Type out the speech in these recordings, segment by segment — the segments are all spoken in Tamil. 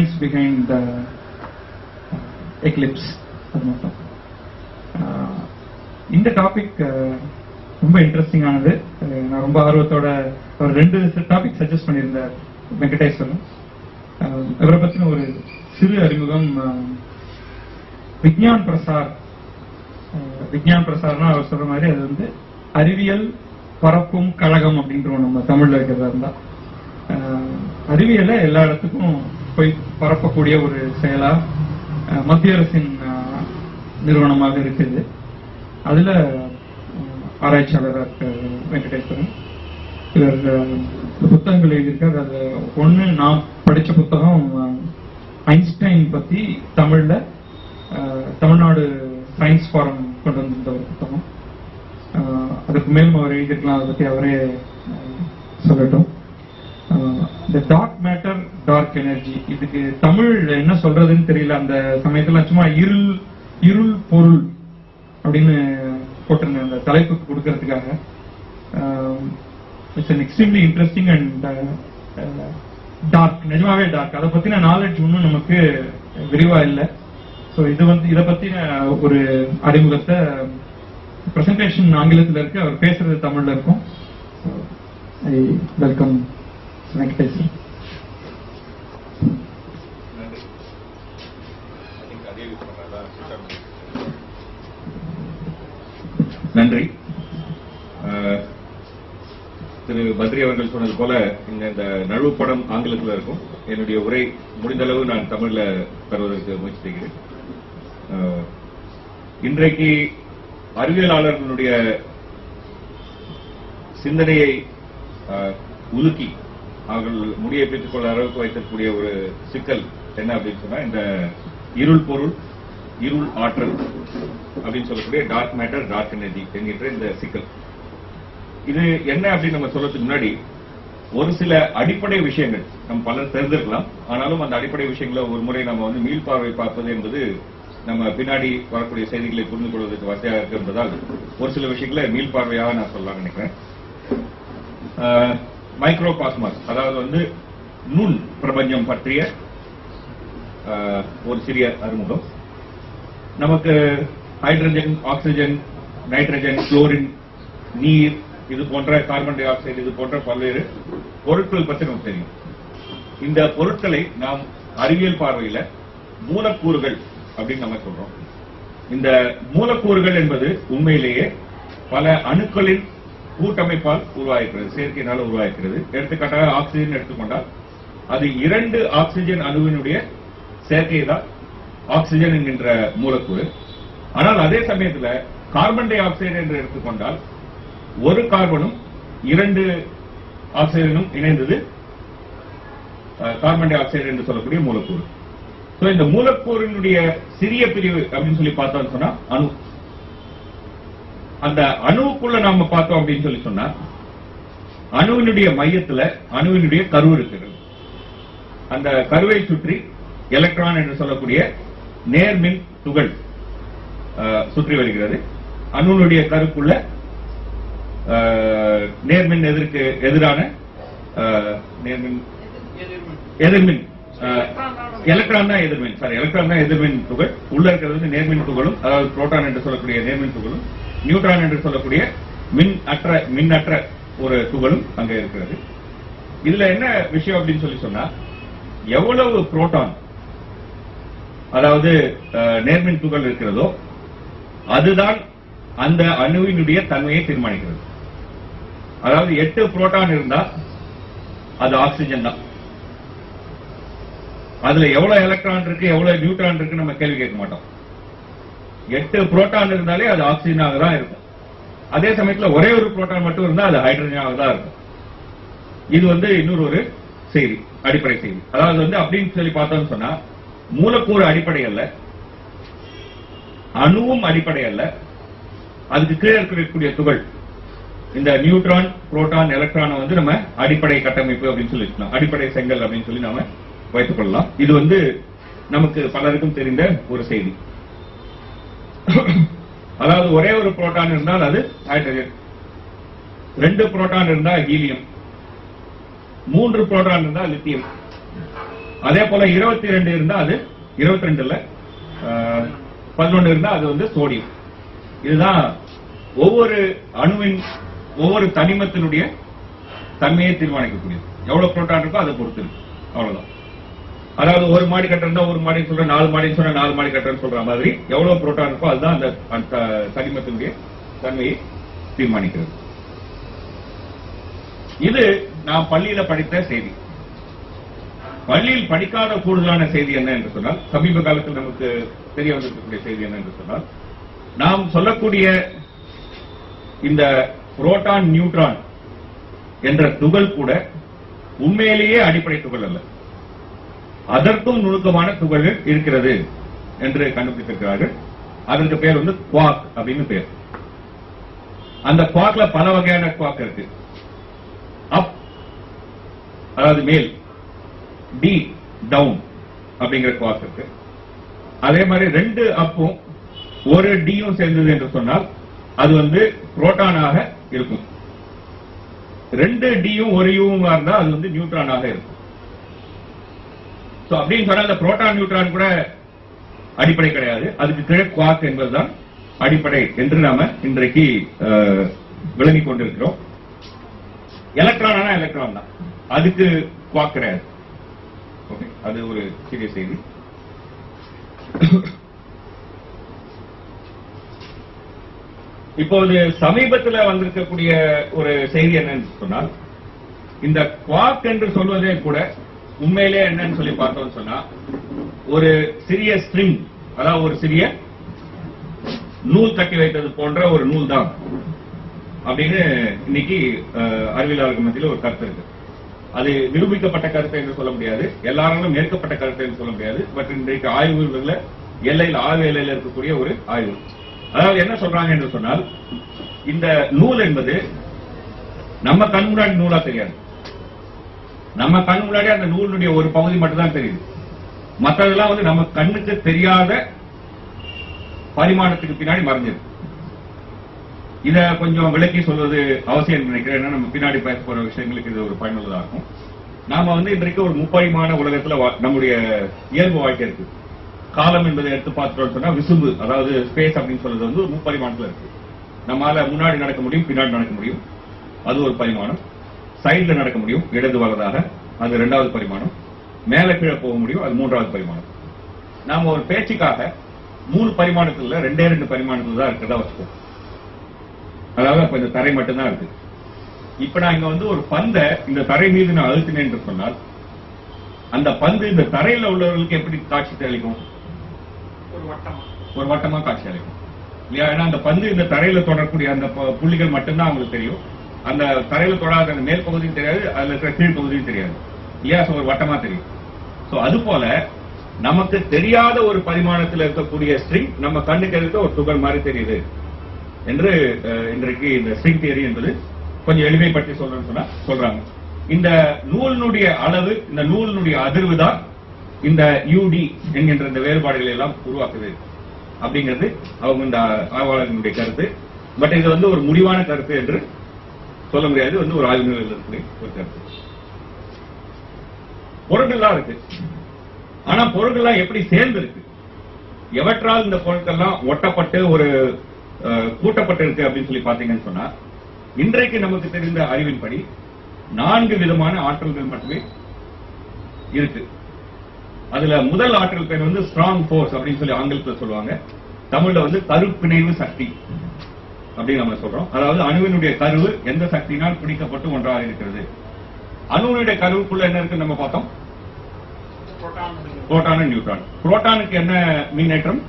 science behind the eclipse. இந்த டாபிக் ரொம்ப இன்ட்ரெஸ்டிங் ஆனது. நான் ரொம்ப ஆர்வத்தோட ஒரு 2 டாபிக் சஜஸ்ட் பண்ணியிருந்தார் வெங்கடேஸ்வரன். அவரை பற்றின ஒரு சிறு அறிமுகம். விஞ்ஞான் பிரசார். விஞ்ஞான் பிரசார்னா அவர் சொல்ற மாதிரி அது வந்து அறிவியல் பரப்பும் கழகம் அப்படின்ற நம்ம தமிழ்ல இருக்கிறதா இருந்தா, அறிவியலை எல்லா இடத்துக்கும் போய் பரப்பக்கூடிய ஒரு செயலா மத்திய அரசின் நிறுவனமாக இருக்குது. அதுல ஆராய்ச்சியாளராக வெங்கடேஸ்வரன் இவர் புத்தகங்கள் எழுதியிருக்கார். அது ஒண்ணு நான் படிச்ச புத்தகம் ஐன்ஸ்டைன் பத்தி தமிழ்ல தமிழ்நாடு சயின்ஸ் ஃபாரம் கொண்டு வந்திருந்த ஒரு புத்தகம். அதுக்கு மேலும் அவர் எழுதியிருக்கலாம், அதை பத்தி அவரே சொல்லட்டும். இந்த டார்க் மேட்டர் டார்க் எனர்ஜி, இதுக்கு தமிழ் என்ன சொல்றதுன்னு தெரியல. அந்த சமயத்துல சும்மா இருள் பொருள் அப்படின்னு போட்டிருந்தேன் அந்த தலைப்புக்கு கொடுக்கறதுக்காக. It's an extremely interesting and dark, நிஜமாவே டார்க். அதை பத்தின நாலேஜ் இன்னும் நமக்கு விரிவா இல்லை. ஸோ இது வந்து இதை பத்தின ஒரு அறிமுகத்தை பிரசன்டேஷன் ஆங்கிலத்தில் இருக்கு, அவர் பேசுறது தமிழ்ல இருக்கும். I welcome Venkateswaran. நன்றி. திரு பத்ரி அவர்கள் சொன்னது போல இந்த நழுவு படம் ஆங்கிலத்தில் இருக்கும். என்னுடைய உரை முடிந்தளவு நான் தமிழ்ல தருவதற்கு முயற்சி செய்கிறேன். இன்றைக்கு அறிவியலாளர்களுடைய சிந்தனையை உலுக்கி அவர்கள் முடியை பெற்றுக் கொள்ள அளவுக்கு வைத்திருக்கக்கூடிய ஒரு சிக்கல் என்ன அப்படின்னு சொன்னா, இந்த இருள் பொருள் இருள் ஆற்றல் அப்படின்னு சொல்லக்கூடிய டார்க் மேட்டர் டார்க் எனர்ஜி என்கின்ற இந்த சிக்கல். இது என்ன அப்படின்னு நம்ம சொல்றதுக்கு முன்னாடி ஒரு சில அடிப்படை விஷயங்கள் நம்ம பலர் தெரிஞ்சிருக்கலாம். ஆனாலும் அந்த அடிப்படை விஷயங்களை ஒரு முறை நம்ம வந்து மீள்பார்வை பார்ப்பது என்பது நம்ம பின்னாடி வரக்கூடிய செய்திகளை புரிந்து கொள்வதற்கு வசதியாக இருக்கு என்பதால் ஒரு சில விஷயங்களை மீள்பார்வையாக நான் சொல்லலாம் நினைக்கிறேன். மைக்ரோ காஸ்மாஸ், அதாவது வந்து நுண் பிரபஞ்சம் பற்றிய ஒரு சிறிய அறிமுகம். நமக்கு ஹைட்ரஜன், ஆக்சிஜன், நைட்ரஜன், குளோரின், நீர், இது போன்ற கார்பன் டை ஆக்சைடு, இது போன்ற பல்வேறு பொருட்கள் பற்றி நமக்கு தெரியும். இந்த பொருட்களை நாம் அறிவியல் பார்வையில மூலக்கூறுகள் அப்படின்னு நம்ம சொல்றோம். இந்த மூலக்கூறுகள் என்பது உண்மையிலேயே பல அணுக்களின் கூட்டமைப்பால் உருவாகிறது, செயற்கையினால் உருவாகிறது. எடுத்துக்காட்டாக ஆக்சிஜன் எடுத்துக்கொண்டால் அது 2 ஆக்சிஜன் அணுவினுடைய செயற்கை தான் ஆக்சிஜன் என்கின்ற மூலக்கூறு. ஆனால் அதே சமயத்தில் கார்பன் டை ஆக்சைடு என்று எடுத்துக்கொண்டால் ஒரு கார்பனும் 2 ஆக்சிஜனும் இணைந்தது கார்பன் டை ஆக்சைடு என்று சொல்லக்கூடிய மூலக்கூறு. இந்த மூலக்கூறினுடைய சிறிய பிரிவு அப்படின்னு சொல்லி பார்த்தோம்னு சொன்னா அணு. அந்த அணுவுக்குள்ள நாம பார்த்தோம் அப்படின்னு சொல்லி சொன்னா அணுவினுடைய மையத்துல அணுவினுடைய கரு இருக்கிறது. அந்த கருவை சுற்றி எலக்ட்ரான் என்று சொல்லக்கூடிய நேர்மின் துகள் சுற்றி வருகிறது. அணுவினுடைய கருக்குள்ள நேர்மின் எதிரான நேர்மின் எதிர்மின் எலக்ட்ரான் தான் எதிர்மின், சாரி எலக்ட்ரான் தான் எதிர்மின் துகள். உள்ள இருக்கிறது நேர்மின் துகளும், அதாவது புரோட்டான் என்று சொல்லக்கூடிய நேர்மின் துகளும், நியூட்ரான் என்று சொல்லக்கூடிய மின்னற்ற ஒரு துகளும் அங்க இருக்கிறது. இதுல என்ன விஷயம் அப்படின்னு சொல்லி சொன்னா, எவ்வளவு புரோட்டான் அதாவது நேர்மின் துகள் இருக்கிறதோ அதுதான் அந்த அணுவினுடைய தன்மையை தீர்மானிக்கிறது. அதாவது 8 புரோட்டான் இருந்தா அது ஆக்சிஜன் தான். அதுல எவ்வளவு எலக்ட்ரான் இருக்கு எவ்வளவு நியூட்ரான் இருக்கு நம்ம கேள்வி கேட்க மாட்டோம். 8 புரோட்டான் இருந்தாலே அது ஆக்சிஜனாக தான் இருக்கும். அதே சமயத்துல ஒரே ஒரு புரோட்டான் மட்டும் இருந்தா அது ஹைட்ரஜனாக தான் இருக்கும். இது வந்து இன்னொரு ஒரு செய்தி, அடிப்படை செய்தி. அதாவது வந்து அப்படின்னு சொல்லி பார்த்தோம்னு சொன்னா மூலக்கூறு அடிப்படை அல்ல, அணுவும் அடிப்படை அல்ல, அதுக்கு கீழே இருக்கக்கூடிய துகள் இந்த நியூட்ரான், புரோட்டான், எலக்ட்ரான் வந்து நம்ம அடிப்படை கட்டமைப்பு அப்படின்னு சொல்லிக்கலாம், அடிப்படை செங்கல் அப்படின்னு சொல்லி நாம வைத்துக் கொள்ளலாம். இது வந்து நமக்கு பலருக்கும் தெரிந்த ஒரு செய்தி. அதாவது ஒரே ஒரு புரோட்டான் இருந்தால் அது ஹைட்ரஜன், 2 புரோட்டான் இருந்தால் ஹீலியம், 3 புரோட்டான் இருந்தால் லித்தியம், அதே போல 22 இருந்தா அது 22ல 11 இருந்தா அது வந்து சோடியம். இதுதான் ஒவ்வொரு அணுவின் ஒவ்வொரு தனிமத்தினுடைய தன்மையை தீர்மானிக்கக்கூடியது. எவ்வளவு புரோட்டான் இருக்கோ அதை பொறுத்து இருக்கு. அவ்வளவுதான். அதாவது ஒரு மாடி கட்டடம் இருந்தா ஒரு மாடி சொல்ற, 4 மாடி சொன்னா 4 மாடி கட்டடம் சொல்ற மாதிரி எவ்வளவு புரோட்டான் இருக்கோ அதுதான் அந்த தனிமத்தினுடைய தன்மையை தீர்மானிக்கிறது. இது நாம் பள்ளியில படித்த செய்தி. பள்ளியில் படிக்காத கூடுதலான செய்தி என்ன என்று சொன்னால், சமீப காலத்தில் நமக்கு தெரிய வந்திருக்கக்கூடிய செய்தி என்ன என்று சொன்னால், நாம் சொல்லக்கூடிய இந்த புரோட்டான் நியூட்ரான் என்ற துகள் கூட உண்மையிலேயே அடிப்படை துகள் அல்ல, அதற்கும் நுணுக்கமான துகள்கள் இருக்கிறது என்று கண்டுபிடித்திருக்கிறார்கள். அதற்கு பேர் வந்து குவாக் அப்படின்னு பேர். அந்த குவாக்ல பல வகையான குவாக் இருக்கு. அப் அதாவது மேல், டி டவுன் அப்படிங்கிற குவாக் இருக்கு. அதே மாதிரி 2 அப்பும் 1 டியும் சேர்ந்தது என்று சொன்னால் அது வந்து புரோட்டானாக இருக்கும். 2 டியும் 1 யூவும் இருந்தால் அது வந்து நியூட்ரானாக இருக்கும். அப்படின்னு சொன்னா அந்த புரோட்டான் நியூட்ரான் கூட அடிப்படை கிடையாது, அதுக்கு கீழே குவாக் என்பதுதான் அடிப்படை என்று நாம இன்றைக்கு விளங்கிக் கொண்டிருக்கிறோம். எலக்ட்ரானா எலக்ட்ரான் தான், அதுக்கு குவாக் கிடையாது. ஓகே, அது ஒரு சிறிய செய்தி. இப்போது சமீபத்தில் வந்திருக்கக்கூடிய ஒரு செய்தி என்னன்னு சொன்னால், இந்த குவாக் என்று சொல்வதே கூட உண்மையிலே என்னன்னு சொல்லி பார்த்தோம்னு சொன்னா ஒரு சிறிய ஸ்ட்ரிங், அதாவது ஒரு சிறிய நூல் கட்டி வைத்தது போன்ற ஒரு நூல் தான் அப்படின்னு இன்னைக்கு அறிவியலாளர்கள் மத்தியில் ஒரு கருத்து இருக்கு. அது நிரூபிக்கப்பட்ட கருத்து என்று சொல்ல முடியாது, எல்லாரும் ஏற்கப்பட்ட கருத்து என்று சொல்ல முடியாது. பட் இன்றைக்கு ஆய்வுகளில் ஆய்வு எல்லையில் இருக்கக்கூடிய ஒரு ஆய்வு. அதாவது என்ன சொல்றாங்க என்று சொன்னால், இந்த நூல் என்பது நம்ம கண் முன்னாடி நூலா தெரியாது. நம்ம கண் முன்னாடி அந்த நூலுடைய ஒரு பகுதி மட்டும் தான் தெரியுது. மற்றதெல்லாம் வந்து நம்ம கண்ணுக்கு தெரியாத பரிமாணத்துக்கு பின்னாடி மறைஞ்சிருக்கு. இத கொஞ்சம் விளக்கி சொல்வது அவசியம் நினைக்கிறேன். ஏன்னா நம்ம பின்னாடி பேச போற விஷயங்களுக்கு இது ஒரு பயனுள்ளதா இருக்கும். நாம வந்து இன்றைக்கு ஒரு முப்பரிமாண உலகத்துல நம்முடைய இயல்பு வாழ்க்கை இருக்கு. காலம் என்பதை எடுத்து பார்த்துட்டோம்னு சொன்னா விசும்பு, அதாவது ஸ்பேஸ் அப்படின்னு சொல்றது வந்து ஒரு முப்பரிமாணத்துல இருக்கு. நம்மால முன்னாடி நடக்க முடியும், பின்னாடி நடக்க முடியும், அது ஒரு பரிமாணம். சைட்ல நடக்க முடியும், இடது வலதாக, அது 2வது பரிமாணம். மேல கீழே போக முடியும், அது 3வது பரிமாணம். நாம ஒரு பேச்சுக்காக 3 பரிமாணத்துல 2 பரிமாணத்துல தான் இருக்கிறதா வச்சுக்கோம். அதாவது அப்ப இந்த தரை மட்டும்தான் இருக்கு. இப்ப நான் இங்க வந்து ஒரு பந்தை இந்த தரை மீது நான் அழுத்தினேன் என்று சொன்னால், அந்த பந்து இந்த தரையில உள்ளவர்களுக்கு எப்படி காட்சி அளிக்கும்? ஒரு வட்டமா காட்சி அளிக்கும் இல்லையா? ஏன்னா அந்த பந்து இந்த தரையில தொடரக்கூடிய அந்த புள்ளிகள் மட்டும்தான் அவங்களுக்கு தெரியும். அந்த தரையில தொடாத அந்த மேல் பகுதியும் தெரியாது, அதுல இருக்கிற கீழ் பகுதியும் தெரியாது இல்லையா? ஒரு வட்டமா தெரியும். அது போல நமக்கு தெரியாத ஒரு பரிமாணத்தில் இருக்கக்கூடிய ஸ்ட்ரிங் நம்ம கண்ணுக்கு இருக்க ஒரு துகள் மாதிரி தெரியுது என்று இன்றைக்கு இந்த ஸ்ட்ரிங் தியரி என்பது கொஞ்சம் எளிமைப்படுத்தி சொல்றேன்னு சொன்னா சொல்றாங்க. இந்த நூலினுடைய அளவு, இந்த நூலினுடைய அதிர்வு தான் இந்த யூடி என்கின்ற இந்த வேறுபாடுகளை எல்லாம் உருவாக்குது அப்படிங்கிறது அவங்க இந்த ஆய்வாளர்களுடைய கருத்து. பட் இது வந்து ஒரு முடிவான கருத்து என்று சொல்ல முடியாது, வந்து ஒரு ஆய்வு நிலையில் இருக்கக்கூடிய ஒரு கருத்து. பொருட்கள்லாம் இருக்கு, ஆனா பொருட்கள்லாம் எப்படி சேர்ந்து இருக்கு, எவற்றால் இந்த பொருட்கள்லாம் ஒட்டப்பட்டு ஒரு கூட்டப்பட்டு இருக்கு அப்படின்னு சொல்லி பாத்தீங்கன்னு சொன்னா, இன்றைக்கு நமக்கு தெரிந்த அறிவின்படி 4 விதமான ஆற்றல்கள் மட்டுமே இருக்கு. அதுல முதல் ஆற்றல் பேர் வந்து ஸ்ட்ராங் போர்ஸ் அப்படின்னு சொல்லி ஆங்கிலத்தில் சொல்லுவாங்க. தமிழ்ல வந்து கருப்பிணைவு சக்தி அப்படின்னு நம்ம சொல்றோம். அதாவது அணுவினுடைய கருவு எந்த சக்தியினால் பிடிக்கப்பட்டு ஒன்றாக இருக்கிறது. அணுவினுடைய கருவுக்குள்ள என்ன இருக்கு நம்ம பார்த்தோம், புரோட்டான் நியூட்ரான். புரோட்டானுக்கு என்ன மின்னேற்றம்?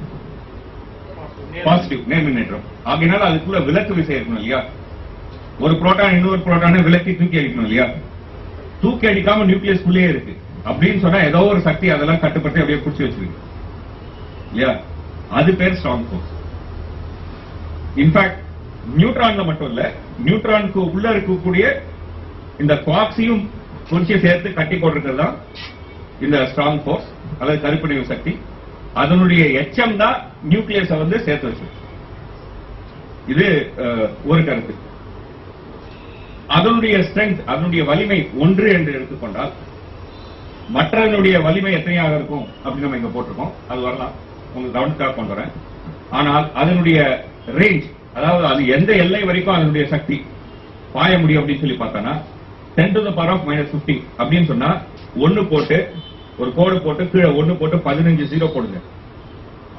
பாசிட்டிவ், நேர் மின்னேற்றம். ஆகையினால அதுக்குள்ள விலக்கு விசை இருக்கணும் இல்லையா? ஒரு புரோட்டான் இன்னொரு புரோட்டானை விலக்கி தூக்கி அடிக்கணும் இல்லையா? தூக்கி அடிக்காம நியூக்ளியஸ் குள்ளே இருக்கு அப்படின்னு சொன்னா ஏதோ ஒரு சக்தி அதெல்லாம் கட்டுப்பட்டு அப்படியே பிடிச்சி வச்சிருக்கு இல்லையா? அது பேர் ஸ்ட்ராங் ஃபோர்ஸ். இன்ஃபேக்ட் நியூட்ரான்ல மட்டும் இல்ல, நியூட்ரானுக்கு உள்ள இருக்கக்கூடிய இந்த குவாக்ஸையும் குறிச்சி சேர்த்து கட்டி போட்டிருக்கிறது தான் இந்த ஸ்ட்ராங் ஃபோர்ஸ் அல்லது கருப்பிணைவு சக்தி. அதனுடைய எச்சம் தான் நியூக்ளியஸை வந்து சேர்த்து வச்சு. இது ஒரு கருத்து. அதனுடைய ஸ்ட்ரென்த், அதனுடைய வலிமை 1 என்று எடுத்துக்கொண்டால் மற்றதனுடைய வலிமை எத்தனையாக இருக்கும் அப்படின்னு நம்ம இங்க போட்டிருக்கோம். அது வரலாம், உங்களுக்கு கவனத்துக்காக கொண்டு வரேன். ஆனால் அதனுடைய ரேஞ்ச், அதாவது அது எந்த எல்லை வரைக்கும் அதனுடைய சக்தி பாய முடியும் அப்படின்னு சொல்லி பார்த்தோம்னா 10 to the power of -50 அப்படின்னு சொன்னா 1 போட்டு ஒரு கோடு போட்டு கீழே 1 போட்டு 15 0 போடுங்க.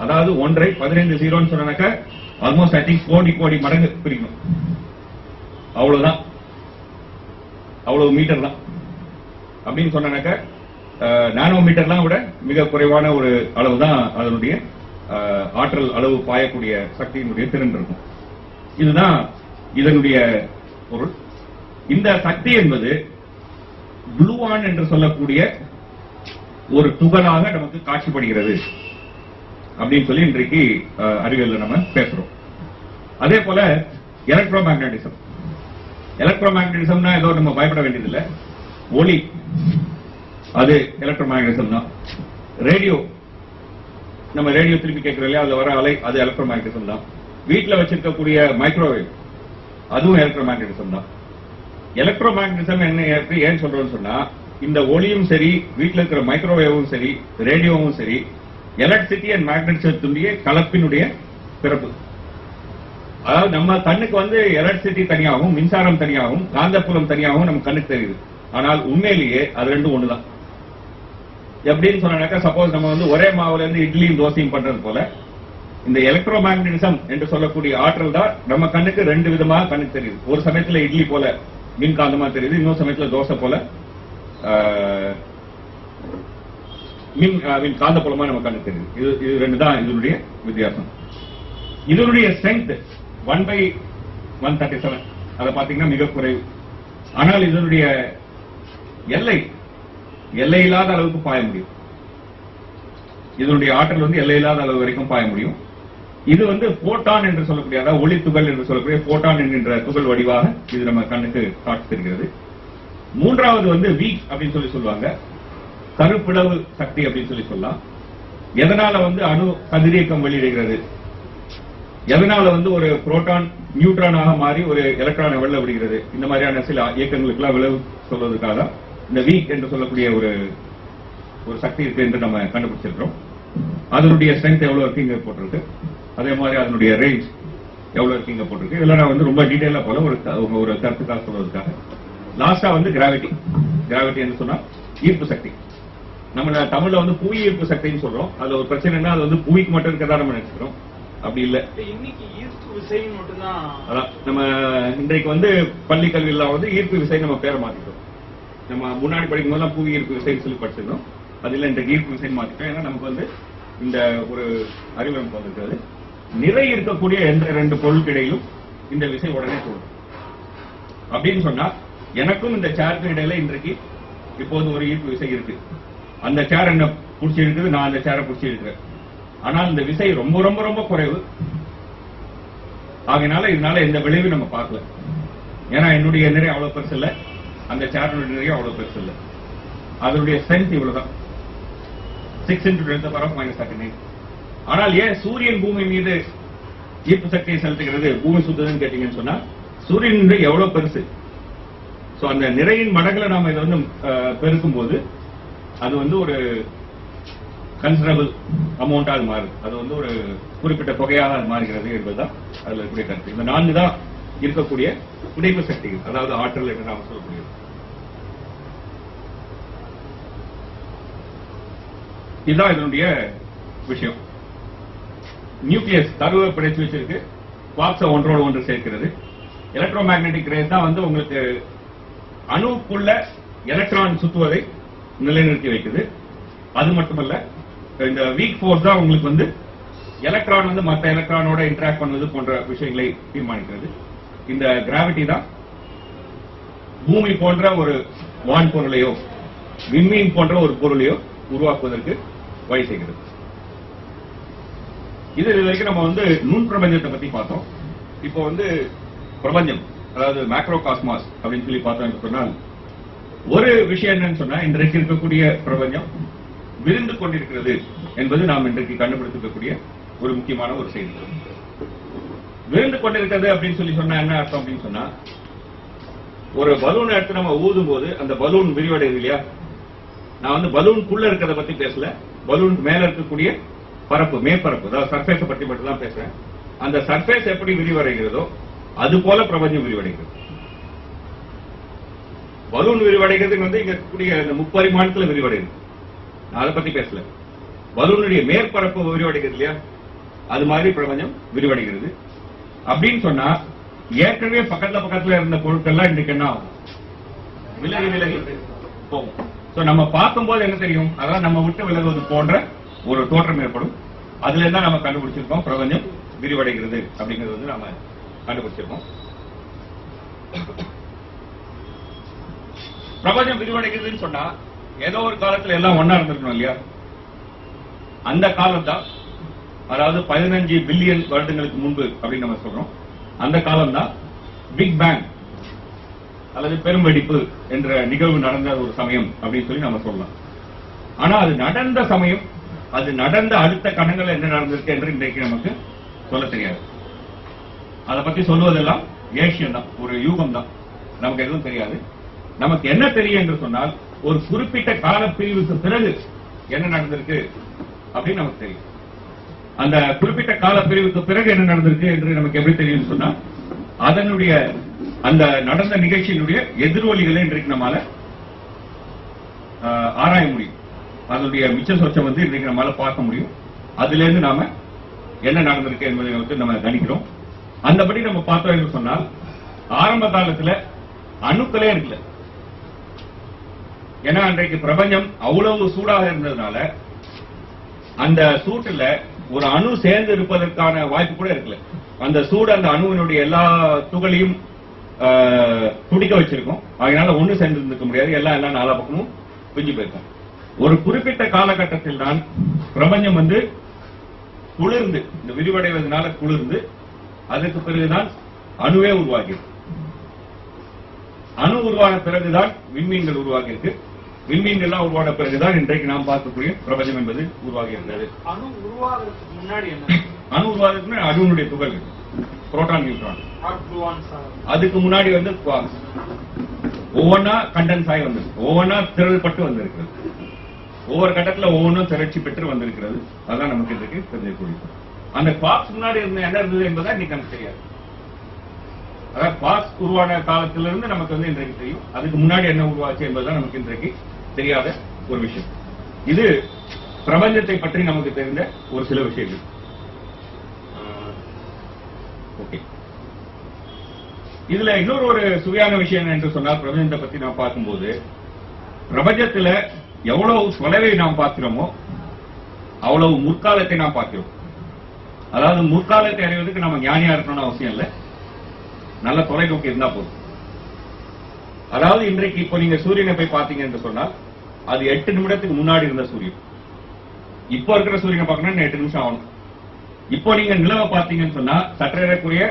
அதாவது 1 15 0ன்னு சொன்னாக்க ஆல்மோஸ்ட் ஐ திங்க் கோடி மடங்கு பிரிக்கணும். அவ்வளவுதான், அவ்வளவு மீட்டர் தான் அப்படின்னு சொன்னாக்க நானோ மீட்டர்லாம் விட மிக குறைவான ஒரு அளவு தான் அதனுடைய ஆற்றல் அளவு பாயக்கூடிய சக்தியினுடைய திறன் இருக்கும். இதுதான் இதனுடைய பொருள். இந்த சக்தி என்பது குளூவான் என்று சொல்லக்கூடிய ஒரு துகளாக நமக்கு காட்சிப்படுகிறது அப்படின்னு சொல்லி இன்றைக்கு அறிவியல் நம்ம பேசுறோம். அதே போல எலக்ட்ரோமேக்னடிசம். எலக்ட்ரோமேக்னடிசம்னா ஏதோ நம்ம பயப்பட வேண்டியதில்லை. ஒளி அது எலக்ட்ரோமேக்னடிசம் தான். ரேடியோ, நம்ம ரேடியோ திருப்பி கேட்கிறோம் இல்லையா, அதுல வர அலை அது எலக்ட்ரோமேக்னடிசம் தான். வீட்டில் வச்சிருக்கக்கூடிய மைக்ரோவேவ் அதுவும் எலக்ட்ரோமேக்னடிசம் தான். எலக்ட்ரோமேக்னடிசம் என்ன ஏன் சொல்றோம்னு சொன்னா, இந்த ஒளியும் சரி, வீட்டில் இருக்கிற மைக்ரோவேவும் சரி, ரேடியோவும் சரி, எலக்ட்ரிசிட்டி அண்ட் மேக்னடிசத்தினுடைய கலப்பினுடைய பிறப்பு. அதாவது நம்ம கண்ணுக்கு வந்து எலக்ட்ரிசிட்டி தனியாகவும் மின்சாரம் தனியாகவும் காந்தப்புலம் தனியாகவும் நம்ம கண்ணுக்கு தெரியுது. ஆனால் உண்மையிலேயே அது ரெண்டும் ஒண்ணுதான். எப்படின்னு சொன்னாக்கா, சப்போஸ் நம்ம வந்து ஒரே மாவுல இருந்து இட்லியும் தோசையும் பண்றது போல இந்த எலக்ட்ரோமேக்னடிசம் என்று சொல்லக்கூடிய ஆற்றல் தான் நம்ம கண்ணுக்கு ரெண்டு விதமாக கண்ணுக்கு தெரியுது. ஒரு சமயத்துல இட்லி போல மின்காந்தமா தெரியுது, இன்னொரு சமயத்துல தோசை போல மின் காந்தப்புலமா நம்ம கண்ணுக்கு தெரியுது. இது ரெண்டு தான் இதனுடைய வித்தியாசம். இதனுடைய ஸ்ட்ரென்த் 1/137 அதை பாத்தீங்கன்னா மிக குறைவு. ஆனால் இதனுடைய எல்லை இல்லாத அளவுக்கு பாய முடியும். இதனுடைய ஆற்றல் வந்து எல்லை இல்லாத அளவு வரைக்கும் பாய முடியும். இது வந்து போட்டான் என்று சொல்லக்கூடிய, அதாவது ஒளி துகள் என்று சொல்லக்கூடிய போட்டான் என்கின்ற துகள் வடிவாக இது நம்ம கண்ணுக்கு காட்சி தருகிறது. மூன்றாவது வந்து வீக் அப்படின்னு சொல்லி சொல்லுவாங்க, கருப்பிளவு சக்தி அப்படின்னு சொல்லி சொல்லலாம். எதனால வந்து அணு கதிரியக்கம் வெளியிடுகிறது, எதனால வந்து ஒரு புரோட்டான் நியூட்ரானாக மாறி ஒரு எலக்ட்ரானை வெளில விடுகிறது, இந்த மாதிரியான சில இயக்கங்களுக்கு எல்லாம் விளைவு சொல்வதற்காக இந்த வீக் என்று சொல்லக்கூடிய ஒரு சக்தி இருக்கு என்று நம்ம கண்டுபிடிச்சிருக்கிறோம். அதனுடைய ஸ்ட்ரென்த் எவ்வளவு இருக்கு இங்க போட்டிருக்கு. அதே மாதிரி அதனுடைய ரேஞ்ச் எவ்வளவு இருக்கு இங்க போட்டிருக்கு. இதெல்லாம் நான் வந்து ரொம்ப டீடைலா போல ஒரு கருத்துக்காக சொல்வதற்காக. லாஸ்டா வந்து கிராவிட்டி என்று சொன்னா ஈர்ப்பு சக்தி. நம்ம தமிழ்ல வந்து புவி ஈர்ப்பு சக்தின்னு சொல்றோம். அதுல ஒரு பிரச்சனைனா அது வந்து புவிக்கு மட்டும் இருக்கிறதா நம்ம நினைச்சுக்கிறோம். அப்படி இல்ல, இன்னைக்கு ஈர்ப்பு விசை மட்டும்தான். அதான் நம்ம இன்றைக்கு வந்து பள்ளி கல்வியில வந்து ஈர்ப்பு விசை நம்ம பேரை மாத்திட்டோம். நம்ம முன்னாடி படிக்கும் போதெல்லாம் புவி ஈர்ப்பு விசைன்னு சொல்லி படிச்சிருந்தோம். அது இல்ல, இன்றைக்கு ஈர்ப்பு விசைன்னு மாத்திட்டோம். ஏன்னா நமக்கு வந்து இந்த ஒரு அறிவு நமக்கு வந்திருக்கிறது. நிறை இருக்கக்கூடிய எந்த ரெண்டு பொருளுக்கு இடையிலும் இந்த விசை உடனே தோணும். அப்படின்னு சொன்னா எனக்கும் இந்த சேருக்கு இடையில இன்றைக்கு இப்போது ஒரு ஈர்ப்பு விசை இருக்கு. அந்த சேர் என்ன பிடிச்சி இருக்குது, நான் அந்த சேரை பிடிச்சி இருக்கிறேன். ஆனால் இந்த விசை ரொம்ப ரொம்ப ரொம்ப குறைவு. ஆகையினால இதனால எந்த விளைவு நம்ம பார்க்கல. ஏன்னா என்னுடைய நிறை அவ்வளவு பெருசு இல்லை, அந்த சேருடைய நிறை அவ்வளவு பெருசு இல்லை. அதனுடைய ஸ்ட்ரென்த் இவ்வளவுதான், 6 × 10⁻⁻39. ஆனால் ஏன் சூரியன் பூமி மீது ஈர்ப்பு சக்தியை செலுத்துகிறது, பூமி சுத்துதுன்னு கேட்டீங்கன்னு சொன்னா, சூரியன் நிறை எவ்வளவு பெருசு. சோ அந்த நிறையின் மடங்குல நாம இதை வந்து பெருக்கும் போது அது வந்து ஒரு கன்சிடரபிள் அமௌண்டா அது மாறுது. அது வந்து ஒரு குறிப்பிட்ட தொகையாக அது மாறுகிறது என்பதுதான் அதுல இருக்கக்கூடிய கருத்து. இந்த 4 தான் இருக்கக்கூடிய புடைப்பு சக்திகள், அதாவது ஆற்றல் என்று நாம சொல்லக்கூடியது. இதுதான் இதனுடைய விஷயம். நியூக்ளியஸ் தருவ பிணைச்சு வச்சிருக்கு, குவார்க்ஸை ஒன்றோடு ஒன்று சேர்க்கிறது. எலக்ட்ரோ மேக்னெட்டிக் ரேஸ் தான் வந்து உங்களுக்கு அணுக்குள்ள எலக்ட்ரான் சுத்துவதை நிலைநிறுத்தி வைக்குது. அது மட்டுமல்ல, இந்த வீக் ஃபோர்ஸ் தான் உங்களுக்கு வந்து எலக்ட்ரான் வந்து மற்ற எலக்ட்ரானோட இன்டராக்ட் பண்ணுவது போன்ற விஷயங்களை தீர்மானிக்கிறது. இந்த கிராவிட்டி தான் பூமி போன்ற ஒரு வான் பொருளையோ விண்மீன் போன்ற ஒரு பொருளையோ உருவாக்குவதற்கு வழி செய்கிறது. இது வரைக்கும் நம்ம வந்து நுண் பிரபஞ்சத்தை பத்தி பார்த்தோம். இப்போ வந்து பிரபஞ்சம், அதாவது மேக்ரோ காஸ்மாஸ் அப்படின்னு சொல்லி பார்த்தோம் சொன்னால், ஒரு விஷயம் என்னன்னு சொன்னா, இன்றைக்கு இருக்கக்கூடிய பிரபஞ்சம் விரிந்து கொண்டிருக்கிறது என்பது நாம் இன்றைக்கு கண்டுபிடித்திருக்கக்கூடிய ஒரு முக்கியமான ஒரு செய்தி. விரிந்து கொண்டிருக்கிறது அப்படின்னு சொல்லி சொன்னா என்ன அர்த்தம் அப்படின்னு சொன்னா, ஒரு பலூன் எடுத்து நம்ம ஊதும் போது அந்த பலூன் விரிவடையுது இல்லையா, நான் வந்து பலூனுக்குள்ள இருக்கிறத பத்தி பேசல, பலூன் மேல இருக்கக்கூடிய பரப்பு, மேற்பரப்பு, அதாவது சர்ஃபேஸை பத்தி மட்டும் தான் பேசுறேன். அந்த சர்ஃபேஸ் எப்படி விரிவடைகிறதோ அது போல பிரபஞ்சம் விரிவடைகிறது. பலூன் விரிவடைகிறது வந்து இங்க இருக்கக்கூடிய இந்த முப்பரிமாணத்துல விரிவடைகிறது. நான் அதை பத்தி பேசல. பலூனுடைய மேற்பரப்பு விரிவடைகிறது இல்லையா, அது மாதிரி பிரபஞ்சம் விரிவடைகிறது. அப்படின்னு சொன்னா ஏற்கனவே பக்கத்துல இருந்த பொருட்கள்லாம் இன்னைக்கு என்ன ஆகும்? விலகி விலகி போகும். சோ நம்ம பார்க்கும்போது என்ன தெரியும்? அதான் நம்ம விட்டு விலகுவது போன்ற ஒரு தோற்றம் ஏற்படும். அதுல இருந்தா நம்ம கண்டுபிடிச்சிருக்கோம் பிரபஞ்சம் விரிவடைகிறது அப்படிங்கிறது வந்து நம்ம கண்டுபிடிச்சிருக்கோம். பிரபஞ்சம் விரிவடைகிறதுன்னு சொன்னா ஏதோ ஒரு காலத்துல எல்லாம் ஒன்னா இருந்திருக்கணும் இல்லையா? அந்த காலம் தான், அதாவது 15 பில்லியன் வருடங்களுக்கு முன்பு அப்படின்னு நம்ம சொல்றோம். அந்த காலம் தான் பிக் பேங் அல்லது பெரும்படிப்பு என்ற நிகழ்வு நடந்த ஒரு சமயம் அப்படின்னு சொல்லி நம்ம சொல்லலாம். ஆனா அது நடந்த சமயம், அது நடந்த அடுத்த கணங்கள் என்ன நடந்திருக்கு என்று இன்றைக்கு நமக்கு சொல்ல தெரியாது. அதை பத்தி சொல்வதெல்லாம் ஏஷியன் தான், ஒரு யூகம் தான், நமக்கு எதுவும் தெரியாது. நமக்கு என்ன தெரியும் என்று சொன்னால் ஒரு குறிப்பிட்ட காலப்பிரிவுக்கு பிறகு என்ன நடந்திருக்கு அப்படின்னு நமக்கு தெரியும். அந்த குறிப்பிட்ட காலப்பிரிவுக்கு பிறகு என்ன நடந்திருக்கு என்று நமக்கு எப்படி தெரியும் சொன்னா அதனுடைய அந்த நடந்த நிகழ்ச்சியினுடைய எதிரொலிகளை இன்றைக்கு நம்மால ஆராய முடியும். அதனுடைய மிச்ச சொச்சம் வந்து இன்றைக்கு நம்மால பார்க்க முடியும். அதுல இருந்து நாம என்ன நடந்திருக்கு என்பதை வந்து நம்ம கணிக்கிறோம். அந்தபடி நம்ம பார்த்தோம் என்று சொன்னால் ஆரம்ப காலத்துல அணுக்களே இருக்குல்ல. ஏன்னா அன்றைக்கு பிரபஞ்சம் அவ்வளவு சூடாக இருந்ததுனால அந்த சூட்டுல ஒரு அணு சேர்ந்து இருப்பதற்கான வாய்ப்பு கூட இருக்குல்ல. அந்த சூடு அந்த அணுவினுடைய எல்லா துகளையும் துடிக்க வச்சிருக்கும். அதனால ஒண்ணு சேர்ந்து இருக்க முடியாது, எல்லாம் நாலா பக்கமும் பிஞ்சு போயிருக்கும். ஒரு குறிப்பிட்ட காலகட்டத்தில் தான் பிரபஞ்சம் வந்து குளிர்ந்து, இந்த விரிவடைவதனால குளிர்ந்து, அதற்கு பிறகுதான் அணுவே உருவாகியது. அணு உருவான பிறகுதான் விண்மீன்கள் உருவாகியிருக்கு. விண்மீன்கள்லாம் உருவான பிறகுதான் இன்றைக்கு நாம் பார்க்கக்கூடிய பிரபஞ்சம் என்பது உருவாகி இருந்தது. அணு உருவாகிறதுக்கு முன்னாடி என்ன? அணு உருவாகிறதுக்கு முன்னாடி அணுனுடைய துகள், புரோட்டான், நியூட்ரான். அதுக்கு முன்னாடி வந்து ஒவ்வொன்னா கண்டென்ஸ் ஆகி வந்திருக்கு, ஒவ்வொன்னா திரள்பட்டு வந்திருக்கிறது. ஒவ்வொரு கட்டத்துல ஒவ்வொன்றும் திரட்சி பெற்று வந்திருக்கிறது. அதான் நமக்கு இன்றைக்கு தெரிஞ்சக்கூடிய. அந்த குவார்க்ஸ் முன்னாடி இருந்த என்ன இருந்தது என்பதா இன்னைக்கு நமக்கு தெரியாது. அதாவது குவார்க்ஸ் உருவான காலத்திலிருந்து நமக்கு வந்து இன்றைக்கு தெரியும். அதுக்கு முன்னாடி என்ன உருவாச்சு என்பதுதான் நமக்கு இன்றைக்கு தெரியாத ஒரு விஷயம். இது பிரபஞ்சத்தை பற்றி நமக்கு தெரிந்த ஒரு சில விஷயங்கள். ஓகே, இதுல இன்னொரு ஒரு சுவையான விஷயம் என்று சொன்னால் பிரபஞ்சத்தை பத்தி நாம் பார்க்கும்போது பிரபஞ்சத்துல எவ்வளவு தொலைவை நாம் பார்க்கிறோமோ அவ்வளவு முற்காலத்தை நாம் பார்க்கிறோம். அதாவது முற்காலத்தை அறிவதற்கு நம்ம ஞானியா இருக்கணும்னு அவசியம் இல்லை, நல்ல தொலைநோக்கி இருந்தா போதும். அதாவது இன்றைக்கு இப்போ நீங்க சூரியனை போய் பார்த்தீங்க என்று சொன்னால் அது 8 நிமிடத்துக்கு முன்னாடி இருந்த சூரியன். இப்போ இருக்கிற சூரியனை பார்க்கணும்னா 8 நிமிஷம் ஆகணும். இப்போ நீங்க நிலவை பார்த்தீங்கன்னு சொன்னா சற்றேறக்குரிய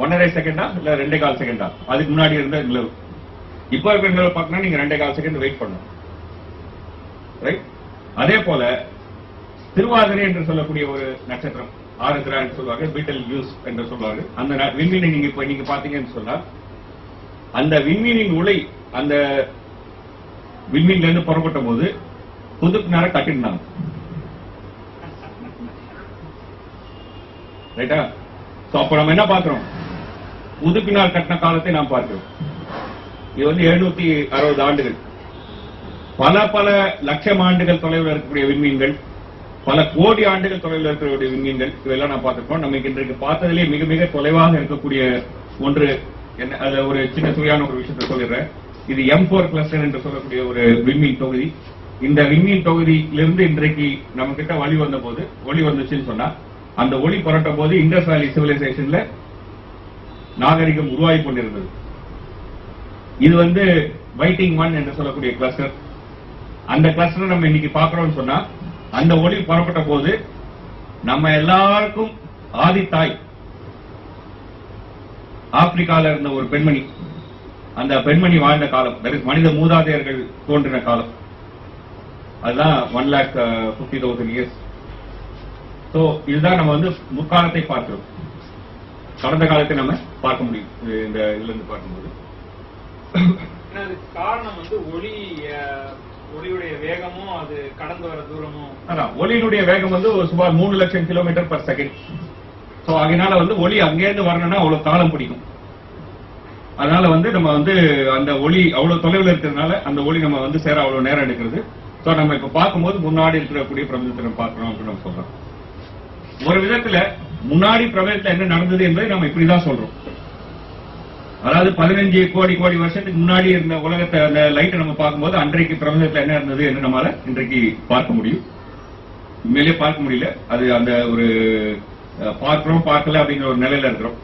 1.5 செகண்டா இல்ல 2.25 செகண்டா அதுக்கு முன்னாடி இருந்த நிலவு. இப்போ இருக்கிற நிலவை பார்க்கணும் நீங்க 2.25 செகண்ட் வெயிட் பண்ணணும். ரைட்? அதே போல திருவாதிரை என்று சொல்லக்கூடிய ஒரு நட்சத்திரம், ஆருத்ரா என்று சொல்லுவாங்க, பீட்டல் வியூஸ் என்று சொல்லுவாங்க. அந்த விண்மீனை நீங்க இப்ப நீங்க பாத்தீங்கன்னு சொன்னா அந்த விண்மீனின் ஒளி அந்த விண்மீன்ல இருந்து புறப்பட்ட போது புதுப்பு நேரம் கட்டிருந்தாங்க. ரைட்டா? அப்ப நம்ம என்ன பார்க்கிறோம்? புதுப்பினால் கட்டின காலத்தை நாம் பார்க்கிறோம். இது வந்து 760 ஆண்டுகள், பல லட்சம் ஆண்டுகள் தொலைவில் இருக்கக்கூடிய விண்மீன்கள், பல கோடி ஆண்டுகள் தொலைவில் இருக்கக்கூடிய விண்மீன்கள், இதெல்லாம் நான் பார்த்திருக்கோம். நமக்கு இன்றைக்கு பார்த்ததிலே மிக மிக தொலைவாக இருக்கக்கூடிய ஒன்று என்ன, அது ஒரு சின்ன சுவையான ஒரு விஷயத்தை சொல்லிடுறேன். இது M4 கிளஸ்டர் என்று சொல்லக்கூடிய ஒரு விண்மீன் தொகுதி. இந்த விண்மீன் தொகுதியிலிருந்து இன்றைக்கு நம்ம கிட்ட ஒளி வந்துச்சுன்னு சொன்னா அந்த ஒளி புரட்ட போது இண்டஸ் வேலி சிவிலைசேஷன்ல நாகரிகம் உருவாகி கொண்டிருந்தது. இது வந்து வைட்டிங் 1 என்று சொல்லக்கூடிய கிளஸ்டர். அந்த கிளஸ்டர் நம்ம இன்னைக்கு பார்க்கிறோம்னு சொன்னா அந்த ஒளி புறப்பட்ட போது நம்ம எல்லாருக்கும் ஆதி தாய் ஆப்பிரிக்கால இருந்த ஒரு பெண்மணி, அந்த பெண்மணி வாழ்ந்த காலம், மனித மூதாதையர்கள் தோன்றின காலம், அதுதான் 1,50,000 இயர்ஸ். சோ இதுதான் நம்ம வந்து முற்காலத்தை பார்க்கிறோம். கடந்த காலத்தை நம்ம பார்க்க முடியும் இந்த இதுல இருந்து பார்க்கும்போது. காரணம் வந்து ஒளி ஒளியுடைய வேகமும் அது கடந்து வர தூரமும் அதான் ஒளியினுடைய வேகம் வந்து சுமார் 3 லட்சம் கிலோமீட்டர் பர் செகண்ட். ஸோ அதனால வந்து ஒளி அங்கேருந்து வரணும்னா அவ்வளவு காலம் பிடிக்கும். அதனால வந்து நம்ம வந்து அந்த ஒளி அவ்வளவு தொலைவில் இருக்கிறதுனால அந்த ஒளி நம்ம வந்து சேர அவ்வளவு நேரம் எடுக்கிறது. ஸோ நம்ம இப்ப பார்க்கும்போது முன்னாடி இருக்கக்கூடிய பிரபஞ்சத்தை நம்ம பார்க்கணும் அப்படின்னு நம்ம சொல்றோம். ஒரு விதத்துல முன்னாடி பிரபஞ்சத்துல என்ன நடந்தது என்பதை நம்ம இப்படிதான் சொல்றோம். அதாவது 15 கோடி வருஷத்துக்கு முன்னாடி இருந்த உலகத்தை அந்த லைட்டை நம்ம பார்க்கும்போது அன்றைக்கு பிரபஞ்சத்துல என்ன இருந்தது என்று நம்மளால இன்றைக்கு பார்க்க முடியும். உண்மையிலேயே பார்க்க முடியல. அது அந்த ஒரு பார்க்கிறோம் பார்க்கல அப்படிங்கிற ஒரு நிலையில இருக்கிறோம்.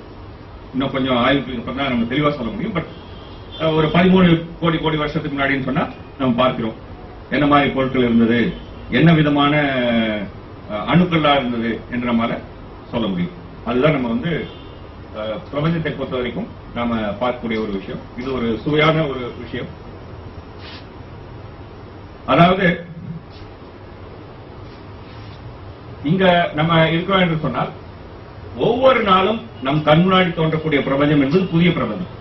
இன்னும் கொஞ்சம் ஆய்வுக்கு அப்புறம் தான் நம்ம தெளிவா சொல்ல முடியும். பட் ஒரு 13 கோடி வருஷத்துக்கு முன்னாடின்னு சொன்னா நம்ம பார்க்கிறோம் என்ன மாதிரி பொருட்கள் இருந்தது, என்ன விதமான அணுக்கள்லாம் இருந்தது என்று நம்மளால சொல்ல முடியும். அதுதான் நம்ம வந்து பிரபஞ்சத்தை பொறுத்த வரைக்கும் நாம பார்க்கக்கூடிய ஒரு விஷயம். இது ஒரு சுவையான ஒரு விஷயம். அதாவது இங்க நம்ம இருக்கிறோம் என்று சொன்னால் ஒவ்வொரு நாளும் நம் கண் முன்னாடி தோன்றக்கூடிய பிரபஞ்சம் என்பது புதிய பிரபஞ்சம்.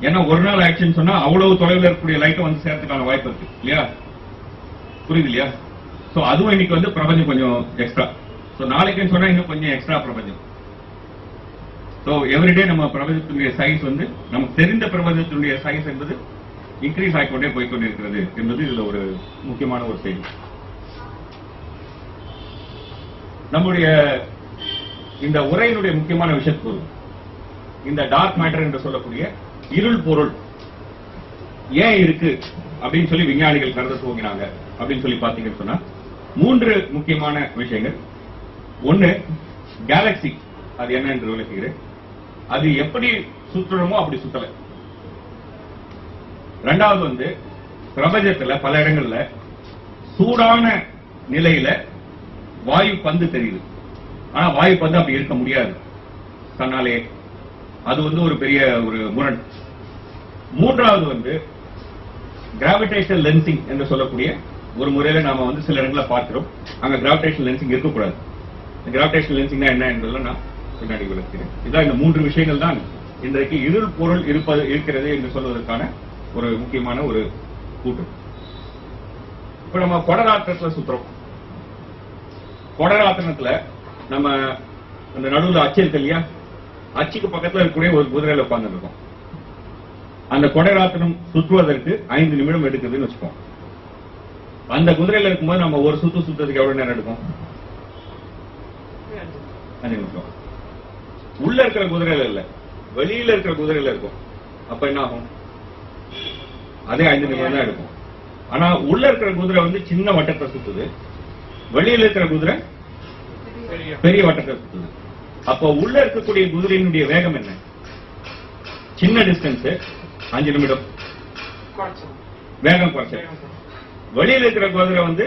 ஏன்னா ஒரு நாள் ஆக்சுன்னு சொன்னா அவ்வளவு தொலைவில் இருக்கக்கூடிய லைட்டை வந்து சேர்த்துக்கான வாய்ப்பு இருக்கு இல்லையா? புரியுது இல்லையா? சோ அதுவும் இன்னைக்கு வந்து பிரபஞ்சம் கொஞ்சம் எக்ஸ்ட்ரா. சோ நாளைக்குன்னு சொன்னா இன்னும் கொஞ்சம் எக்ஸ்ட்ரா பிரபஞ்சம். சோ எவ்ரிடே நம்ம பிரபஞ்சத்தினுடைய சைஸ் வந்து நமக்கு தெரிந்த பிரபஞ்சத்தினுடைய சைஸ் என்பது இன்க்ரீஸ் ஆகிக்கொண்டே போய்கொண்டிருக்கிறது என்பது இதுல ஒரு முக்கியமான ஒரு செய்தி. நம்முடைய இந்த உரையினுடைய முக்கியமான விஷயத்துக்கு இந்த டார்க் மேட்டர் என்று சொல்லக்கூடிய இருள் பொருள் ஏன் இருக்கு அப்படின்னு சொல்லி விஞ்ஞானிகள் கருத துவங்கினாங்க அப்படின்னு சொல்லி பாத்தீங்கன்னு சொன்னா 3 முக்கியமான விஷயங்கள். ஒன்னு கேலக்சி, அது என்ன என்று விளக்குகிறேன். அது எப்படி சுற்றணுமோ அப்படி சுத்தல. ரெண்டாவது வந்து பிரபஞ்சத்துல பல இடங்கள்ல சூடான நிலையில வாயு பந்து தெரியுது. ஆனா வாயு பந்து அப்படி இருக்க முடியாது தன்னாலே. அது வந்து ஒரு பெரிய ஒரு முரண். மூன்றாவது வந்து கிராவிடேஷனல் லென்சிங் என்று சொல்லக்கூடிய ஒரு முறையில நாம வந்து சில இடங்களை பார்க்கிறோம். அங்க கிராவிடேஷனல் லென்சிங் இருக்கக்கூடாது. கிராவிடேஷனல் லென்சிங் என்ன என்பதெல்லாம் நான் பின்னாடி விளக்குகிறேன். இதான் இந்த 3 விஷயங்கள் தான் இன்றைக்கு இருள் பொருள் இருக்கிறது என்று சொல்வதற்கான ஒரு முக்கியமான ஒரு கூட்டம். இப்ப நம்ம கொடராத்திரத்துல சுத்துறோம். கொடராத்திரத்துல நம்ம அந்த நடுவில் அச்சு இருக்கு இல்லையா? அச்சுக்கு பக்கத்துல இருக்கக்கூடிய ஒரு குதிரையில உட்கார்ந்து இருக்கோம். அந்த கொடைராத்திரம் சுற்றுவதற்கு 5 நிமிடம் எடுக்குதுன்னு வச்சுக்கோம். அந்த குதிரையில இருக்கும்போது நம்ம ஒரு சுத்துறதுக்கு எவ்வளவு நேரம் எடுக்கும்? 5 நிமிஷம். உள்ள இருக்கிற குதிரையில இல்ல, வெளியில இருக்கிற குதிரையில இருக்கும். அப்ப என்ன ஆகும்? அதே 5 நிமிடம் தான் எடுக்கும். ஆனா உள்ள இருக்கிற குதிரை வந்து சின்ன வட்டத்தை சுத்துது, வெளியில இருக்கிற குதிரை பெரிய வட்டத்தை சுத்துது. அப்போ உள்ள இருக்கக்கூடிய குதிரையினுடைய வேகம் என்ன? சின்ன டிஸ்டன்ஸ் 5 நிமிடம் வேகம் குறைச்ச. வெளியில இருக்கிற குதிரை வந்து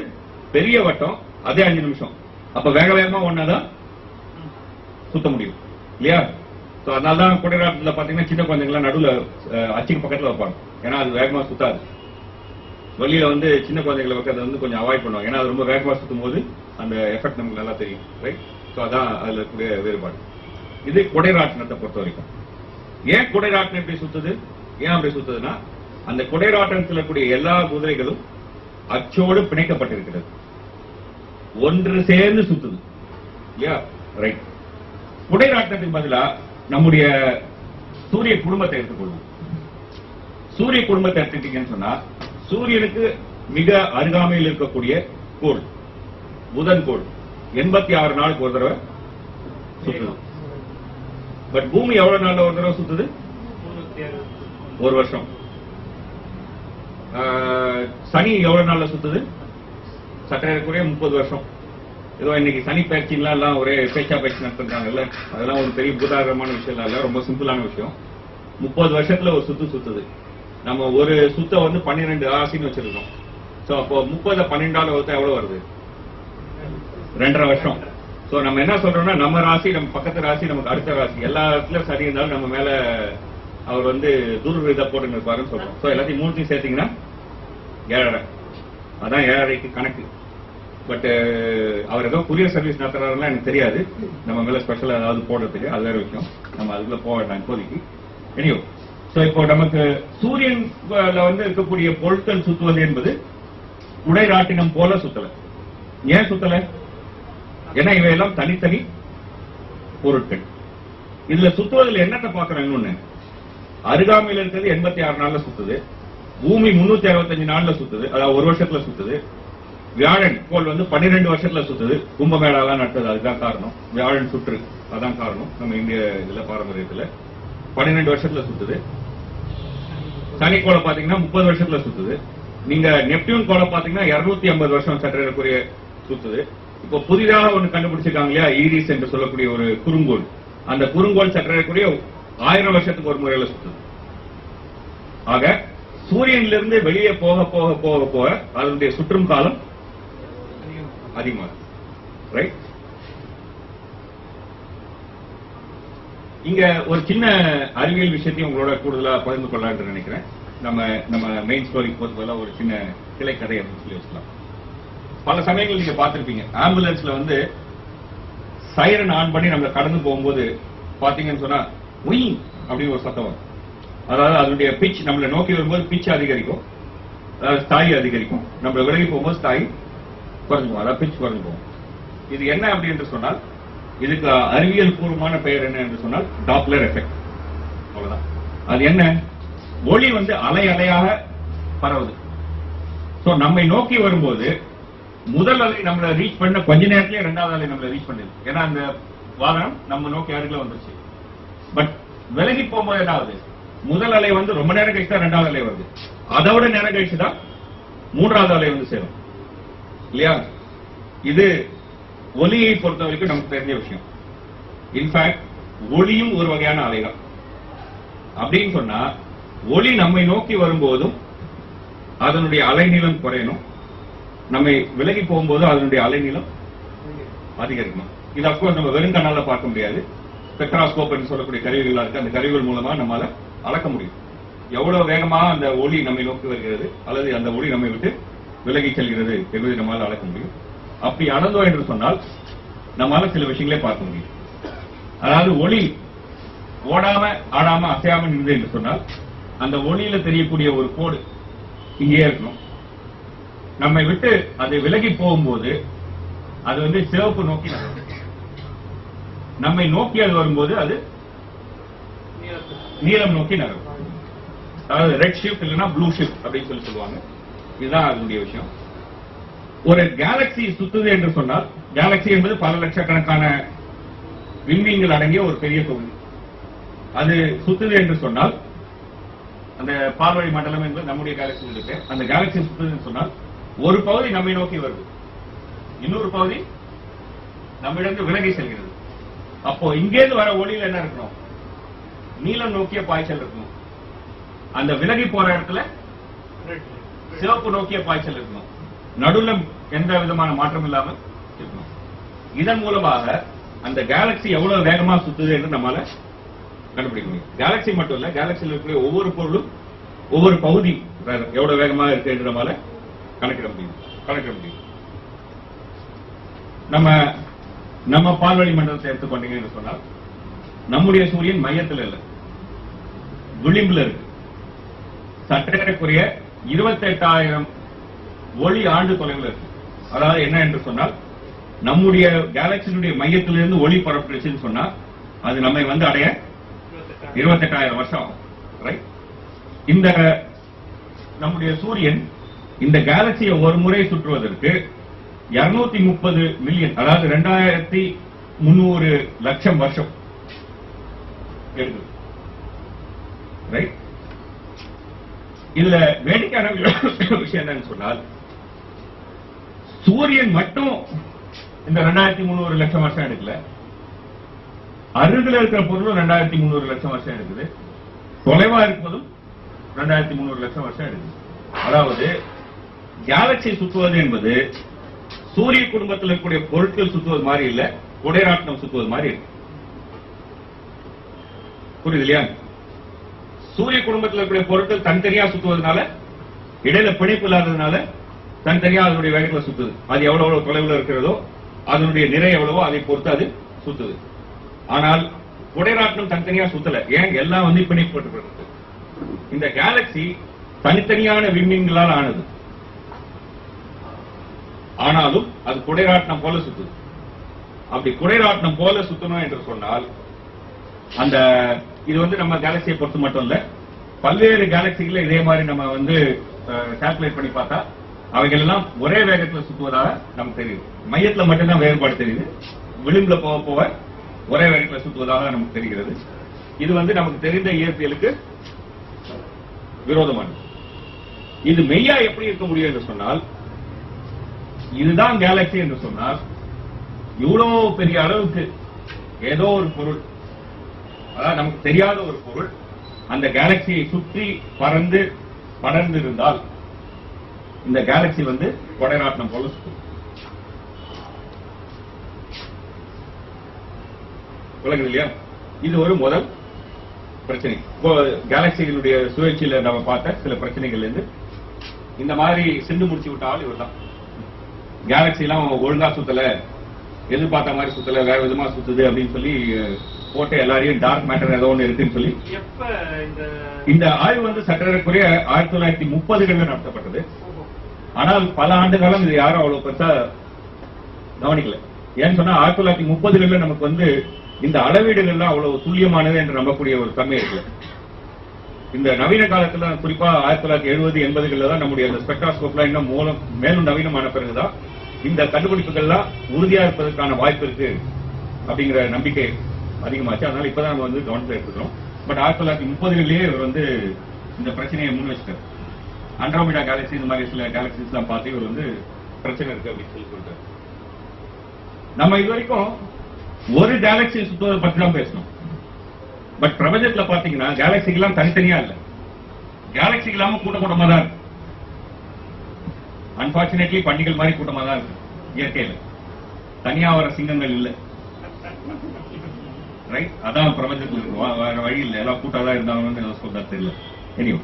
பெரிய வட்டம், அதே 5 நிமிஷம். அப்ப வேகமா ஒன்னாதான் சுத்த முடியும் இல்லையா? அதனாலதான் கொடைராட்டத்துல பாத்தீங்கன்னா சின்ன குழந்தைங்களாம் நடுவுல அச்சுக்கு பக்கத்துல வைப்பாங்க. ஏன்னா அது வேகமா சுத்தாது. வெளியில வந்து சின்ன குழந்தைகளை வைக்கிறது வந்து கொஞ்சம் அவாய்ட் பண்ணுவாங்க. ஏன்னா அது ரொம்ப வேகமா சுத்தும் போது அந்த எஃபெக்ட் நமக்கு நல்லா தெரியும். ரைட்? சோ அதான் அதுல இருக்கக்கூடிய வேறுபாடு. இது கொடைராட்டனத்தை பொறுத்த வரைக்கும். ஏன் கொடைராட்டனம் எப்படி சுத்துது? ஏன் அப்படி சுத்துதுன்னா அந்த கொடைராட்டனத்தில் இருக்கக்கூடிய எல்லா குதிரைகளும் அச்சோடு பிணைக்கப்பட்டிருக்கிறது. ஒன்று சேர்ந்து சுத்துது இல்லையா? ரைட். கொடைராட்டனத்துக்கு பதிலா நம்முடைய சூரிய குடும்பத்தை எடுத்துக்கொள்வோம். சூரிய குடும்பத்தை எடுத்துட்டீங்கன்னு சொன்னா சூரியனுக்கு மிக அருகாமையில் இருக்கக்கூடிய கோள் புதன் கோள் 86 நாளுக்கு ஒரு தடவை சுத்துது. பட் பூமி எவ்வளவு நாள்ல ஒரு தடவை சுத்துது? ஒரு வருஷம். சனி எவ்வளவு நாள்ல சுத்துது? சற்றேறக்குறைய 30 வருஷம். ஏதோ இன்னைக்கு சனி பயிற்சிலாம் எல்லாம் ஒரே பேச்சா பயிற்சி நடத்துறாங்கல்ல, அதெல்லாம் ஒரு பெரிய பூதாகரமான விஷயம் இல்ல, ரொம்ப சிம்பிளான விஷயம். 30 வருஷத்துல ஒரு சுத்துது. நம்ம ஒரு சுத்த வந்து 12 ராசின்னு வச்சிருக்கோம். சோ அப்போ 30 12ஆல வகுத்தா எவ்வளவு வருது? 2.5 வருஷம். சோ நம்ம என்ன சொல்றோம்னா நம்ம ராசி, நம்ம பக்கத்து ராசி, நமக்கு அடுத்த ராசி எல்லாத்துலயும் சரி இருந்தாலும் நம்ம மேல அவர் வந்து துர்வித போட்டு இருப்பாருன்னு சொல்றோம். சோ எல்லாத்தையும் 3 சேர்த்தீங்கன்னா 7.5. அதான் 7.5க்கு கணக்கு. பட் அவர் ஏதோ குரியர் சர்வீஸ் நடத்துறாருன்னா எனக்கு தெரியாது. நம்ம மேல ஸ்பெஷலா ஏதாவது போடுறதுக்கு அது வேற விஷயம். நம்ம அதுக்குள்ள போக வேண்டாம் இப்போதைக்கு. எனியோ, சோ இப்போ நமக்கு சூரியன்ல வந்து இருக்கக்கூடிய பொருட்கள் சுத்துவது என்பது உடைராட்டினம் போல சுத்தல. ஏன் சுத்தல? ஏன்னா இவையெல்லாம் தனித்தனி பொருட்கள். இதுல சுத்துவதில் என்னத்தை பாக்குறாங்க? இன்னொன்னு, அருகாமையில் இருக்கிறது 86 நாள்ல சுத்துது, பூமி 365 நாள்ல சுத்துது, அதாவது ஒரு வருஷத்துல சுத்துது. வியாழன் கோள் வந்து 12 வருஷத்துல சுத்துது. கும்பமேளாலாம் நடத்தது, அதுதான் காரணம். வியாழன் சுற்று, அதான் காரணம். நம்ம இந்திய இதுல பாரம்பரியத்துல 12 வருஷத்துல சுத்துது. சனிக்கோளை பாத்தீங்கன்னா 30 வருஷத்துல சுத்துது. நீங்க நெப்டியூன் கோளை பாத்தீங்கன்னா 250 வருஷம் சற்றேறக்குரிய சுத்துது. இப்போ புதிதாக ஒண்ணு கண்டுபிடிச்சிருக்காங்க இல்லையா, ஈரிஸ் என்று சொல்லக்கூடிய ஒரு குறுங்கோள். அந்த குறுங்கோள் சற்றேறக்குரிய 1000 வருஷத்துக்கு ஒரு முறையில சுத்துது. ஆக சூரியனிலிருந்து வெளியே போக போக போக போக அதனுடைய சுற்றும் காலம் அதிகமா ரைட். இங்க ஒரு சின்ன அறிவியல் விஷயத்தையும் உங்களோட கூடுதலா பகிர்ந்து கொள்ளலாம்னு நினைக்கிறேன். நம்ம மெயின் ஸ்டோரி பொறுத்தவரை ஒரு சின்ன கிளைக்கதை அப்படின்னு சொல்லி வச்சுக்கலாம். பல சமயங்கள் நீங்க பார்த்திருப்பீங்க, ஆம்புலன்ஸ்ல வந்து சைரன் ஆன் பண்ணி நம்ம கடந்து போகும்போது பாத்தீங்கன்னு சொன்னா உய் அப்படின்னு ஒரு சத்தம் வரும். அதாவது அதனுடைய பிச் நம்மளை நோக்கி வரும்போது பிச் அதிகரிக்கும், அதாவது ஸ்தாயி அதிகரிக்கும். நம்மள விலகி போகும்போது ஸ்தாயி குறைஞ்சு போகும், அதாவது பிச் குறைஞ்சு போகும். இது என்ன அப்படி என்று சொன்னால், இதுக்கு அறிவியல் பூர்வமான பெயர் என்ன என்று சொன்னால் டாப்லர் எஃபெக்ட். அவ்வளவுதான். அது என்ன? ஒளி வந்து அலை அலையாக பரவுது. சோ நம்மை நோக்கி வரும்போது முதல் அலை நம்மளை ரீச் பண்ண கொஞ்ச நேரத்திலேயே இரண்டாவது அலை நம்மளை ரீச் பண்ணுது. ஏன்னா அந்த வாகனம் நம்ம நோக்கி அருகில வந்துருச்சு. பட் விலகி போகும்போது என்ன ஆகுது? முதல் அலை வந்து ரொம்ப நேரம் கழிச்சு தான் இரண்டாவது அலை வருது, அதோட நேரம் கழிச்சு தான் மூன்றாவது அலை வந்து சேரும் இல்லையா? இது ஒலியை பொறுத்த வரைக்கும் நமக்கு தெரிஞ்ச விஷயம். இன்ஃபேக்ட் ஒளியும் ஒரு வகையான அலைதான். அப்படின்னு சொன்னா ஒளி நம்மை நோக்கி வரும்போதும் அதனுடைய அலைநீளம் குறையணும், நம்மை விலகி போகும்போது அதனுடைய அலைநீளம் அதிகரிக்கணும். இது அப்கோர்ஸ் நம்ம வெறும் கண்ணால பார்க்க முடியாது. ஸ்பெக்ட்ராஸ்கோப் என்று சொல்லக்கூடிய கருவிகள் இருக்கு. அந்த கருவிகள் மூலமா நம்மால அளக்க முடியும் எவ்வளவு வேகமா அந்த ஒளி நம்மை நோக்கி வருகிறது அல்லது அந்த ஒளி நம்மை விட்டு விலகி செல்கிறது என்பதை நம்மால அளக்க முடியும். அப்படி அளந்தோம் என்று சொன்னால் நம்மால சில விஷயங்களே பார்க்க முடியும். அதாவது ஒளி ஓடாம ஆடாம அசையாம நின்று என்று சொன்னால் அந்த ஒளியில தெரியக்கூடிய ஒரு கோடு இங்கே இருக்கணும். நம்மை விட்டு அது விலகி போகும்போது அது வந்து சிவப்பு நோக்கி நகரும். நம்மை நோக்கி அது வரும்போது அது நீலம் நோக்கி நகரும். அதாவது ரெட் ஷிஃப்ட் இல்லைன்னா ப்ளூ ஷிஃப்ட் அப்படின்னு சொல்லி சொல்லுவாங்க. இதுதான் அதனுடைய விஷயம். ஒரு கேலக்சி சுத்துது என்று சொன்னால், கேலக்சி என்பது பல லட்சக்கணக்கான விண்மீன்கள் அடங்கிய ஒரு பெரிய தொகுதி. அது சுத்துது என்று சொன்னால், அந்த பார்வழி மண்டலம் என்பது நம்முடைய கேலக்சி இருக்கு. அந்த கேலக்சி சுத்துது என்று சொன்னால் ஒரு பகுதி நம்மை நோக்கி வருது, இன்னொரு பகுதி நம்மிடம் விலகி செல்கிறது. அப்போ இங்கேருந்து வர ஒளியில் என்ன இருக்கணும்? நீலம் நோக்கிய பாய்ச்சல் இருக்கணும். அந்த விலகி போற இடத்துல சிவப்பு நோக்கிய பாய்ச்சல் இருக்கணும். நடுவுல எந்த விதமான மாற்றம் இல்லாமல் இருக்கணும். இதன் மூலமாக அந்த கேலக்சி எவ்வளவு வேகமா சுத்துது என்று நம்மால கண்டுபிடிக்க முடியும். கேலக்சி மட்டும் இல்ல, கேலக்சியில் இருக்கிற ஒவ்வொரு பொருளும் ஒவ்வொரு பகுதி எவ்வளவு வேகமா இருக்கு என்று நம்மால கணக்கிட முடியும். நம்ம பால்வழி மண்டலத்தை எடுத்துக்கொண்டீங்கன்னு சொன்னால், நம்முடைய சூரியன் மையத்தில் இல்ல, விளிம்புல இருக்கு. சற்றேறக்குரிய 28,000 ஒளி ஆண்டு தொலைவில் இருக்கு. அதாவது என்ன என்று சொன்னால், நம்முடைய கேலக்சியினுடைய மையத்திலிருந்து ஒளி பரப்பிடுச்சுன்னு சொன்னா அது நம்மை வந்து அடைய 28,000 வருஷம் ஆகும். ரைட்? இந்த நம்முடைய சூரியன் இந்த கேலக்சியை ஒரு முறை சுற்றுவதற்கு 230 மில்லியன், அதாவது 2300 லட்சம் வருஷம் எடுக்குது. ரைட்? இதுல வேடிக்கையான விஷயம் என்னன்னு சொன்னால், சூரியன் மட்டும் இந்த 2300 லட்சம் வருஷம் எடுக்கல, அருகில் இருக்கிற பொருளும் 2300 லட்சம் வருஷம் எடுக்குது, தொலைவா இருப்பதும் 2300 லட்சம் வருஷம் எடுக்குது. அதாவது கேலக்சி சுற்றுவது என்பது சூரிய குடும்பத்தில் இருக்கக்கூடிய பொருட்கள் சுற்றுவது மாதிரி இல்ல, உடைராட்டம் சுற்றுவது மாதிரி இருக்கு. புரியுது இல்லையா? சூரிய குடும்பத்தில் இருக்கக்கூடிய பொருட்கள் தனித்தனியா சுற்றுவதனால, இடையில பிணைப்பு இல்லாததுனால தனித்தனியா அதனுடைய வேகத்தில் சுத்துது. அது எவ்வளவு தொலைவில் இருக்கிறதோ அதனுடைய நிறை எவ்வளவோ அதை பொறுத்து அது சுத்துது. ஆனால் உடைராட்டம் தனித்தனியா சுத்தல. ஏன்? எல்லாம் வந்து பிணைப்பு. இந்த கேலக்சி தனித்தனியான விண்மீன்களால் ஆனது. ஆனாலும் அது குடைராட்டினம் போல சுத்துது. அப்படி குடைராட்டினம் போல சுத்தணும் என்று சொன்னால் அந்த இது வந்து நம்ம கேலக்சியை பொறுத்து மட்டும் இல்ல, பல்வேறு கேலக்சிகளை இதே மாதிரி நம்ம வந்து கால்குலேட் பண்ணி பார்த்தா அவைகள் எல்லாம் ஒரே வேகத்தில் சுத்துவதாக நமக்கு தெரியுது. மையத்துல மட்டும்தான் வேறுபாடு தெரியுது, விளிம்புல போக போக ஒரே வேகத்தில் சுத்துவதாக நமக்கு தெரிகிறது. இது வந்து நமக்கு தெரிந்த இயற்பியலுக்கு விரோதமானது. இது மெய்யா எப்படி இருக்க முடியும் என்று சொன்னால், இதுதான் கேலக்சி என்று சொன்னால் இவ்வளவு பெரிய அளவுக்கு ஏதோ ஒரு பொருள், அதாவது நமக்கு தெரியாத ஒரு பொருள் அந்த கேலக்சியை சுற்றி படர்ந்து இருந்தால் இந்த கேலக்சி வந்து கொடைராட்டினம் போல சுற்றும். விளங்குது இல்லையா? இது ஒரு முதல் பிரச்சனை. கேலக்சிகளுடைய சுழற்சியில நம்ம பார்த்த சில பிரச்சனைகள் இருந்து இந்த மாதிரி சிந்து முடிச்சு விட்டால் இவர் தான் கேலக்சி எல்லாம் ஒழுங்கா சுத்தல, எதிர்பார்த்த மாதிரி சுத்தல, வேற விதமா சுத்துது அப்படின்னு சொல்லி போட்டு எல்லாரையும் டார்க் மேட்டர் ஏதோ ஒன்று இருக்குன்னு சொல்லி இந்த ஆய்வு வந்து சற்றேறக்குரிய 1930களில் நடத்தப்பட்டது. ஆனால் பல ஆண்டு காலம் இது யாரும் அவ்வளவு பெருசா கவனிக்கல. ஏன்னு சொன்னா 1930களில் நமக்கு வந்து இந்த அளவீடுகள்லாம் அவ்வளவு துல்லியமானது என்று நம்பக்கூடிய ஒரு தன்மை இருக்குல்ல. இந்த நவீன காலத்துல குறிப்பா 1970, 80களில் தான் நம்முடைய அந்த ஸ்பெக்ட்ராஸ்கோப்லாம் இன்னும் மேலும் நவீனமான பிறகுதான் இந்த கண்டுபிடிப்புகள்லாம் உறுதியா இருப்பதற்கான வாய்ப்பு இருக்கு அப்படிங்கிற நம்பிக்கை அதிகமாச்சு. அதனால இப்பதான் நம்ம வந்து கவனத்தில் எடுத்துக்கிறோம். பட் 1930களிலேயே இவர் வந்து இந்த பிரச்சனையை முன் வச்சுட்டார். ஆண்ட்ரோமேடா கேலக்சி இந்த மாதிரி சில கேலக்சிஸ் எல்லாம் பார்த்து இவர் வந்து பிரச்சனை இருக்கு அப்படின்னு சொல்லி சொல்றாரு. நம்ம இது வரைக்கும் ஒரு கேலக்சி சுற்றுவதை பற்றி தான் பேசணும். பட் பிரபஞ்சத்துல பாத்தீங்கன்னா கேலக்சிகெல்லாம் தனித்தனியா இல்ல, கேலக்சி இல்லாம கூட்டமா தான் இருக்கு. அன்பார்ச்சுனேட்லி பண்டிகள் மாதிரி கூட்டமா தான் இருக்கு இயற்கையில. தனியா வர சிங்கங்கள் இல்ல, ரைட்? அதான் பிரபஞ்சத்துல இருக்கு, வேற வழி இல்லை. எல்லாம் கூட்டாதான் இருந்தாங்கன்னு சொல்றா தெரியல. எனிவே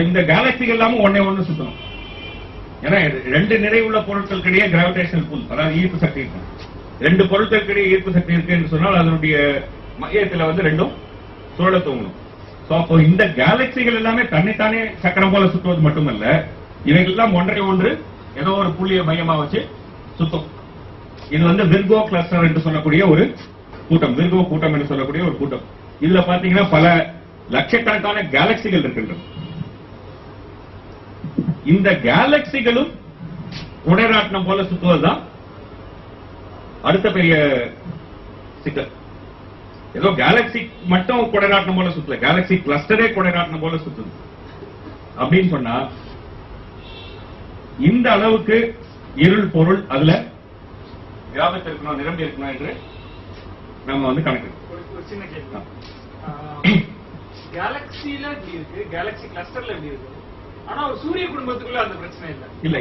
இந்த கேலக்சிகள் எல்லாமே ஒண்ணு சுத்தணும். ஏன்னா ரெண்டு நிறைவுள்ள பொருட்களுக்கிடையே கிராவிடேஷனல் புல், அதாவது ஈர்ப்பு சக்தி இருக்கும். ரெண்டு பொருட்களுக்கிடையே ஈர்ப்பு சக்தி இருக்குன்னு சொன்னால் அதனுடைய மையத்துல வந்து ரெண்டும் சுழல தூங்கணும். அப்போ இந்த கேலக்சிகள் எல்லாமே தன்னைத்தானே சக்கரம் போல சுற்றுவது மட்டுமல்ல, இவைகள் எல்லாம் ஒன்றை ஒன்று ஏதோ ஒரு புள்ளிய மையமா வச்சு சுத்தம். இது வந்து விர்கோ கிளஸ்டர் என்று சொல்லக்கூடிய ஒரு கூட்டம், விர்கோ கூட்டம் என்று சொல்லக்கூடிய ஒரு கூட்டம். இதுல பாத்தீங்கன்னா பல லட்சக்கணக்கான கேலக்சிகள் இருக்கின்றன. இந்த கேலக்சிகளும் உடைராட்டினம் போல சுத்துவதுதான் அடுத்த பெரிய சிக்கல். ஏதோ கேலக்சி மட்டும் கொடைராட்டினம் போல சுத்தல, கேலக்சி கிளஸ்டரே கொடைராட்டினம் போல சுத்துது அப்படின்னு சொன்னா இந்த அளவுக்கு இருள் பொருள் அதுல வியாபித்து இருக்கணும், நிரம்பி இருக்கணும் என்று நம்ம வந்து கணக்கு. ஒரு சின்ன கேள்வி, கேலக்சில எப்படி இருக்கு, கேலக்சி கிளஸ்டர்ல எப்படி இருக்கு, ஆனா ஒரு சூரிய குடும்பத்துக்குள்ள அந்த பிரச்சனை இல்ல. இல்ல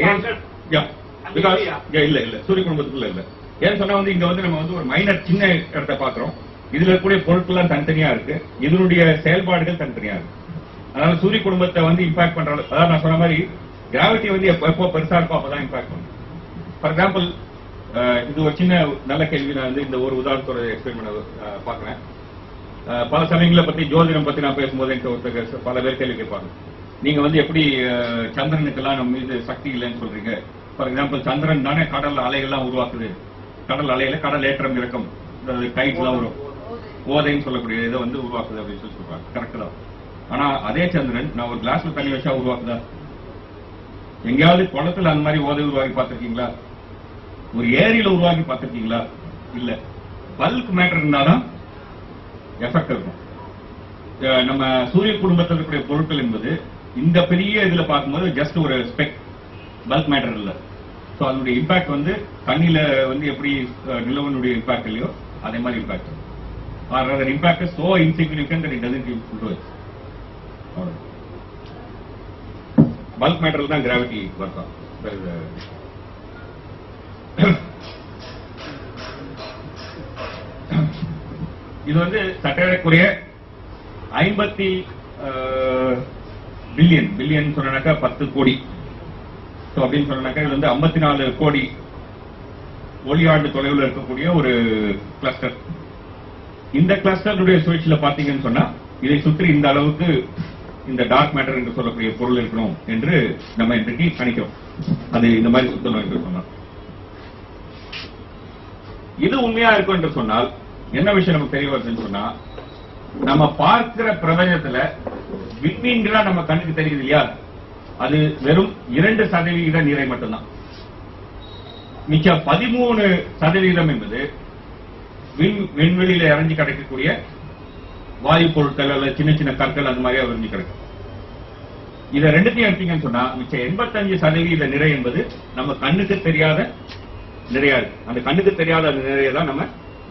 இல்ல சூரிய குடும்பத்துக்குள்ள இல்ல. ஏன்னு சொன்னா வந்து இங்க வந்து நம்ம வந்து ஒரு மைனர் சின்ன இடத்தை பாக்குறோம். இதுல இருக்கக்கூடிய பொருட்கள் எல்லாம் தனித்தனியா இருக்கு, இதனுடைய செயல்பாடுகள் தனித்தனியா இருக்கு. அதனால சூரிய குடும்பத்தை வந்து இம்பாக்ட் பண்ற, அதாவது நான் சொன்ன மாதிரி கிராவிட்டி வந்து எப்போ பெருசா இருக்கும் அப்பதான் இம்பாக்ட் பண்ணும். ஃபார் எக்ஸாம்பிள் இது ஒரு சின்ன நல்ல கேள்வி. நான் வந்து இந்த ஒரு உதாரணத்தோட எக்ஸ்பிளைன் பண்ண பாக்குறேன். பல சமயங்களை பத்தி ஜோதிடம் பத்தி நான் பேசும்போது எனக்கு ஒருத்தர் பல பேர் கேள்வி கேட்பாங்க, நீங்க வந்து எப்படி சந்திரனுக்கெல்லாம் நம்ம மீது சக்தி இல்லைன்னு சொல்றீங்க? ஃபார் எக்ஸாம்பிள் சந்திரன் தானே கடல் அலைகள்லாம் உருவாக்குது, கடல் அலையில கடல் ஏற்றம் இறக்கம் டைட் எல்லாம் வரும், ஓதைன்னு சொல்லக்கூடிய இதை வந்து உருவாக்குது அப்படின்னு சொல்லி சொல்றாங்க. கரெக்ட் தான். ஆனா அதே சந்திரன் நான் ஒரு கிளாஸ்ல தண்ணி வச்சா உருவாக்குதா? எங்கேயாவது குளத்துல அந்த மாதிரி ஓதை உருவாக்கி பார்த்திருக்கீங்களா? ஒரு ஏரியில உருவாக்கி பார்த்திருக்கீங்களா? இல்ல. பல்க் மேட்டர் இருந்தாதான் எஃபெக்ட் இருக்கும். நம்ம சூரிய குடும்பத்தில் இருக்கக்கூடிய பொருட்கள் என்பது இந்த பெரிய இதுல பார்க்கும்போது ஜஸ்ட் ஒரு ஸ்பெக், பல்க் மேட்டர் இல்ல. சோ அதனுடைய இம்பாக்ட் வந்து தண்ணியில வந்து எப்படி நிலவனுடைய இம்பாக்ட் இல்லையோ அதே மாதிரி impact. Rather impact is so insignificant that it doesn't influence. Bulk matter தான் gravity work ஆகும். இது வந்து சற்றேறக்குரிய 50 பில்லியன் சொன்னாக்கா 10 கோடி. அப்படின்னு சொன்னாக்கா இது வந்து 54 கோடி ஒளியாண்டு தொலைவில் இருக்கக்கூடிய ஒரு கிளஸ்டர். இந்த கிளஸ்டருடைய சுழற்சியில பாத்தீங்கன்னு சொன்னா இதை சுற்றி இந்த அளவுக்கு இந்த டார்க் மேட்டர் என்று சொல்லக்கூடிய பொருள் இருக்கணும் என்று நம்ம இன்றைக்கு கணிக்கிறோம். அது இந்த மாதிரி சுத்தணும் என்று சொன்னா இது உண்மையா இருக்கும் என்று சொன்னால் என்ன விஷயம் நமக்கு தெரிய வருதுன்னு சொன்னா, நம்ம பார்க்கிற பிரபஞ்சத்துல விண்மீன்களா நம்ம கண்ணுக்கு தெரியுது இல்லையா, அது வெறும் 2% நீரை மட்டும்தான். மிச்ச 13% என்பது விண்வெளியில இறங்கி கிடைக்கக்கூடிய வாயு பொருட்கள் அல்லது சின்ன சின்ன கற்கள் அந்த மாதிரியா விரிஞ்சு கிடைக்கும். இதை ரெண்டுத்தையும் எடுத்தீங்கன்னு சொன்னா மிச்ச 85% நிறை என்பது நம்ம கண்ணுக்கு தெரியாத நிறையா இருக்கு. அந்த கண்ணுக்கு தெரியாத அந்த நிறைய தான் நம்ம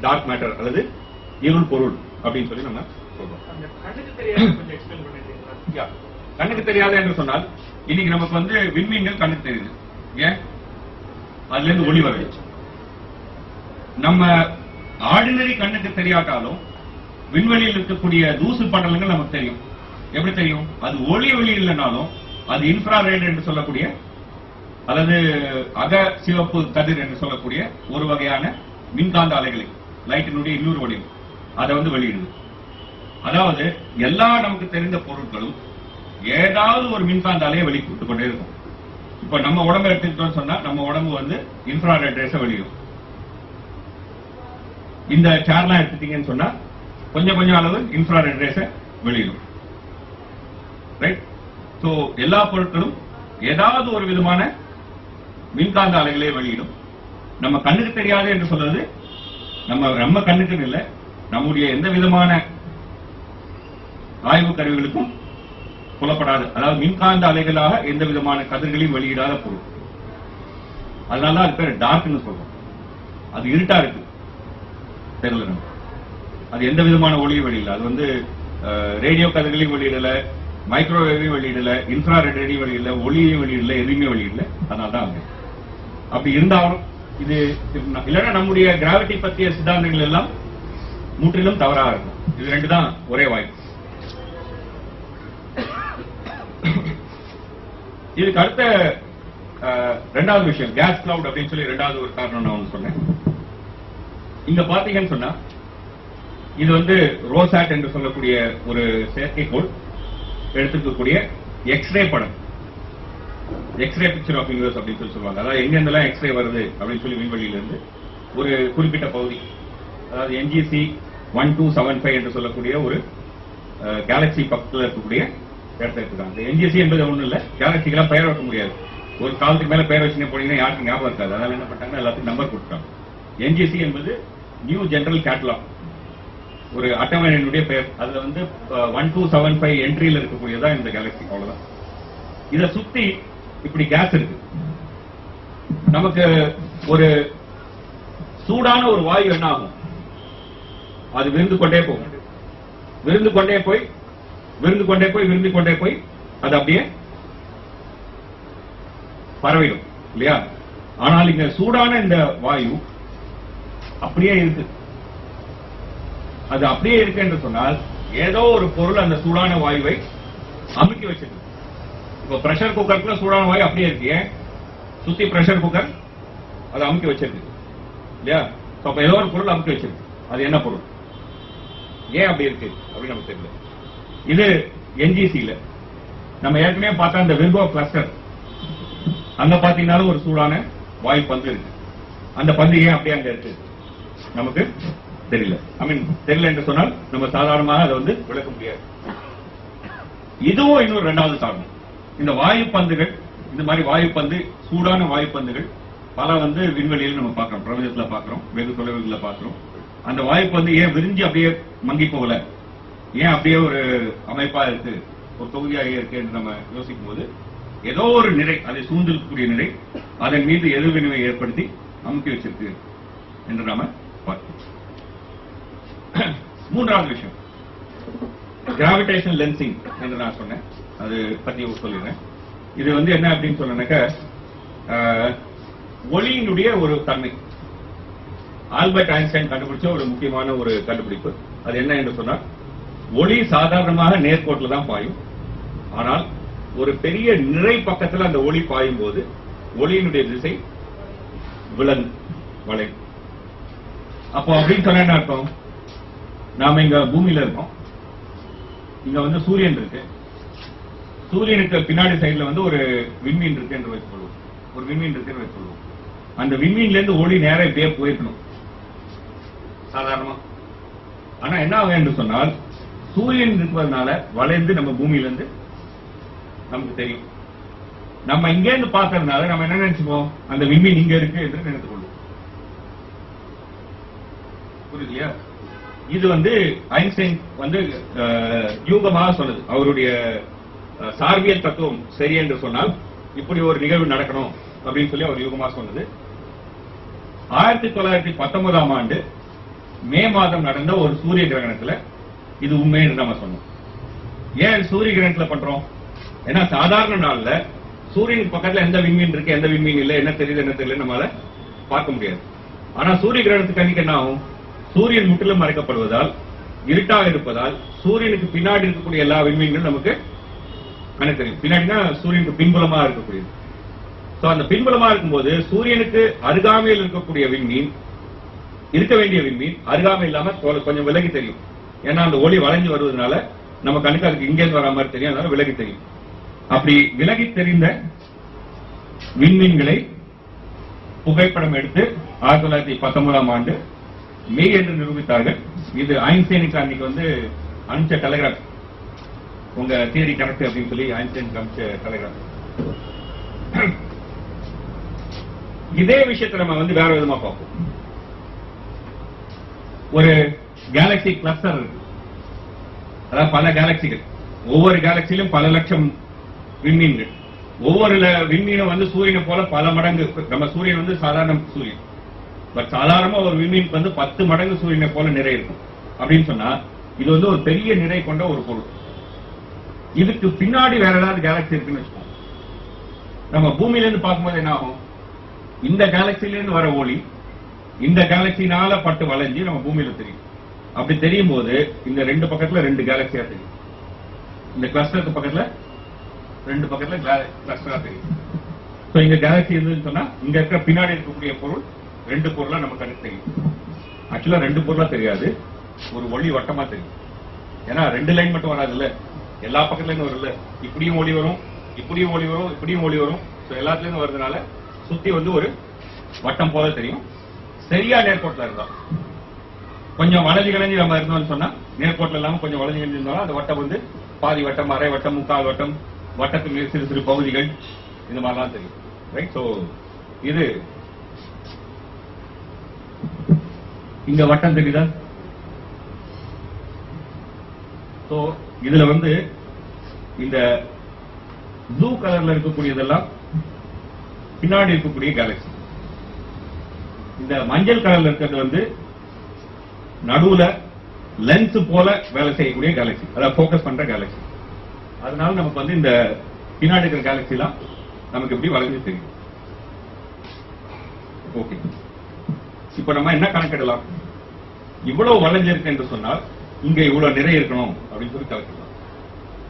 டார்க் மேட்டர் அல்லது இருள் பொருள் அப்படின்னு சொல்லி நம்ம சொல்றோம். அந்த கண்ணுக்கு தெரியாத கொஞ்சம் எக்ஸ்பிளைன் பண்ணிட்டீங்களா? கண்ணுக்கு தெரியாத என்று சொன்னால் இன்னைக்கு நமக்கு வந்து விண்மீன்கள் கண்ணுக்கு தெரியுது. ஏன்? அதுல இருந்து ஒளி வருது. நம்ம ஆர்டினரி கண்ணுக்கு தெரியாட்டாலும் விண்வெளியில் இருக்கக்கூடிய தூசு படலங்கள் நமக்கு தெரியும். எப்படி தெரியும்? அது ஒளி இல்லைனாலும் அது இன்ஃப்ராரெட் என்று சொல்லக்கூடிய அல்லது அக சிவப்பு கதிர் என்று சொல்லக்கூடிய ஒரு வகையான மின்காந்த அலைகளை, லைட்டினுடைய இன்னொரு வடிவம், அதை வந்து வெளியிடுது. அதாவது எல்லா நமக்கு தெரிந்த பொருட்களும் ஏதாவது ஒரு மின்காந்த அலையை வெளியிட்டு கொண்டே இருக்கும். இப்ப நம்ம உடம்பு எடுத்துக்கிட்டோம்னு சொன்னா நம்ம உடம்பு வந்து இன்ஃப்ராரெட் ரேஸை வெளியிடும். இந்த சேர்லாம் எடுத்துட்டீங்கன்னு சொன்னா கொஞ்சம் கொஞ்சம் அளவு இன்ஃப்ராரெட் ரேஸை வெளியிடும். ரைட்? சோ எல்லா பொருட்களும் ஏதாவது ஒரு விதமான மின்காந்த அலைகளே வெளியிடும். நம்ம கண்ணுக்கு தெரியாது என்று சொல்றது நம்ம கண்ணுக்கு இல்லை, நம்முடைய எந்த விதமான ஆய்வு கருவிகளுக்கும் புலப்படாது. அதாவது மின்காந்த அலைகளாக எந்த விதமான கதிர்களையும் வெளியிடாத பொருள். அதனால அது பேர் டார்க்னு சொல்றோம். அது இருட்டா இருக்கு, தெரியல நம்ம. அது எந்த விதமான ஒளியும் வெளியிடல. அது வந்து ரேடியோ கதிர்களையும் வெளியிடல, மைக்ரோவேவையும் வெளியிடல, இன்ஃப்ராரெட்டையும் வெளியிடல, ஒளியையும் வெளியிடல, எதுவுமே வெளியிடல. அதனால்தான் அது அப்படி இருந்தாலும் இது இல்லைன்னா நம்முடைய கிராவிட்டி பற்றிய சித்தாந்தங்கள் எல்லாம் முற்றிலும் தவறாக இருக்கும். இது ரெண்டு தான் ஒரே வாய்ப்பு. இதுக்கு அடுத்த ரெண்டாவது விஷயம் கேஸ் கிளவுட் அப்படின்னு சொல்லி ரெண்டாவது ஒரு காரணம் நான் ஒன்று சொன்னேன். இங்க பாத்தீங்கன்னு சொன்னா இது வந்து ரோசாட் என்று சொல்லக்கூடிய ஒரு செயற்கைக்கோள் எடுத்துக்கக்கூடிய எக்ஸ்ரே படம், எக்ஸ்ரே பிக்சர் ஆஃப் யூனிவர்ஸ் அப்படின்னு சொல்லி சொல்லுவாங்க. அதாவது எங்கெந்தெல்லாம் எக்ஸ்ரே வருது அப்படின்னு சொல்லி விண்வெளியில இருந்து ஒரு குறிப்பிட்ட பகுதி, அதாவது NGC 1275 என்று சொல்லக்கூடிய ஒரு கேலக்சி பக்கத்தில் இருக்கக்கூடிய இடத்தை எடுத்துக்காங்க. NGC என்பது ஒண்ணும் இல்லை, கேலக்சிக்கெல்லாம் பெயர் வைக்க முடியாது. ஒரு காலத்துக்கு மேல பெயர் வச்சுன்னு போனீங்கன்னா யாருக்கும் ஞாபகம் இருக்காது. அதனால என்ன பண்ணாங்க, எல்லாத்துக்கும் நம்பர் கொடுத்தாங்க. NGC என்பது நியூ ஜெனரல் கேட்டலாக், ஒரு அட்டவணையினுடைய பெயர். அதுல வந்து 1275 என்ட்ரியில் இருக்கக்கூடியதான் இந்த கேலக்சி. அவ்வளவுதான். இதை சுத்தி இப்படி கேஸ் இருக்கு. நமக்கு ஒரு சூடான ஒரு வாயு என்ன ஆகும், அது விருந்து கொண்டே போகும், விருந்து கொண்டே போய் விருந்து கொண்டே போய் விருந்து கொண்டே போய் அது அப்படியே பரவிடும் இல்லையா? ஆனால் இங்க சூடான இந்த வாயு அப்படியே இருக்கு. அது அப்படியே இருக்கு என்று சொன்னால் ஏதோ ஒரு பொருள் அந்த சூடான வாயுவை அமுக்கி வச்சிருக்கு. இப்ப பிரஷர் குக்கருக்குள்ள சூடான வாயு அப்படியே இருக்கு. ஏன்? சுத்தி பிரஷர் குக்கர் அதை அமுக்கி வச்சிருக்கு இல்லையா? அப்ப ஏதோ ஒரு பொருள் அமுக்கி வச்சிருக்கு. அது என்ன பொருள், ஏன் அப்படி இருக்கு அப்படின்னு நமக்கு தெரியல. இது NGC-ல நம்ம ஏற்கனவே பார்த்தா அந்த விர்கோ கிளஸ்டர், அங்க பாத்தீங்கன்னாலும் ஒரு சூடான வாயு பந்து இருக்கு. அந்த பந்து ஏன் அப்படியே அங்க இருக்கு நமக்கு தெரியல. தெரியல என்று சொன்னால் நம்ம சாதாரணமாக அதை வந்து விளக்க முடியாது. இதுவும் இன்னொரு ரெண்டாவது காரணம். இந்த வாயு பந்துகள், இந்த மாதிரி வாயு பந்து, சூடான வாயு பந்துகள் பல வந்து விண்வெளியில் நம்ம பார்க்கிறோம், பிரபஞ்சத்துல பார்க்கிறோம், வெகு தொலைவுகளில் பார்க்கிறோம். அந்த வாயு பந்து ஏன் விரிஞ்சு அப்படியே மங்கி போகல, ஏன் அப்படியே ஒரு அமைப்பா இருக்கு, ஒரு தொகுதியாக இருக்கு என்று நம்ம யோசிக்கும் போது ஏதோ ஒரு நிறை, அதை சூழ்ந்திருக்கக்கூடிய நிறை அதன் மீது எதிர்வினைவை ஏற்படுத்தி அமுக்கி வச்சிருக்கு என்று நாம பார்க்கிறோம். மூன்றாவது விஷயம் கிராவிடேஷனல் லென்சிங் என்று நான் சொன்னேன், அது பத்தி சொல்லிடுறேன். இது வந்து என்ன அப்படின்னு சொன்னாக்க, ஒளியினுடைய ஒரு தன்மை. ஆல்பர்ட் ஐன்ஸ்டைன் கண்டுபிடிச்ச ஒரு முக்கியமான ஒரு கண்டுபிடிப்பு. அது என்ன என்று சொன்னால், ஒளி சாதாரணமாக நேர்கோட்டில் தான் பாயும். ஆனால் ஒரு பெரிய நிறை பக்கத்தில் அந்த ஒளி பாயும் போது ஒளியினுடைய திசை வளையும். அப்போ அப்படின்னு சொன்ன என்ன அர்த்தம், நாம இங்க பூமியில இருக்கோம், இங்க வந்து சூரியன் இருக்கு, சூரியனுக்கு பின்னாடி சைடுல வந்து ஒரு விண்மீன் இருக்கு என்று வைத்துக்கொள்வோம், ஒரு விண்மீன் இருக்கு என்று வைத்துக்கொள்வோம். அந்த விண்மீன்ல இருந்து ஒளி நேரம் இப்படியே போயிருக்கணும். சாதாரணமா. ஆனா என்ன ஆகும் என்று சொன்னால், சூரியன் இருப்பதனால வளைந்து நம்ம பூமியில இருந்து நமக்கு தெரியும். நம்ம இங்க இருந்து பார்க்கறதுனால நம்ம என்ன நினைச்சுப்போம், அந்த விண்மீன் இங்க இருக்கு என்று நினைத்துக் கொள்ளும். புரியுதுலையா? இது வந்து ஐன்ஸ்டைன் வந்து யூகமாக சொல்லுது. அவருடைய சார்பியல் தத்துவம் சரி என்று சொன்னால் இப்படி ஒரு நிகழ்வு நடக்கணும் அப்படின்னு சொல்லி அவர் யூகமாக சொன்னது. 1919ஆம் ஆண்டு மே மாதம் நடந்த ஒரு சூரிய கிரகணத்துல இது உண்மை என்று நம்ம சொன்னோம். ஏன் சூரிய கிரகணத்துல பண்றோம்? ஏன்னா சாதாரண நாள்ல சூரியனுக்கு பக்கத்துல எந்த விண்மீன் இருக்கு, எந்த விண்மீன் இல்லை, என்ன தெரியுது என்ன தெரியல நம்மளால பார்க்க முடியாது. ஆனா சூரிய கிரகணத்துக்கு அன்னைக்கு என்ன ஆகும்? சூரியன் முற்றிலும் மறைக்கப்படுவதால், இருட்டாக இருப்பதால் சூரியனுக்கு பின்னாடி இருக்கக்கூடிய எல்லா விண்மீன்களும் நமக்கு கணக்கு தெரியும். பின்னாடினா சூரியனுக்கு பின்புலமா இருக்கக்கூடியது. சோ அந்த பின்புலமா இருக்கும்போது சூரியனுக்கு அருகாமையில் இருக்கக்கூடிய விண்மீன், இருக்க வேண்டிய விண்மீன் அருகாமை இல்லாம கொஞ்சம் விலகி தெரியும். ஏன்னா அந்த ஒளி வளைஞ்சு வருவதனால நம்ம கணக்கு அதுக்கு இங்கேருந்து வர மாதிரி தெரியும், அதனால விலகி தெரியும். அப்படி விலகி தெரிந்த விண்மீன்களை புகைப்படம் எடுத்து 1919ஆம் ஆண்டு மெய் என்று நிரூபித்தார்கள். இது ஐன்ஸ்டைனுக்கு அன்னைக்கு வந்து அனுப்பிச்ச டெலிகிராம், உங்க தியரி கரெக்ட் அப்படின்னு சொல்லி ஐன்ஸ்டைனுக்கு அனுப்பிச்ச டெலிகிராம். இதே விஷயத்தை நம்ம வந்து வேற விதமா பார்ப்போம். ஒரு கேலக்சி கிளஸ்டர் இருக்கு, அதாவது பல கேலக்சிகள், ஒவ்வொரு கேலக்சியிலும் பல லட்சம் விண்மீன்கள். ஒவ்வொரு விண்மீனும் வந்து சூரியனை போல பல மடங்கு. நம்ம சூரியன் வந்து சாதாரண சூரியன், பட் சாதாரணமா ஒரு விண்மீனுக்கு வந்து 10 மடங்கு சூரியனை போல நிறை இருக்கும். அப்படின்னு சொன்னா இது வந்து ஒரு பெரிய நிறை கொண்ட ஒரு பொருள். இதுக்கு பின்னாடி வேற ஏதாவது கேலக்சி இருக்குன்னு வச்சுக்கோங்க. நம்ம பூமியில இருந்து பார்க்கும்போது என்ன ஆகும்? இந்த கேலக்சில இருந்து வர ஒளி இந்த கேலக்சினால பட்டு வளைஞ்சு நம்ம பூமியில தெரியும். அப்படி தெரியும் போது இந்த ரெண்டு பக்கத்துல ரெண்டு கேலக்சியா தெரியும். இந்த கிளஸ்டருக்கு பக்கத்துல ரெண்டு பக்கத்துல கிளஸ்டரா தெரியும். சோ இங்க கேலக்சி இருந்துன்னு சொன்னா இங்க இருக்க பின்னாடி இருக்கக்கூடிய பொருள் ரெண்டு பொருளா நமக்கு கணக்கு தெரியும். ஆக்சுவலா ரெண்டு பொருளா தெரியாது, ஒரு ஒளி வட்டமா தெரியும். ஏன்னா ரெண்டு லைன் மட்டும் வராது இல்ல, எல்லா பக்கத்துல இருந்து வரும்ல. இப்படியும் ஒளி வரும், இப்படியும் ஒளி வரும், இப்படியும் ஒளி வரும். எல்லாத்துல இருந்து வருதுனால சுத்தி வந்து ஒரு வட்டம் போல தெரியும். சரியா நேர்கோட்டில் இருந்தா, கொஞ்சம் வளைஞ்சு கிழஞ்சி நம்ம இருந்தோம்னு சொன்னா, நேர்கோட்டில் இல்லாம கொஞ்சம் வளைஞ்சு கிழஞ்சி இருந்தாலும் அந்த வட்டம் வந்து பாதி வட்டம், அரை வட்டம், முக்கால் வட்டம், வட்டத்துக்கு சிறு சிறு பகுதிகள், இந்த மாதிரிலாம் தெரியும். ரைட்? சோ இது இங்க வட்டம் தெரியுதா? சோ இதுல வந்து இந்த ப்ளூ கலர்ல இருக்கக்கூடியதெல்லாம் பின்னாடி இருக்கக்கூடிய கேலக்சி. இந்த மஞ்சள் கலர்ல இருக்கிறது வந்து நடுவுல லென்ஸ் போல வேலை செய்யக்கூடிய கேலக்சி, அதாவது போக்கஸ் பண்ற கேலக்சி. அதனால நமக்கு வந்து இந்த பின்னாடி இருக்கிற கேலக்சி எல்லாம் நமக்கு எப்படி வளைஞ்சு தெரியும். ஓகே, இப்ப நம்ம என்ன கணக்கிடலாம்? இவ்வளவு வளைஞ்சிருக்கு என்று சொன்னால் இங்க இவ்வளவு நிறை இருக்கணும் அப்படின்னு சொல்லி கணக்கிடலாம்.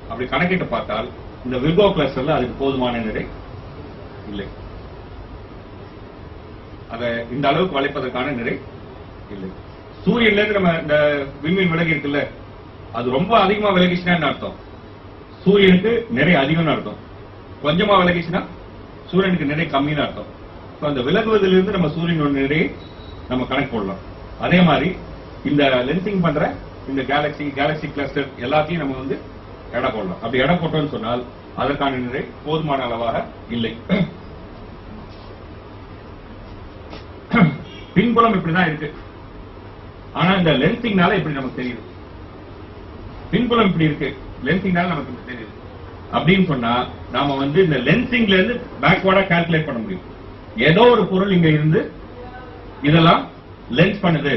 அப்படி கணக்கிட்டு பார்த்தால் இந்த விர்கோ கிளஸ்டர்ல அதுக்கு போதுமான நிறை இல்லை. அதை இந்த அளவுக்கு வளைப்பதற்கான நிறை இல்லை. சூரியன்ல இருந்து நம்ம இந்த விண்மீன் விலகி இருக்குல்ல, அது ரொம்ப அதிகமா விலகிச்சுன்னா அர்த்தம் சூரியனுக்கு நிறை அதிகம்னு அர்த்தம். கொஞ்சமா விலகிச்சுன்னா சூரியனுக்கு நிறை கம்மின்னு அர்த்தம். அந்த விலகுவதிலிருந்து நம்ம சூரியனோட நிறையை நம்ம கணக்கு போடலாம். அதே மாதிரி இந்த லென்சிங் பண்ற இந்த கேலக்சி கிளஸ்டர் எல்லாத்தையும் நம்ம வந்து எடை போடலாம். அப்படி எடை போட்டோம்னு சொன்னால் அதற்கான நிறை போதுமான அளவாக இல்லை. பின்புலம் இப்படிதான் இருக்கு, ஆனா இந்த லென்சிங்னால இப்படி நமக்கு தெரியுது. பின்புலம் இப்படி இருக்கு, லென்சிங்னால நமக்கு இப்படி தெரியுது. அப்படின்னு சொன்னா நாம வந்து இந்த லென்சிங்ல இருந்து பேக்வர்டா கால்குலேட் பண்ண முடியும். ஏதோ ஒரு பொருள் இங்க இருந்து இதெல்லாம் லென்ஸ் பண்ணுது,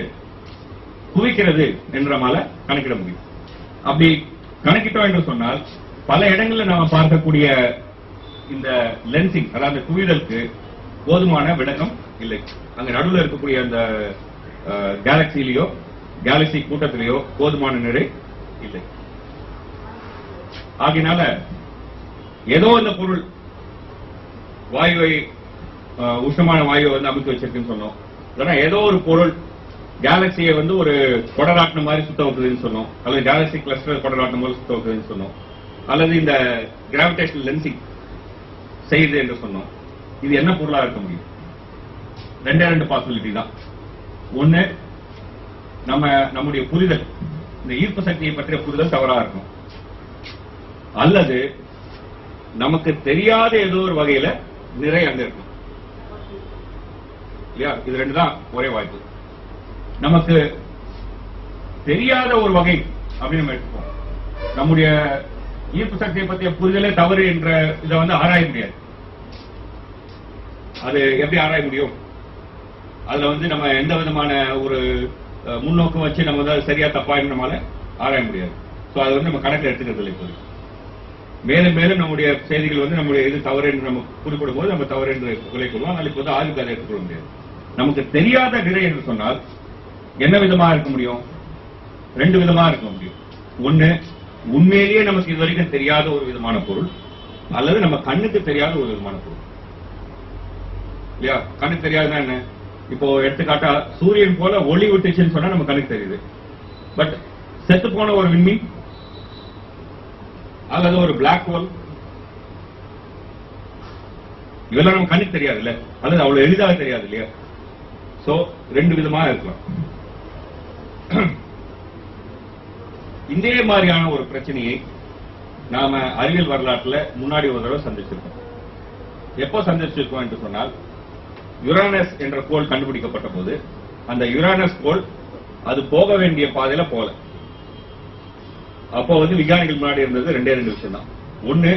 குவிக்கிறது என்றமால கணக்கிட முடியும். அப்படி கணக்கிட்டோம் என்று சொன்னால் பல இடங்களில் நாம பார்க்கக்கூடிய இந்த லென்சிங், அதாவது குவிதலுக்கு போதுமான விளக்கம் இல்லை. அங்க நடுவில் இருக்கக்கூடிய அந்த கேலக்சியிலேயோ கேலக்சி கூட்டத்திலேயோ போதுமான நிறை இல்லை. ஆகினால ஏதோ இந்த பொருள் வாயுவை உஷ்ணமான வாயுவை வந்து அமைத்து வச்சிருக்குன்னு சொன்னோம். இல்லைன்னா ஏதோ ஒரு பொருள் கேலக்சியை வந்து ஒரு கொடராட்டின மாதிரி சுத்த வைக்குதுன்னு சொன்னோம், அல்லது கேலக்சி கிளஸ்டர் கொடராட்டின மாதிரி சுத்த வைக்குதுன்னு சொன்னோம், அல்லது இந்த கிராவிடேஷனல் லென்சிங் செய்யுது என்று சொன்னோம். இது என்ன பொருளா இருக்க முடியும்? ரெண்டு பாசிபிலிட்டி தான். ஒண்ணு நம்முடைய புரிதல், இந்த ஈர்ப்பு சக்தியை பற்றிய புரிதல் தவறா இருக்கும், அல்லது நமக்கு தெரியாத ஏதோ ஒரு வகையில நிறை அங்க இருக்கும் இல்லையா? இது ரெண்டு தான் ஒரே வாய்ப்பு. நமக்கு தெரியாத ஒரு வகை அப்படின்னு நம்ம எடுத்துப்போம். நம்முடைய ஈர்ப்பு சக்தியை பற்றிய புரிதலே தவறு என்ற இதை வந்து ஆராய முடியாது. அது எப்படி ஆராய முடியும்? அதுல வந்து நம்ம எந்த விதமான ஒரு முன்னோக்கம் வச்சு நம்ம வந்து சரியா தப்பா நம்மளால ஆராய முடியாது. சோ அது வந்து நம்ம கணக்கில் எடுத்துக்கிறது இல்லை. இப்போது மேலும் மேலும் நம்முடைய செய்திகள் வந்து நம்முடைய இது தவறு என்று நம்ம குறிப்பிடும் போது நம்ம தவறு என்று விலை கொள்வோம். அதனால இப்போது ஆய்வுக்கு அதை எடுத்துக்கொள்ள முடியாது. நமக்கு தெரியாத நிறை என்று சொன்னால் என்ன விதமா இருக்க முடியும்? ரெண்டு விதமா இருக்க முடியும். ஒண்ணு, உண்மையிலேயே நமக்கு இது வரைக்கும் தெரியாத ஒரு விதமான பொருள், அல்லது நம்ம கண்ணுக்கு தெரியாத ஒரு விதமான பொருள் இல்லையா? கண்ணுக்கு தெரியாதுன்னா என்ன? இப்போ எடுத்துக்காட்டா சூரியன் போல ஒளி விட்டுச்சுன்னு சொன்னா நம்ம கண்ணுக்கு தெரியுது. பட் செத்து போன ஒரு விண்மீன் அல்லது ஒரு பிளாக் ஹோல் இதெல்லாம் நம்ம கண்ணுக்கு தெரியாது இல்ல, அல்லது அவ்வளவு எளிதாக தெரியாது இல்லையா? சோ ரெண்டு விதமா இருக்கலாம். இதே மாதிரியான ஒரு பிரச்சனையை நாம அறிவியல் வரலாற்றுல முன்னாடி ஒரு தடவை சந்திச்சிருக்கோம். எப்போ சந்திச்சிருக்கோம் என்று சொன்னால், யுரானஸ் என்ற கோள் கண்டுபிடிக்கப்பட்ட போது அந்த யுரானஸ் கோள் அது போக வேண்டிய பாதையில போல. அப்போ வந்து விஞ்ஞானிகள் முன்னாடி இருந்தது ரெண்டே ரெண்டு விஷயம் தான். ஒண்ணு,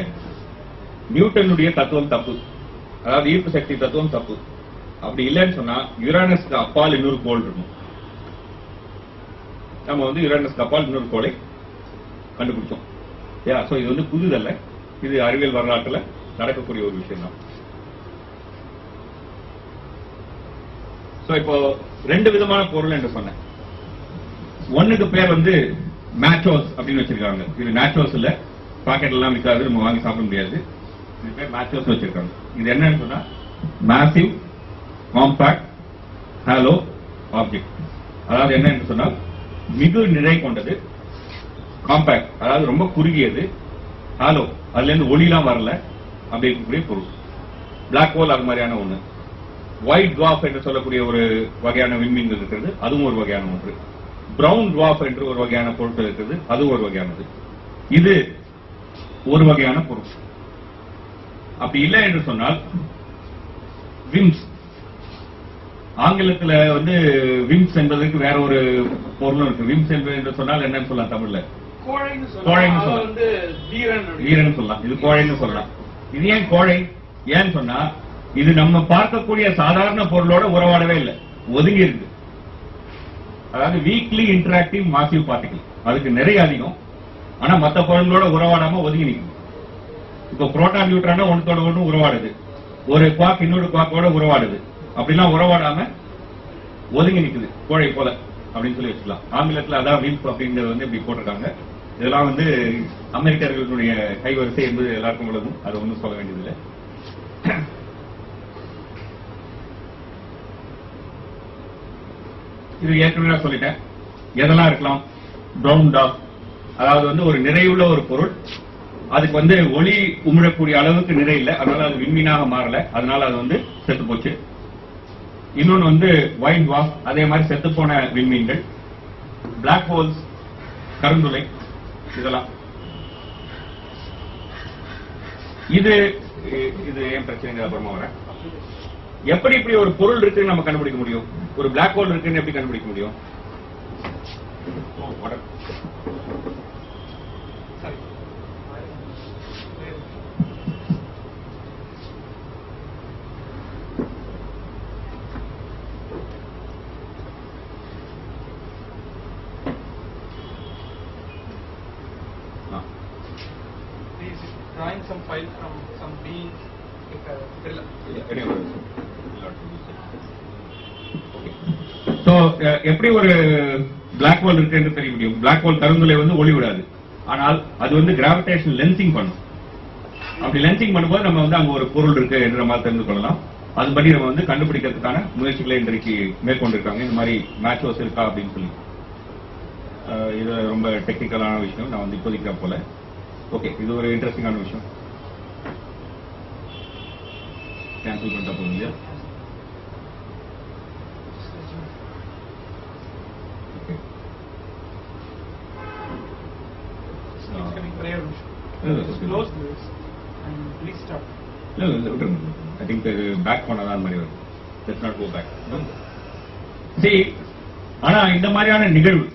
நியூட்டனுடைய தத்துவம் தப்பு, அதாவது ஈர்ப்பு சக்தி தத்துவம் தப்பு. அப்படி இல்லைன்னு சொன்னா யுரானஸ்க்கு அப்பால் இன்னொரு கோள் இருக்கும். நம்ம வந்து யுரானஸ்க்கு அப்பால் இன்னொரு கோளை கண்டுபிடிச்சோம். சோ இது வந்து புதுதல்ல, இது அறிவியல் வரலாற்றுல நடக்கக்கூடிய ஒரு விஷயம் தான். சோ இப்போ ரெண்டு விதமான பொருள் என்று சொன்னேன். ஒண்ணுக்கு பேர் வந்து மேட்சோஸ் அப்படின்னு வச்சிருக்காங்க. இது மேட்சோஸ் இல்ல, பாக்கெட் எல்லாம் விற்காது, நம்ம வாங்கி சாப்பிட முடியாது. இது பேர் மேட்சோஸ் வச்சிருக்காங்க. இது என்னன்னு சொன்னா மேசிவ் காம்பாக்ட் ஹாலோ ஆப்ஜெக்ட். அதாவது என்ன என்று சொன்னால் மிகு நிறை கொண்டது, காம்பாக்ட் அதாவது ரொம்ப குறுகியது, ஹாலோ அதுல இருந்து ஒளிலாம் வரல அப்படி இருக்கக்கூடிய பொருள். பிளாக் ஹோல் அது மாதிரியான ஒண்ணு. ஒயிட் டுவார்ஃப் என்று சொல்லக்கூடிய ஒரு வகையான விண்மீன்கள் இருக்கிறது, அதுவும் ஒரு வகையான ஒன்று. பிரவுன் டுவார்ஃப் என்று ஒரு வகையான பொருட்கள் இருக்கிறது, அது ஒரு வகையானது. இது ஒரு வகையான பொருள். அப்படி இல்லை என்று சொன்னால் விம்ஸ், ஆங்கிலத்துல வந்து விம்ஸ் என்பதற்கு வேற ஒரு பொருளும் இருக்கு. விம்ஸ் என்று சொன்னால் என்னன்னு சொல்லலாம் தமிழ்ல? கோழைன்னு சொல்லலாம், வீரன் சொல்லலாம். இது கோழைன்னு சொல்லலாம். இது ஏன் கோழை? ஏன்னு சொன்னா இது நம்ம பார்க்கக்கூடிய சாதாரண பொருளோட உறவாடவே இல்லை, ஒதுங்கி இருக்கு. அதாவது வீக்லி இன்டராக்டிவ் மாசிவ் பார்ட்டிகல், அதுக்கு நிறைய அதிகம், ஆனா மற்ற பொருளோட உறவாடாம ஒதுங்கி நிற்கும். இப்போ புரோட்டான் நியூட்ரானா ஒன்றோட ஒன்று உறவாடுது, ஒரு குவாக் இன்னொரு குவாக்கோட உறவாடுது, அப்படிலாம் உறவாடாம ஒதுங்கி நிற்குது, கோழை போல அப்படின்னு சொல்லி வச்சுக்கலாம். ஆங்கிலத்தில் அதான் விம்ப் அப்படிங்கிறது வந்து இப்படி போட்டிருக்காங்க. இதெல்லாம் வந்து அமெரிக்கர்களுடைய கைவரிசை என்பது எல்லாருக்கும் உள்ளதும், அது ஒன்றும் சொல்ல வேண்டியதில்லை. இது ஏற்கனவே நான் சொல்லிட்டேன். எதெல்லாம் இருக்கலாம்? பிரவுன் டார்க், அதாவது வந்து ஒரு நிறையுள்ள ஒரு பொருள், அதுக்கு வந்து ஒளி உமிழக்கூடிய அளவுக்கு நிறை இல்லை, அதனால அது விண்மீனாக மாறல, அதனால அது வந்து செத்து போச்சு. இன்னொன்னு வந்து ஒயிட் டுவார்ஃப், அதே மாதிரி செத்து போன விண்மீன்கள். பிளாக் ஹோல்ஸ், கருந்துளை, இதெல்லாம். இது இது ஏன் பிரச்சனை அப்புறமா வரேன். எப்படி இப்படி ஒரு பொருள் இருக்குன்னு நம்ம கண்டுபிடிக்க முடியும்? ஒரு பிளாக் ஹோல் இருக்குன்னு எப்படி கண்டுபிடிக்க முடியும்? Drawing some file from some beings with a drill. So எப்படி ஒரு பிளாக் ஹோல் இருக்கு என்று தெரிய முடியும்? பிளாக் ஹோல் கருந்துளை வந்து ஒளி விடாது, ஆனால் அது வந்து கிராவிடேஷன் லென்சிங் பண்ணும். அப்படி லென்சிங் பண்ணும்போது நம்ம வந்து அங்க ஒரு பொருள் இருக்கு என்று நம்ம தெரிந்து கொள்ளலாம். அதுபடி நம்ம வந்து கண்டுபிடிக்கிறதுக்கான முயற்சிகளை இன்றைக்கு மேற்கொண்டிருக்காங்க. இந்த மாதிரி மேட்சோஸ் இருக்கா அப்படின்னு சொல்லி. இது ரொம்ப டெக்னிக்கலான விஷயம், நான் வந்து இப்போதைக்கு போல. ஓகே, இது ஒரு இன்ட்ரெஸ்டிங்கான விஷயம். கேன்சல் பண்ணிட்டா போதும் இல்லையா? Okay. Close this and please stop. இல்ல விட்டுருங்க. ஐ திங்க் பேக் பண்ணதான் மாதிரி வரும். Let's not go back. சரி, ஆனா இந்த மாதிரியான நிகழ்வு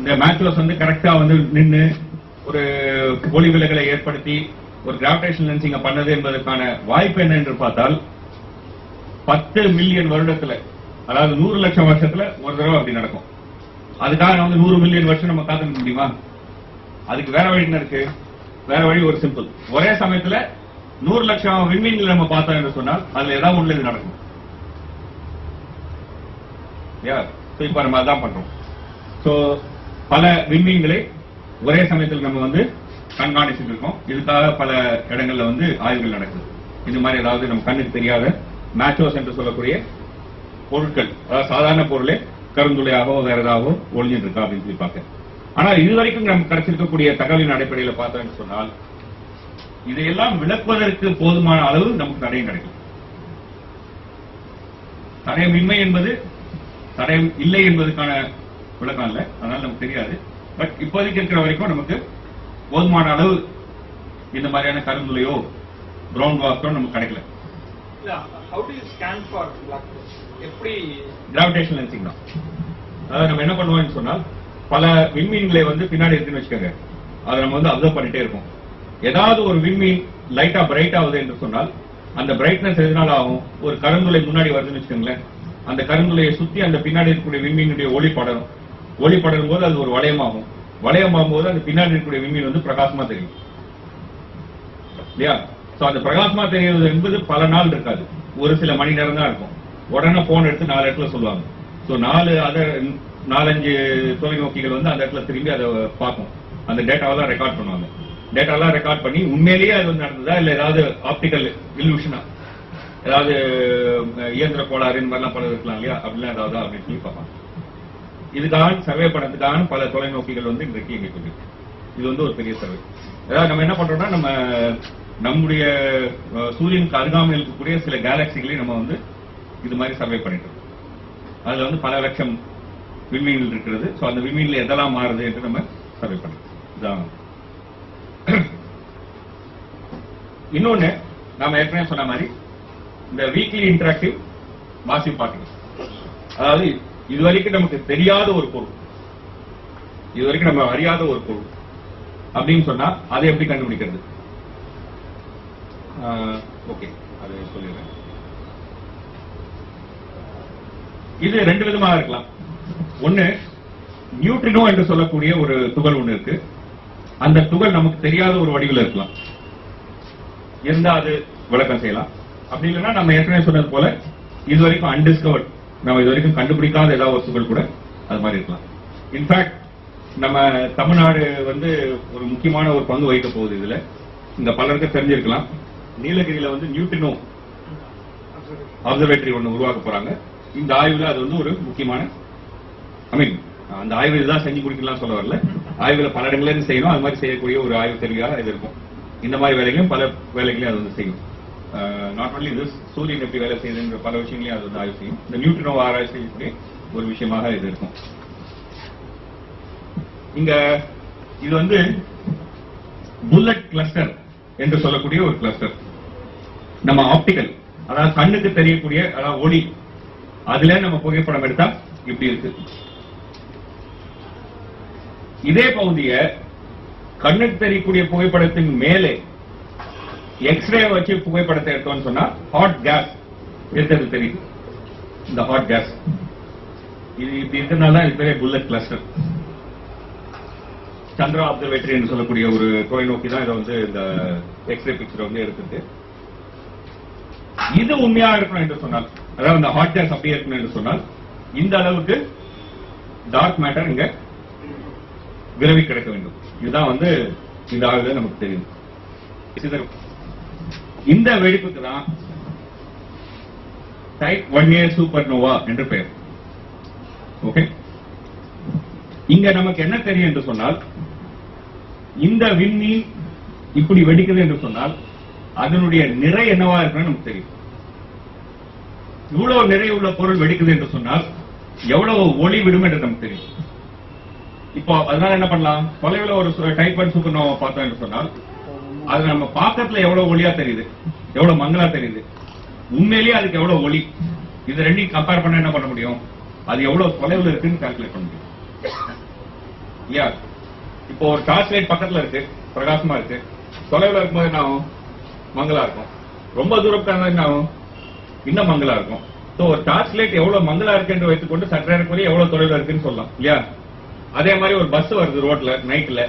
இந்த மேட்ச்லஸ் வந்து கரெக்டா வந்து நின்று ஒரு ஒளி விலகலை ஏற்படுத்தி ஒரு கிராவிடேஷனல் லென்சிங்க பண்ணது என்பதற்கான வாய்ப்பு என்ன என்று பார்த்தால் 10 மில்லியன் வருடத்துல, அதாவது 100 லட்சம் வருஷத்துல ஒரு தடவை அப்படி நடக்கும். அதுக்காக வந்து 100 மில்லியன் வருஷம் நம்ம காத்துக்க முடியுமா? அதுக்கு வேற வழி என்ன இருக்கு? வேற வழி ஒரு சிம்பிள். ஒரே சமயத்துல 100 லட்சம் விண்மீன்களை நம்ம பார்த்தோம் என்று சொன்னால் அதுல ஏதாவது ஒண்ணு இது நடக்கும். இப்ப நம்ம அதான் பண்றோம். சோ பல விண்மீன்களை ஒரே சமயத்தில் நம்ம வந்து கண்காணிச்சுட்டு இருக்கோம். இதுக்காக பல இடங்கள்ல வந்து ஆய்வுகள் நடக்குது. இந்த மாதிரி ஏதாவது நம்ம கண்ணுக்கு தெரியாத மேட்சோஸ் என்று சொல்லக்கூடிய பொருட்கள், அதாவது சாதாரண பொருளே கருந்துளையாகவோ வேற ஏதாவோ ஒளிஞ்சிட்டு இருக்கா அப்படின்னு சொல்லி பார்க்க. ஆனா இதுவரைக்கும் நமக்கு கிடைச்சிருக்கக்கூடிய தகவலின் அடிப்படையில் பார்த்தோம்னு சொன்னால் இதையெல்லாம் விளக்குவதற்கு போதுமான அளவு நமக்கு தடயம் கிடைக்கும். தடயம் இன்மை என்பது தடயம் இல்லை என்பதற்கான விளக்கம் இல்லை, அதனால நமக்கு தெரியாது. பட் இப்போதைக்கு இருக்கிற வரைக்கும் நமக்கு போதுமான அளவு இந்த மாதிரியான கருந்துளையோ பிரவுன் வாக்கோ நமக்கு கிடைக்கல. How do you scan for black holes? எப்படி? கிராவிடேஷனல் லென்சிங் தான். அதாவது நம்ம என்ன பண்ணுவோம்னு சொன்னால் பல விண்மீன்களை வந்து பின்னாடி இருக்குன்னு வச்சுக்கோங்க, அதை நம்ம வந்து அப்சர்வ் பண்ணிட்டே இருப்போம். ஏதாவது ஒரு விண்மீன் லைட்டா பிரைட் ஆகுது என்று சொன்னால் அந்த பிரைட்னஸ் எதனால ஆகும்? ஒரு கருந்துளை முன்னாடி வருதுன்னு வச்சுக்கோங்களேன், அந்த கருந்துளையை சுத்தி அந்த பின்னாடி இருக்கக்கூடிய விண்மீனுடைய ஒளி படரும். ஒளி படரும் போது அது ஒரு வளையமாகும். வளையமாகும் போது அந்த பின்னாடி இருக்கக்கூடிய விண்மீன் வந்து பிரகாசமா தெரியும் இல்லையா? சோ அந்த பிரகாசமா தெரிகிறது என்பது பல நாள் இருக்காது, ஒரு சில மணி நேரம் தான் இருக்கும். உடனே போன் எடுத்து 4 இடத்துல சொல்லுவாங்க. சோ 4-5 தொலைநோக்கிகள் வந்து அந்த இடத்துல திரும்பி அதை பார்க்கும். அந்த டேட்டாவெல்லாம் ரெக்கார்ட் பண்ணுவாங்க. டேட்டாலாம் ரெக்கார்ட் பண்ணி உண்மையிலேயே அது வந்து நடந்ததா இல்ல ஏதாவது ஆப்டிக்கல் இல்யூஷனா, ஏதாவது இயந்திர கோளாறு இந்த மாதிரிலாம் பல இருக்கலாம் இல்லையா, அப்படிலாம் ஏதாவது அப்படின்னு சொல்லி பார்ப்பாங்க. இதுக்காக சர்வே பண்ணதுக்கான பல தொலைநோக்கிகள் வந்து இன்றைக்கு இங்கே இருக்கு. இது வந்து ஒரு பெரிய சர்வே. அதாவது நம்ம என்ன பண்றோம்னா நம்ம நம்முடைய சூரியனுக்கு அருகாமையில் இருக்கக்கூடிய சில கேலக்சிகளை நம்ம வந்து இது மாதிரி சர்வே பண்ணிட்டு இருக்கோம். அதுல வந்து பல லட்சம் விண்மீன்கள் இருக்கிறது. ஸோ அந்த விண்மீன்ல எதெல்லாம் மாறுது என்று நம்ம சர்வே பண்ணுறோம். இதான் இன்னொன்னு நாம ஏற்கனவே சொன்ன மாதிரி இந்த வீக்லி இன்டராக்டிவ் மாசிவ் பார்ட்டிகல், அதாவது இதுவரைக்கும் நமக்கு தெரியாத ஒரு பொருள், இதுவரைக்கும் நம்ம அறியாத ஒரு பொருள் அப்படின்னு சொன்னா அதை எப்படி கண்டுபிடிக்கிறது? ஓகே, அதை சொல்லிடுறேன். இது 2 விதமாக இருக்கலாம். ஒன்னு நியூட்ரினோ என்று சொல்லக்கூடிய ஒரு துகள் ஒண்ணு இருக்கு. அந்த துகள் நமக்கு தெரியாத ஒரு வடிவில் இருக்கலாம், இருந்தா அது விளக்கம் செய்யலாம். அப்படி இல்லைன்னா நம்ம ஏற்கனவே சொன்னது போல இதுவரைக்கும் அன்டிஸ்கவர்ட், நம்ம இதுவரைக்கும் கண்டுபிடிக்காத ஏதாவது ஒரு துகள் கூட அது மாதிரி இருக்கலாம். இன்ஃபேக்ட் நம்ம தமிழ்நாடு வந்து ஒரு முக்கியமான ஒரு பங்கு வகிக்க போகுது இதுல. இந்த பலருக்கு தெரிஞ்சிருக்கலாம், நீலகிரியில வந்து நியூட்ரினோ அப்சர்வேட்டரி ஒண்ணு உருவாக்க போறாங்க. இந்த ஆய்வுல அது வந்து ஒரு முக்கியமான, அந்த ஆய்வு இதுதான் செஞ்சு முடிக்கலாம் சொல்ல வரல, ஆய்வுல பல இடங்கள்ல செய்யணும். அது மாதிரி செய்யக்கூடிய ஒரு ஆய்வு கருவியாக இது இருக்கும். இந்த மாதிரி வேலைகளையும் பல வேலைகளையும் அது வந்து செய்யும். நாட் ஒன்லி இது, சூரியன் எப்படி வேலை செய்யுதுன்ற பல விஷயங்களையும் அது வந்து ஆய்வு செய்யும். இந்த நியூட்ரினோ ஆராய்ச்சி செய்யக்கூடிய ஒரு விஷயமாக இது இருக்கும். இங்க இது வந்து புல்லட் கிளஸ்டர் என்று சொல்லக்கூடிய ஒரு கிளஸ்டர். நம்ம ஆப்டிக்கல், அதாவது கண்ணுக்கு தெரியக்கூடிய, அதாவது ஒளி, அதுல நம்ம புகைப்படம் எடுத்தா இப்படி இருக்கு. இதே பகுதிய கண்ணுக்கு தெரியக்கூடிய புகைப்படத்தின் மேலே எக்ஸ்ரே வச்சு புகைப்படத்தை எடுத்தோம்னு சொன்னா ஹாட் கேஸ் இருக்கிறது தெரியுது. இந்த ஹாட் கேஸ் இது இப்படி இருக்கிறதுனால இது பேரே புல்லட் கிளஸ்டர். சந்திரா அப்சர்வேட்டரி என்று சொல்லக்கூடிய ஒரு தொலைநோக்கி தான் இதை வந்து இந்த எக்ஸ்ரே பிக்சர் வந்து எடுத்துட்டு, இது உண்மையா இருக்கணும் என்று சொன்னால், அதாவது இந்த ஹாட் கேஸ் அப்படியே இருக்கணும் என்று சொன்னால் இந்த அளவுக்கு டார்க் மேட்டர் இங்க விரவி கிடக்க வேண்டும். இதுதான் வந்து இந்த ஆய்வுல நமக்கு தெரியும். இந்த வெடிப்புக்கு தான் டைப் 1A சூப்பர்னோவா என்று பெயர். ஓகே, இங்க நமக்கு என்ன தெரியும் என்று சொன்னால், இந்த விண்மீன் இப்படி வெடிக்குது என்று சொன்னால் அதனுடைய நிறை என்னவா இருக்குன்னு நமக்கு தெரியும். இவ்வளவு நிறை உள்ள பொருள் வெடிக்குது என்று சொன்னால் எவ்வளவு ஒளி விடும் என்று நமக்கு தெரியும். இப்போ அதனால என்ன பண்ணலாம், தொலைவில் ஒரு டைப் 1 சூப்பர் நோவா பார்த்தோம் என்று சொன்னால் அது நம்ம பாக்கத்துல எவ்வளவு ஒளியா தெரியுது, எவ்வளவு மங்களா தெரியுது, உண்மையிலேயே அதுக்கு எவ்வளவு ஒளி, இது ரெண்டையும் கம்பேர் பண்ண என்ன பண்ண முடியும், அது எவ்வளவு தொலைவில் இருக்குன்னு கால்குலேட் பண்ண முடியும் இல்லையா. இப்போ ஒரு டார்ச் லைட் பக்கத்துல இருக்கு, பிரகாசமா இருக்கு, தொலைவில் இருக்கும்போது என்ன ஆகும், மங்களா இருக்கும். ரொம்ப தூரத்துக்கு என்ன ஆகும், இன்னும் மங்களா இருக்கும். ஸோ ஒரு டார்ச் லைட் எவ்வளவு மங்களா இருக்கு என்று வைத்துக்கொண்டு சற்றேறக்குரிய எவ்வளவு தொலைவில் இருக்குன்னு சொல்லலாம் இல்லையா. அதே மாதிரி ஒரு பஸ் வருது ரோட்ல நைட்ல,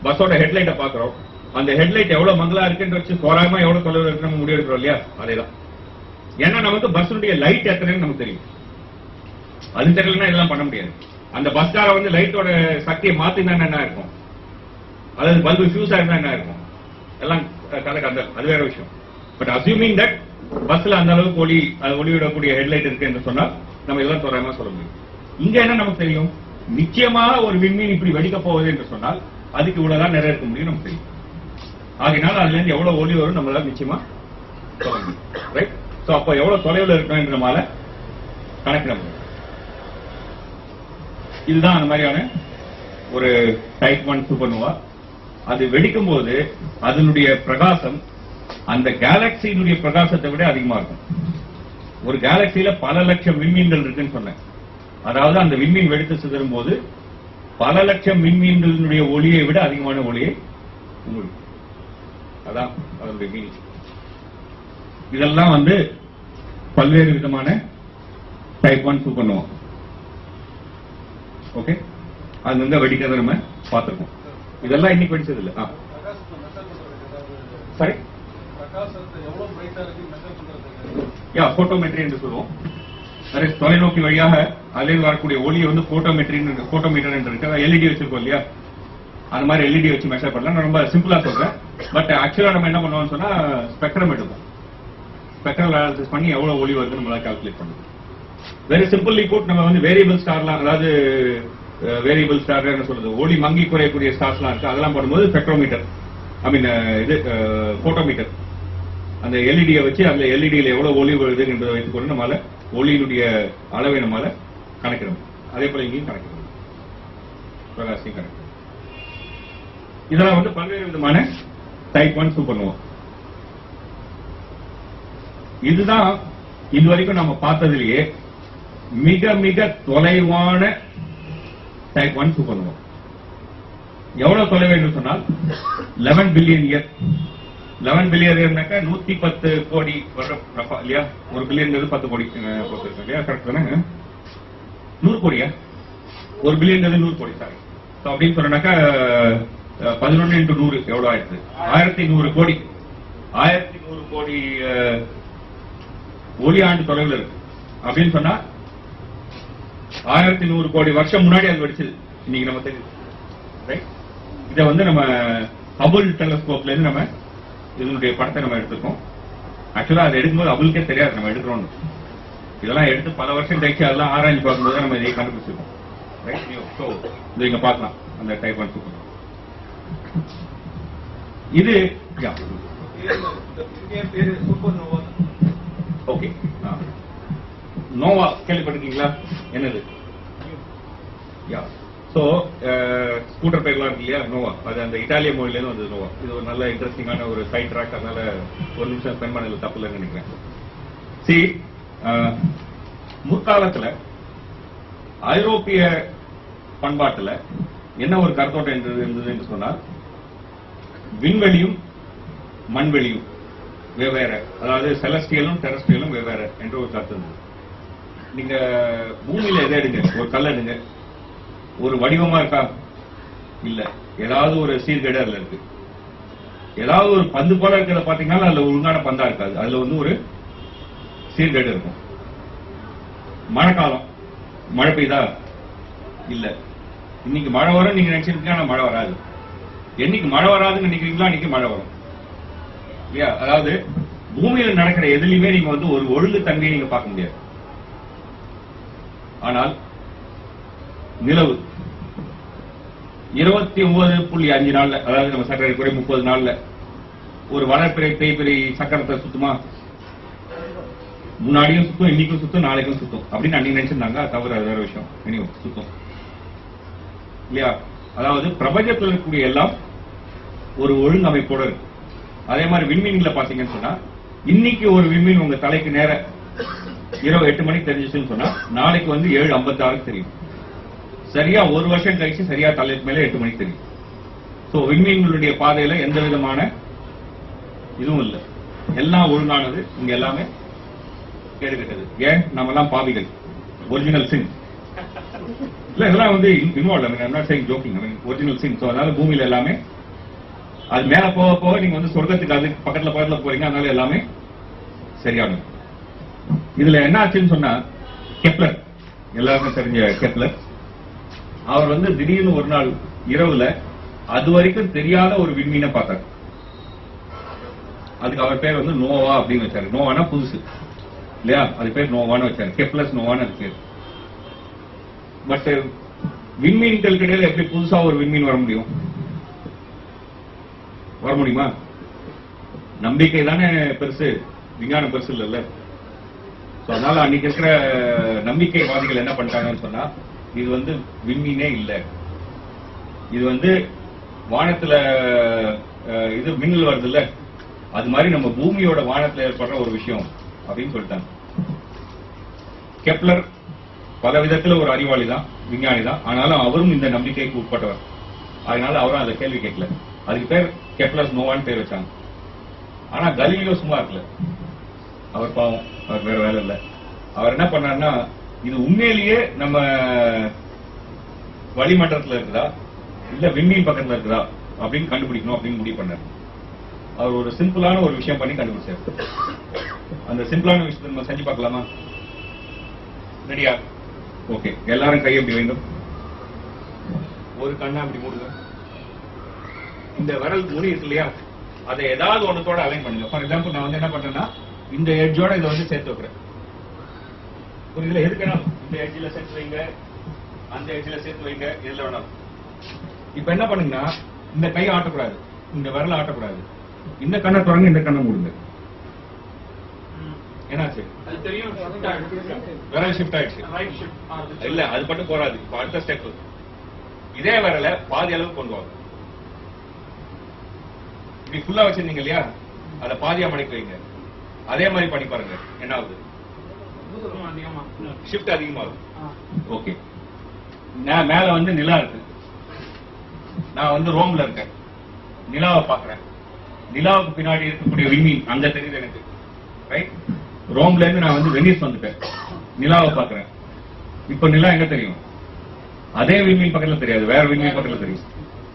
பஸ்ஸோட ஹெட்லைட்டை பாக்குறோம், அந்த ஹெட்லைட் எவ்வளவு மங்களா இருக்குன்னு வச்சு தோராயமா எவ்வளவு தொலைவில் இருக்கு நம்ம முடிவு எடுக்கிறோம் இல்லையா. அதேதான், ஏன்னா நமக்கு பஸ்ஸுடைய லைட் எத்தனைன்னு நமக்கு தெரியும், அது தெரியலன்னா இதெல்லாம் பண்ண முடியாது. அந்த பஸ்கார வந்து லைட்டோட சக்தியை மாத்தினா என்ன இருக்கும், அதாவது பல்பு ஃபியூஸா இருந்தா என்ன இருக்கும், எல்லாம் கதை கந்தல், அது வேற விஷயம். பட் அசியூமிங் தட் பஸ்ல அந்த அளவுக்கு ஒளிவிடக்கூடிய ஹெட்லைட் இருக்கு என்று சொன்னால் நம்ம எல்லாம் தோராயமா சொல்ல முடியும். இங்க என்ன நமக்கு தெரியும், நிச்சயமாக ஒரு விண்மீன் இப்படி வெடிக்க போகுது என்று சொன்னால் அதுக்கு இவ்வளவுதான் நிறைய இருக்க முடியும் நமக்கு தெரியும். ஆகையினால அதுல இருந்து எவ்வளவு ஒளி வரும் நம்மளால நிச்சயமா சொல்ல முடியும். ரைட். சோ அப்ப எவ்வளவு தொலைவில் இருக்கணும் என்று நம்மளால கணக்கிட முடியும். இதுதான் அந்த மாதிரியான ஒரு டைப் 1 சூப்பர்னோவா. அது வெடிக்கும் போது அதனுடைய பிரகாசம் அந்த கேலக்சியினுடைய பிரகாசத்தை விட அதிகமா இருக்கும். ஒரு கேலக்சியில பல லட்சம் விண்மீன்கள் இருக்குன்னு சொன்னேன். அதாவது அந்த விண்மீன் வெடித்து சிதறும் போது பல லட்சம் விண்மீன்களினுடைய ஒளியை விட அதிகமான ஒளியை உங்களுக்கு, அதான் அதனுடைய மீனிங். இதெல்லாம் வந்து பல்வேறு விதமான டைப் 1 சூப்பர்னோவா. ஓகே, அது வந்து வெடிக்கிறத நம்ம பார்த்திருக்கோம். இதெல்லாம் இன்னைக்கு வெடிச்சது இல்லை. சரி, போட்டோமெட்ரி என்று சொல்லுவோம். தொலைநோக்கி வழியாக அதில் வரக்கூடிய ஒளியை வந்து போட்டோமீட்டர் என்று இருக்கு. எல்இடி வச்சிருக்கோம் இல்லையா, அந்த மாதிரி எல்இடி வச்சு மெஷர் பண்ணலாம். நான் ரொம்ப சிம்பிளா சொல்றேன். பட் ஆக்சுவலா நம்ம என்ன பண்ணுவோம்னு சொன்னா ஸ்பெக்ட்ரம் எடுப்போம். ஸ்பெக்ட்ரல் அனாலிசிஸ் பண்ணி எவ்வளவு ஒளி வருதுன்னு நம்மளால கால்குலேட் பண்ணுவோம். வெரி சிம்பிள்லி புட், நம்ம வந்து வேரியபிள் ஸ்டார்லாம், அதாவது வேரியபிள் ஸ்டார் என்ன சொல்றது, ஒளி மங்கி குறையக்கூடிய ஸ்டார்ஸ்லாம் இருக்கு, அதெல்லாம் போடும்போது ஸ்பெக்ட்ரோமீட்டர், ஐ மீன் இது போட்டோமீட்டர், அந்த எல்இடியை வச்சு அந்த எல்இடியில எவ்வளவு ஒளி வருது என்பதை வைத்துக்கொண்டு நம்மளால ஒளியினுடைய அளவை நம்மளால கணக்கிடும். அதே போல இங்கேயும் கணக்கிடும், பிரகாசையும் கணக்கிடும். இதெல்லாம் வந்து பல்வேறு விதமான டைப் 1 சூப்பர்னோவா. இதுதான் இதுவரைக்கும் நம்ம பார்த்ததிலேயே மிக மிக தொலைவான டைப் 1 சூப்பர்னோவா. எவ்வளவு தொலைவு என்று சொன்னால் 11 பில்லியன் இயர். 11 பில்லியன் இயர்னாக்கா 110 கோடி வருடம் இல்லையா. ஒரு பில்லியன் 10 கோடி இல்லையா, கரெக்ட் தானே? 100 கோடியா, ஒரு பில்லியன் 100 கோடி. சாரி, அப்படின்னு சொன்னாக்கா 11 into 100 எவ்வளவு ஆயிடுது, 1100 கோடி. 1100 கோடி ஒளி ஆண்டு தொலைவில் இருக்கு அப்படின்னு சொன்னா 1100 கோடி வருஷம் முன்னாடி அது வெடிச்சது. இன்னைக்கு நம்ம தெரியுது. ரைட். இதை வந்து நம்ம ஹபிள் டெலஸ்கோப்ல இருந்து நம்ம இதனுடைய படத்தை நம்ம எடுத்திருக்கோம். ஆக்சுவலா அதை எடுக்கும்போது ஹபிள்கே தெரியாது நம்ம எடுக்கிறோம். இதெல்லாம் எடுத்து பல வருஷம் கழிச்சு அதெல்லாம் ஆராய்ச்சி பார்க்கும்போது நம்ம இதை கண்டுபிடிச்சிருக்கோம். ரைட். ஸோ இது இங்க பார்க்கலாம் அந்த டைப் 1 சூப்பர். இது ஓகே. நோவா கேள்விப்பட்டிருக்கீங்களா? என்னது? யா. சோ ஸ்கூட்டர் பேர்லாம் இருக்கு இல்லையா, நோவா, அது அந்த இட்டாலிய மொழியில இருந்து வந்தது நோவா. இது ஒரு நல்ல இன்ட்ரெஸ்டிங்கான ஒரு சைட் ட்ராக், அதனால ஒரு நிமிஷம் ஸ்பெண்ட் பண்ணல தப்பு இல்லைன்னு நினைக்கிறேன். சி, முற்காலத்துல ஐரோப்பிய பண்பாட்டுல என்ன ஒரு கருத்தோட்டம் இருந்தது என்று சொன்னால், விண்வெளியும் மண்வெளியும் வெவ்வேறு, அதாவது செலஸ்டியலும் டெரஸ்டியலும் வெவ்வேறு என்று ஒரு கருத்து இருந்தது. நீங்க பூமியில எதை எடுங்க, ஒரு கல் எடுங்க, ஒரு வடிவமா இருக்கா? இல்ல, ஏதாவது ஒரு சீர்கேடு அதுல இருக்கு. ஏதாவது ஒரு பந்து போல இருக்கிறத பாத்தீங்கன்னா அதுல ஒழுங்கான பந்தா இருக்காது, அதுல வந்து ஒரு சீர்கேடு இருக்கும். மழைக்காலம், மழை பெய்தா? இல்ல. இன்னைக்கு மழை வரும் நீங்க நினைச்சிருக்கீங்க, ஆனா மழை வராது. என்னைக்கு மழை வராதுன்னு நினைக்கிறீங்களா அன்னைக்கு மழை வரும் இல்லையா. அதாவது பூமியில நடக்கிற எதுலையுமே நீங்க வந்து ஒரு ஒழுங்கு தன்மையை நீங்க பார்க்க முடியாது. ஆனால் நிலவு 29.5 நாள்ல, அதாவது நம்ம சக்கரை குறை 30 நாள்ல ஒரு வளர்ப்பிறை தேய்பிறை சக்கரத்தை சுத்துமா? முன்னாடியும் சுத்தும், இன்னைக்கும் சுத்தும், நாளைக்கும் சுத்தும் அப்படின்னு அன்னைக்கு நினைச்சிருந்தாங்க. தவிர அது வேற விஷயம். இனியும் சுத்தும் இல்லையா. அதாவது பிரபஞ்சத்தில் இருக்கக்கூடிய எல்லாம் ஒரு ஒழுங்கமைப்போட இருக்கு. அதே மாதிரி விண்மீன்களை பாத்தீங்கன்னு சொன்னா, இன்னைக்கு ஒரு விண்மீன் உங்க தலைக்கு நேர இரவு 8 மணிக்கு தெரிஞ்சிச்சுன்னு சொன்னா, நாளைக்கு வந்து 7:56 தெரியும். சரியா ஒரு வருஷம் கழிச்சு சரியா தலைக்கு மேல 8 மணிக்கு தெரியும். சோ விண்மீன்களுடைய பாதையில எந்த விதமான இதுவும் இல்லை, எல்லாம் ஒழுங்கானது. இங்க எல்லாமே கேடுகட்டது. ஏன் நம்ம எல்லாம் பாவிகள், ஒரிஜினல் சின் இல்ல, இதெல்லாம் வந்து இன்வால்வ் ஜோக்கிங், ஒரிஜினல் சின். அதனால பூமியில எல்லாமே அது மேல போக போக நீங்க வந்து சொர்க்கத்துக்கு அது பக்கத்துல போறீங்க. அதனால எல்லாமே சரியானது. இதுல என்ன ஆச்சுன்னு சொன்னா, கெப்லர், எல்லாருக்கும் தெரிஞ்ச கெப்லர், அவர் வந்து திடீர்னு ஒரு நாள் இரவுல அது வரைக்கும் தெரியாத ஒரு விண்மீனை பார்த்தார். அதுக்கு அவர் பேர் வந்து நோவா அப்படின்னு வச்சாரு. நோவானா புதுசு இல்லையா, அது பேர் நோவான்னு வச்சாரு. கெப்லஸ் நோவான்னு அது பேர். பட் விண்மீன்களுக்கு இடையில எப்படி புதுசா ஒரு விண்மீன் வர முடியும்? வர முடியுமா? நம்பிக்கை தானே பெருசு, விஞ்ஞானம் பெருசு இல்ல. அதனால அன்னைக்கு இருக்கிற நம்பிக்கைவாதிகள் என்ன பண்ணிட்டாங்கன்னு சொன்னா, இது வந்து விண்மீனே இல்ல, இது வந்து வானத்துல இது மின்னல் வருது இல்ல, அது மாதிரி நம்ம பூமியோட வானத்துல ஏற்படுற ஒரு விஷயம் அப்படின்னு சொல்லிட்டாங்க. கெப்லர் பல விதத்துல ஒரு அறிவாளி தான், விஞ்ஞானி தான். ஆனாலும் அவரும் இந்த நம்பிக்கைக்கு உட்பட்டவர். அதனால அவரும் அதை கேள்வி கேட்கல. அதுக்கு பேர் கெப்லர் நோவான்னு பேர் வச்சாங்க. ஆனா கலீலியோ சும்மா இருக்கல. அவர் பாவம், அவர் வேற வேலை இல்லை. அவர் என்ன பண்ணாருன்னா, இது உண்மையிலேயே நம்ம வளிமண்டலத்துல இருக்குதா இல்ல விண்மீன் பக்கத்துல இருக்குதா அப்படின்னு கண்டுபிடிக்கணும் அப்படின்னு முடிவு பண்ணார். அவர் ஒரு சிம்பிளான ஒரு விஷயம் பண்ணி கண்டுபிடிச்சார். அந்த சிம்பிளான விஷயத்தை நம்ம செஞ்சு பார்க்கலாமா? ரெடியா? ஓகே, எல்லாரும் கையை எப்படி வேண்டும், ஒரு கண்ணா அப்படி மூடுங்க. இந்த விரல் முடி இருக்கு இல்லையா, அதை ஏதாவது ஒண்ணுத்தோட அலைன் பண்ணுங்க. ஃபார் எக்ஸாம்பிள் நான் வந்து என்ன பண்றேன்னா, இந்த எட்ஜோட இதை வந்து சேர்த்து வைக்கிறேன். புரியுதுல? எதுக்குன்னா இந்த எட்ஜில் சேர்த்து வைங்க, அந்த எட்ஜில் சேர்த்து வைங்க, எதுல வேணாலும். இப்ப என்ன பண்ணுங்கன்னா, இந்த கையை ஆட்டக்கூடாது, இந்த விரல ஆட்டக்கூடாது. இந்த கண்ணை தொடங்க, இந்த கண்ணை மூடுங்க. என்னாச்சு? விரல் ஷிஃப்ட் ஆயிடுச்சு இல்ல, அது மட்டும் போறாது. இப்ப அடுத்த ஸ்டெப், இதே விரல பாதி அளவு கொண்டு வாங்க. இப்படி ஃபுல்லா வச்சிருந்தீங்க இல்லையா, அதை பாதியா மடக்கி வைங்க. அதே மாதிரி பண்ணி பாருங்க, என்ன ஆகுது? ஷிஃப்ட் அதிகமாகும். ஓகே, நான் மேல வந்து நிலா இருக்கு, நான் வந்து ரோம்ல இருக்கேன், நிலாவை பாக்குறேன். நிலாவுக்கு பின்னாடி இருக்கக்கூடிய விண்மீன் அங்க தெரியுது எனக்கு, ரைட்? ரோம்ல இருந்து நான் வந்து வெனிஸ் வந்துட்டேன், நிலாவை பாக்குறேன். இப்ப நிலா எங்க தெரியும்? அதே விண்மீன் பக்கத்துல தெரியாது, வேற விண்மீன் பக்கத்துல தெரியும்.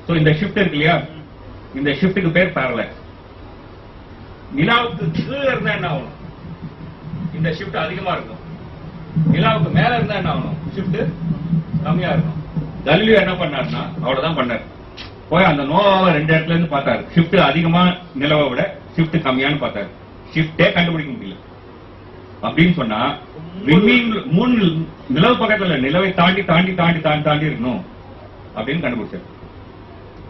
சோ இந்த ஷிஃப்ட் இருக்கு இல்லையா, இந்த ஷிஃப்ட்டுக்கு பேர் பேரலக்ஸ். நிலாவுக்கு கீழே இருந்தா என்ன ஆகணும்? இந்த ஷிஃப்ட் அதிகமா இருக்கும். நிலாவுக்கு மேல இருந்தா என்ன ஆகணும்? ஷிஃப்ட் கம்மியா இருக்கும். கலீலியோ என்ன பண்ணாருன்னா, அவ்வளவுதான் பண்ணாரு. போய் அந்த நோவாவை 2 இடத்துல இருந்து பார்த்தாரு. ஷிஃப்ட் அதிகமா நிலவை விட ஷிஃப்ட் கம்மியான்னு பார்த்தாரு. ஷிஃப்டே கண்டுபிடிக்க முடியல. அப்படின்னு சொன்னா விண்மீன் 3 நிலவு பக்கத்துல நிலவை தாண்டி தாண்டி தாண்டி தாண்டி தாண்டி இருக்கணும் அப்படின்னு கண்டுபிடிச்சாரு.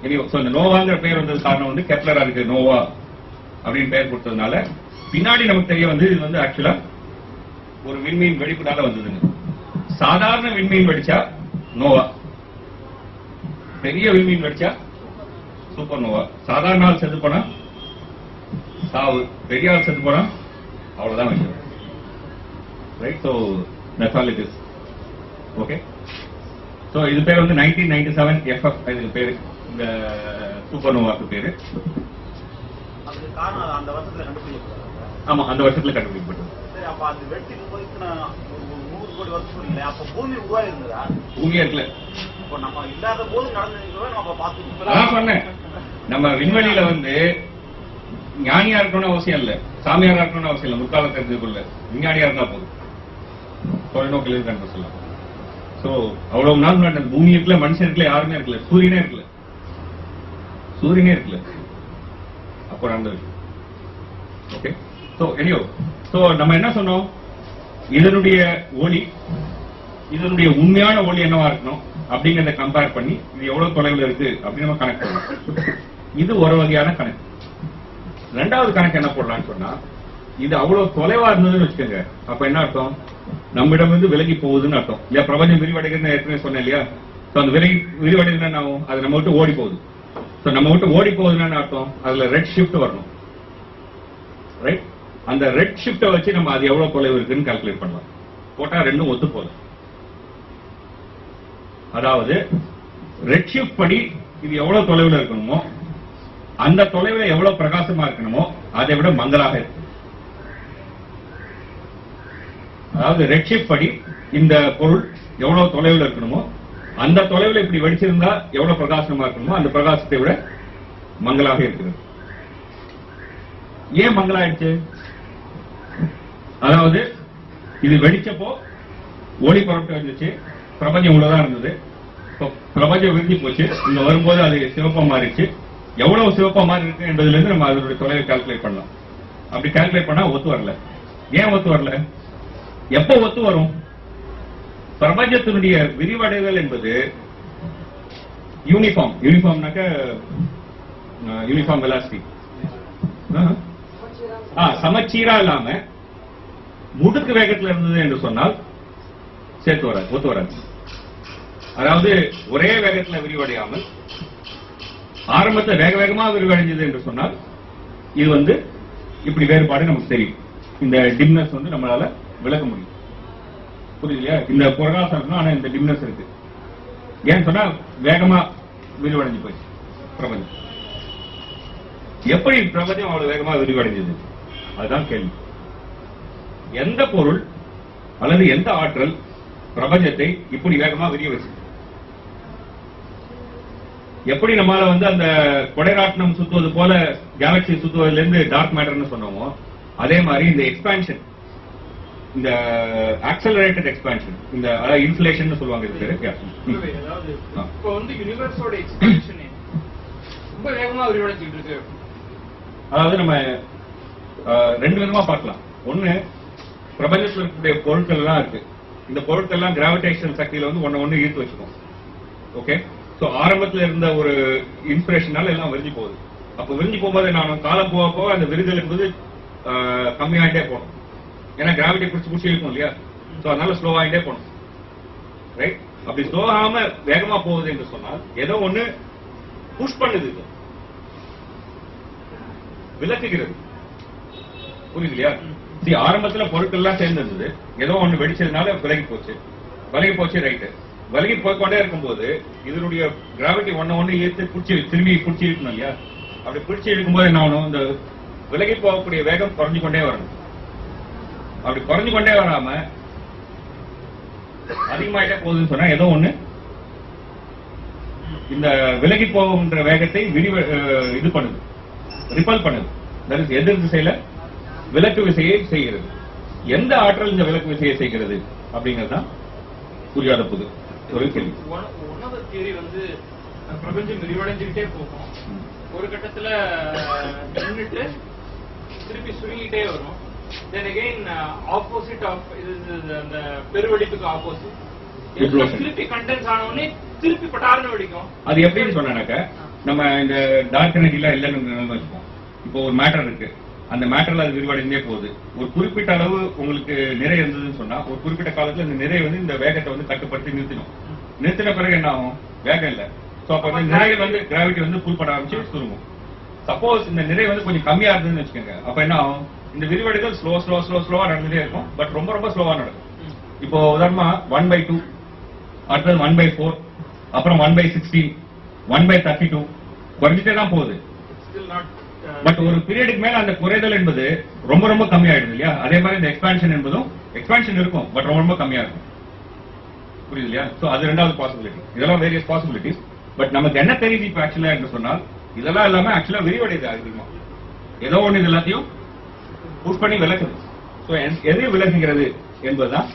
இந்த நோவாங்கிற பேர் வந்தது காரணம் வந்து கெப்லர் அதுக்கு நோவா அப்படின்னு பெயர் கொடுத்ததுனால, பின்னாடி நமக்கு தெரிய வந்து இது வந்து ஆக்சுவலா ஒரு விண்மீன் வெடிப்புனால வந்ததுங்க. சாதாரண விண்மீன் வெடிச்சா நோவா, பெரிய விண்மீன் வெடிச்சா சூப்பர் நோவா. சாதாரண ஆள் செத்து போனா சாவு, பெரிய ஆள் செத்து போனா அவ்வளவுதான் விஷயம். Right? So that's all it is. Okay, so இது பேர் வந்து 1997 FF இதுக்கு பேரு, இந்த சூப்பர் நோவாக்கு பேரு. ஆமா, அந்த வருஷத்துல கண்டுபிடிக்கப்பட்டது. பூமியே இருக்குல்ல, நம்ம விண்வெளியில வந்து ஞானியா இருக்கணும்னு அவசியம் இல்ல, சாமியாரா இருக்கணும்னு அவசியம் இல்ல. முற்காலம் தெரிஞ்சுக்கொள்ள விஞ்ஞானியா இருந்தா போதும், தொலைநோக்கில் இருந்து கண்டுபிடிச்சலாம். சோ அவ்வளவு நாள் முன்னாடி பூமி இருக்குல்ல, மனுஷன் இருக்குல்ல, யாருமே இருக்குல்ல, சூரியனே இருக்குல்ல, சூரியனே இருக்குல்ல, அப்போ நடந்த விஷயம். ஓகே, சோ எனியோ, சோ நம்ம என்ன சொன்னோம்? இதனுடைய ஒளி, இதனுடைய உண்மையான ஒளி என்னவா இருக்கணும் அப்படிங்கறத கம்பேர் பண்ணி இது எவ்வளவு தொலைவில் இருக்கு அப்படின்னு நம்ம கணக்கு போடலாம். இது ஒரு வகையான கணக்கு. 2வது கணக்கு என்ன போடலாம்னு சொன்னா, இது அவ்வளவு தொலைவா இருந்ததுன்னு வச்சுக்கோங்க, அப்ப என்ன அர்த்தம்? நம்மிடம் இருந்து விலகி போகுதுன்னு அர்த்தம் இல்லையா? பிரபஞ்சம் விரிவடைகிறது ஏற்கனவே சொன்னேன் இல்லையா? ஸோ அந்த விரிவடைதுன்னா என்ன ஆகும்? அது நம்ம விட்டு ஓடி போகுது. ஸோ நம்ம விட்டு ஓடி போகுதுன்னா என்ன அர்த்தம்? அதுல ரெட் ஷிஃப்ட் வரணும், ரைட்? அந்த ரெட் ஷிஃப்ட்டை வச்சு நம்ம அது எவ்வளவு தொலைவு இருக்குன்னு கால்குலேட் பண்ணலாம். போட்டா ரெண்டும் ஒத்து போகுது. அதாவது ரெட் ஷிஃப்ட் படி இது எவ்வளவு தொலைவில் இருக்கணுமோ அந்த தொலைவில் எவ்வளவு பிரகாசமா இருக்கணுமோ அதை விட மங்கலாக இருக்கு. அதாவது ரெட் ஷிஃப்ட் படி இந்த பொருள் எவ்வளவு தொலைவில் இருக்கணுமோ அந்த தொலைவில் இப்படி வெடிச்சிருந்தா எவ்வளவு பிரகாசமா இருக்கணுமோ அந்த பிரகாசத்தை விட மங்கலாக இருக்கிறது. ஏன் மங்கலாயிடுச்சு? அதாவது இது வெடிச்சப்போ ஒளி புறப்பட்டு வந்துச்சு, பிரபஞ்சம் உள்ளதான் இருந்தது. இப்போ பிரபஞ்சம் விரிஞ்சு போச்சு, இங்க வரும்போது அது சிவப்பா மாறிடுச்சு. எவ்வளவு சிவப்பா மாறி இருக்கு என்பதுல இருந்து நம்ம அதோட தொலைவை கால்குலேட் பண்ணலாம். அப்படி கால்குலேட் பண்ணா ஒத்து வரல. ஏன் ஒத்து வரல? எப்போ ஒத்து வரும்? பிரபஞ்சத்தினுடைய விரிவடைதல் என்பது யூனிஃபார்ம்னாக்க யூனிஃபார்ம் வெலாசிட்டி, சமச்சீரா இல்லாம முடுக்கு வேகத்தில் இருந்தது என்று சொன்னால் சேர்த்து வராது, ஒத்து வராது. அதாவது ஒரே வேகத்தில் விரிவடையாமல் ஆரம்பத்தில் வேக வேகமா விரிவடைஞ்சது என்று சொன்னால் இது வந்து இப்படி வேறுபாடு நமக்கு தெரியும். இந்த டிம்னஸ் வந்து நம்மளால விளக்க முடியும். புரியுதுலையா? இந்த பிரகாசம் இருக்கணும், ஆனா இந்த டிம்னஸ் இருக்கு. ஏன்னு சொன்னா வேகமா விரிவடைஞ்சு போயிடுச்சு பிரபஞ்சம். எப்படி பிரபஞ்சம் அவ்வளவு வேகமா விரிவடைஞ்சது? அதுதான் கேள்வி. எந்த பொருள் அல்லது எந்த ஆற்றல் பிரபஞ்சத்தை இப்படி வேகமா விரிய வச்சு? எப்படி நம்மால வந்து அந்த கொடைராட்டனம் சுத்துவது போல கேலக்சி சுத்துவதுல இருந்து டார்க் மேட்டர்னு சொன்னோமோ அதே மாதிரி இந்த எக்ஸ்பான்ஷன், இந்த ஆக்சலரேட்டட் எக்ஸ்பான்ஷன், இந்த இன்ஃப்ளேஷன் சொல்லுவாங்க. இப்போ வந்து யூனிவர்ஸோட எக்ஸ்பான்ஷன் ரொம்ப வேகமா விரிவடைஞ்சிட்டு இருக்கு. அதாவது நம்ம ரெண்டு விதமா பார்க்கலாம். ஒண்ணு, பிரபஞ்சத்தில் இருக்கக்கூடிய பொருட்கள் எல்லாம் இருக்கு. இந்த பொருட்கள் எல்லாம் கிராவிடேஷனல் சக்தியில வந்து ஒன்னு ஈர்த்து வச்சுக்கும். ஓகே, சோ ஆரம்பத்துல இருந்த ஒரு இன்ஸ்பிரேஷனால எல்லாம் விரிஞ்சு போகுது. அப்ப விரிஞ்சு போகும்போது நான் காலம் போக போக அந்த விரிதல் என்பது கம்மியாயிட்டே போகணும். ஏன்னா கிராவிட்டி பிடிச்சி இருக்கும் இல்லையா? சோ அதனால ஸ்லோ ஆகிட்டே போகணும், ரைட்? அப்படி ஸ்லோ ஆகாம வேகமா போகுது என்று சொன்னால் ஏதோ ஒண்ணு புஷ் பண்ணுது, விலக்குகிறது. புரியுது இல்லையா? ஆரம்பத்துல பொருட்கள் எல்லாம் சேர்ந்திருந்தது, ஏதோ ஒண்ணு வெடிச்சதுனால விலகி போச்சு, ரைட்டு. விலகி போய்கொண்டே இருக்கும்போது இதனுடைய கிராவிட்டி ஒண்ணு ஈர்த்து திரும்பி பிடிச்சி இருக்கணும் இல்லையா? அப்படி பிடிச்சி இருக்கும்போது என்ன ஆகணும்? இந்த விலகி போகக்கூடிய வேகம் குறைஞ்சு கொண்டே வரணும். அப்படி குறைஞ்சு கொண்டே வராம அதிகமாயிட்டே போகுதுன்னு சொன்னா ஏதோ ஒண்ணு இந்த விலகி போகின்ற வேகத்தை இது பண்ணுது, ரிப்பல் பண்ணுது. தட் இஸ் எதிர் திசையில விலக்கு விசையை செய்கிறது. எந்த ஆற்றல் இந்த விலக்கு விசையை செய்கிறது அப்படிங்கறதுதான் புரியாத புது ஒரு கேள்வி. தியரி வந்து பிரபஞ்சம் விரிவடைஞ்சுக்கிட்டே போகும், ஒரு கட்டத்துல நின்றுட்டு திருப்பி சுருங்கிட்டே வரும். Then again opposite of அந்த பெருவெடிப்புக்கு ஆப்போசிட் திருப்பி கண்டென்ஸ் ஆன உடனே திருப்பி பட்டார்னு வெடிக்கும். அது எப்படின்னு சொன்னாக்க, நம்ம இந்த டார்க் எனர்ஜிலாம் இல்லைன்னு வச்சுப்போம். இப்போ ஒரு மேட்டர் இருக்கு, அந்த மேட்டர்ல அது விரிவடைந்தே போகுது. ஒரு குறிப்பிட்ட அளவு உங்களுக்கு நிறை இருந்ததுன்னு சொன்னா ஒரு குறிப்பிட்ட காலத்துல இந்த நிறை வந்து இந்த வேகத்தை வந்து கட்டுப்படுத்தி நிறுத்தின பிறகு என்ன ஆகும்? வேகம் இல்லை. சோ அப்ப வந்து நிறை வந்து கிராவிட்டி வந்து புல் பண்ண ஆரம்பிச்சு சுருங்கும். சப்போஸ் இந்த நிறை வந்து கொஞ்சம் கம்மியா இருந்ததுன்னு வச்சுக்கோங்க, அப்ப என்ன ஆகும்? இந்த விரிவடைதல் ஸ்லோவா நடந்துட்டே இருக்கும், பட் ரொம்ப ஸ்லோவா நடக்கும். இப்போ உதாரணமா 1/2, அடுத்தது 1/4, அப்புறம் 1/16, 1/32 குறைஞ்சிட்டே தான் போகுது. பட் ஒரு பீரியடுக்கு மேல அந்த குறைதல் என்பது ரொம்ப கம்மியாயிடுது இல்லையா? அதே மாதிரி இந்த எக்ஸ்பான்ஷன் என்பதும் எக்ஸ்பான்ஷன் இருக்கும், பட் ரொம்ப கம்மியா இருக்கும். புரியுது இல்லையா? சோ அது ரெண்டாவது பாசிபிலிட்டி. இதெல்லாம் வேரியஸ் பாசிபிலிட்டிஸ். பட் நமக்கு என்ன தெரியுது இப்ப ஆக்சுவலா என்று சொன்னால், இதெல்லாம் எல்லாமே ஆக்சுவலா விரிவடையுது அதிகமா. ஏதோ ஒண்ணு இது எல்லாத்தையும் புஷ் பண்ணி விலக்குது. சோ எது விலகுகிறது என்பதுதான்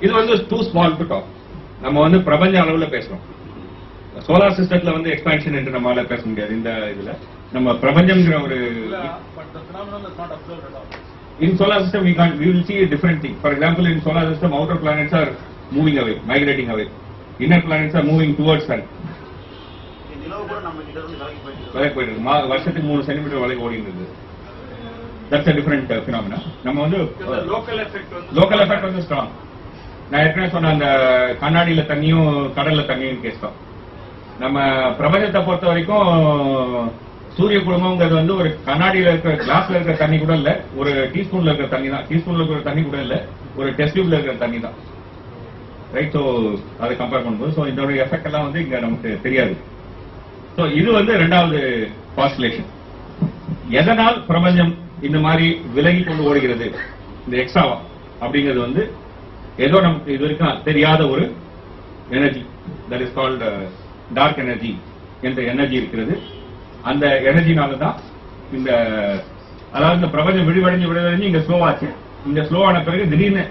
இது வந்து டூ ஸ்மால் டு டாக். நம்ம வந்து பிரபஞ்ச அளவுல பேசுறோம். சோலார் சிஸ்டத்துல வந்து எக்ஸ்பான்ஷன் என்று நம்மளால பேச முடியாது. இந்த இதுல நம்ம பிரபஞ்சம்ங்கிற ஒரு in solar system we will see a different thing. For example, in solar system outer planets are moving away, migrating away. Inner planets are moving towards sun. வருஷத்துக்கு 3 சென்டிமீட்டர் வரை ஓடிட்டு இருக்கு. That's a different phenomena. நம்ம வந்து local effect வந்து strong. நான் ஏற்கனவே சொன்ன அந்த கண்ணாடியில தண்ணியும் கடல்ல தண்ணியும் கேஸ் தான். நம்ம பிரபஞ்சத்தை பொறுத்த வரைக்கும் சூரிய குடும்பம்ங்கிறது வந்து ஒரு கண்ணாடியில இருக்கிற கிளாஸ்ல இருக்கிற தண்ணி கூட இல்ல, ஒரு டீஸ்பூன்ல இருக்கிற தண்ணி தான். டீஸ்பூன்ல இருக்கிற தண்ணி கூட இல்ல, ஒரு டெஸ்ட் டியூப்ல இருக்கிற தண்ணி தான். ரைட். ஸோ அதை கம்பேர் பண்ணும்போது ஸோ இதோட எஃபெக்ட் எல்லாம் வந்து இங்க நமக்கு தெரியாது. ஸோ இது வந்து ரெண்டாவது பாஸ்டுலேஷன். எதனால் பிரபஞ்சம் இந்த மாதிரி விலகி கொண்டு ஓடுகிறது இந்த எக்ஸ்ட்ராவா அப்படிங்கிறது வந்து ஏதோ நமக்கு இது வரைக்கும் தெரியாத ஒரு energy, that is called dark energy என்ற எனர்ஜி இருக்கிறது. அந்த எனர்ஜினால தான் இந்த அதாவது இந்த பிரபஞ்சம் விரிவடைஞ்சு இங்க ஸ்லோவாச்சு. இங்க ஸ்லோவான பிறகு திடீர்னு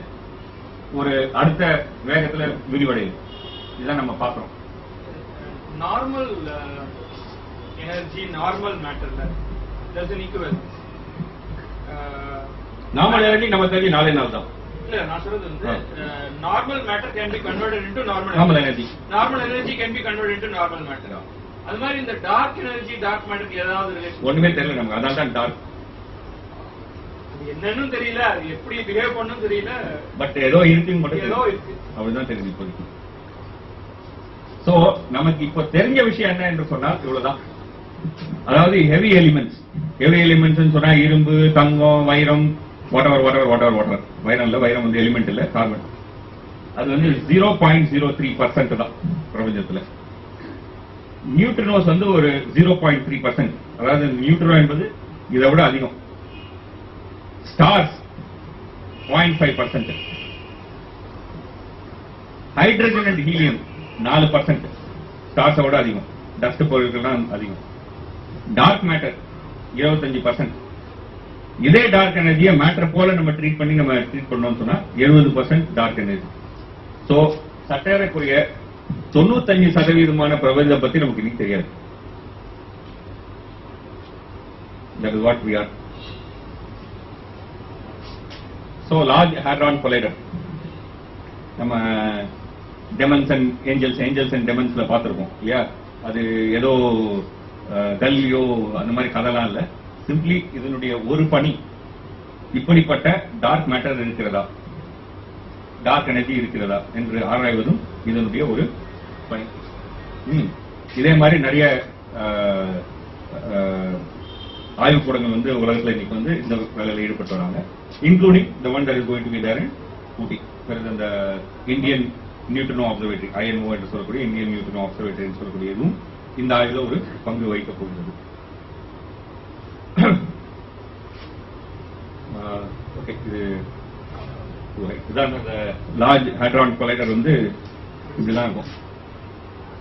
ஒரு அடுத்த வேகத்துல விரிவடையுது. இதுதான் நம்ம பார்க்கிறோம். நார்மல் எனர்ஜி நார்மல் மேட்டர்ல டசன்ட் ஈக்குவல். நார்மல் எனர்ஜி நம்ம தெரிஞ்சு 4 நாள் தான். இல்ல நான் சொல்றது வந்து normal matter can be converted into normal energy. Normal energy can be converted into normal matter. அது மாதிரி இந்த டார்க் எனர்ஜி டார்க் மேட்டருக்கு ஏதாவது ரிலேஷன்? ஒண்ணுமே தெரியல நமக்கு. அதான் தான் டார்க். என்னன்னு தெரியல, அது எப்படி பிஹேவ் பண்ணும் தெரியல, பட் ஏதோ இருக்குன்னு மட்டும் ஏதோ இருக்கு அப்படிதான் தெரிஞ்சு இப்போதைக்கு. சோ நமக்கு இப்ப தெரிஞ்ச விஷயம் என்ன என்று சொன்னால் இவ்வளவுதான். அதாவது ஹெவி எலிமெண்ட்ஸ் சொன்னா இரும்பு, தங்கம், வைரம், வாட்டர். வைரம் இல்ல, வைரம் வந்து எலிமெண்ட் இல்ல, கார்பன். அது வந்து 0.03% தான் பிரபஞ்சத்துல. நியூட்ரினோஸ் வந்து ஒரு 0.3%. அதாவது நியூட்ரினோ என்பது இதை விட அதிகம். ஸ்டார்ஸ் 0.5%. Hydrogen and helium 4%. ஸ்டார்ஸை விட அதிகம். டஸ்ட் பொருட்கள்லாம் அதிகம். Dark matter 25%. இதே டார்க் எனர்ஜியை மேட்டர் போல நம்ம ட்ரீட் பண்ணோம்னு சொன்னா 70% டார்க் எனர்ஜி. சோ சட்டேறக்குரிய 95% பிரபஞ்சத்தை பத்தி நமக்கு இன்னைக்கு தெரியாது. That is what we are. So large hadron collider நம்ம டெமன்ஸ் அண்ட் ஏஞ்சல்ஸ் அண்ட் டெமன்ஸ்ல பார்த்திருக்கோம் இல்லையா? அது ஏதோ கல்லியோ அந்த மாதிரி கதைலாம் இல்ல. சிம்பிளி இதனுடைய ஒரு பணி இப்படிப்பட்ட டார்க் மேட்டர் இருக்கிறதா, டார்க் எனர்ஜி இருக்கிறதா என்று ஆராய்வதும் இதனுடைய ஒரு பணி. இதே மாதிரி நிறைய ஆய்வுக்கூடங்கள் வந்து உலகத்தில் இன்னைக்கு வந்து இந்த வேலையில் ஈடுபட்டு வராங்க. Including the one that is going to be there in Ooty. அந்த இந்தியன் நியூட்ரினோ அப்சர்வேட்டரி, INO என்று சொல்லக்கூடிய இந்தியன் நியூட்ரினோ அப்சர்வேட்டரி என்று சொல்லக்கூடியதும் இந்த ஆய்வில் ஒரு பங்கு வகிக்கப் போகிறது. ஓகே, இதுதான் அந்த லார்ஜ் ஹேட்ரான் கொலைடர் வந்து இப்படிதான் இருக்கும்.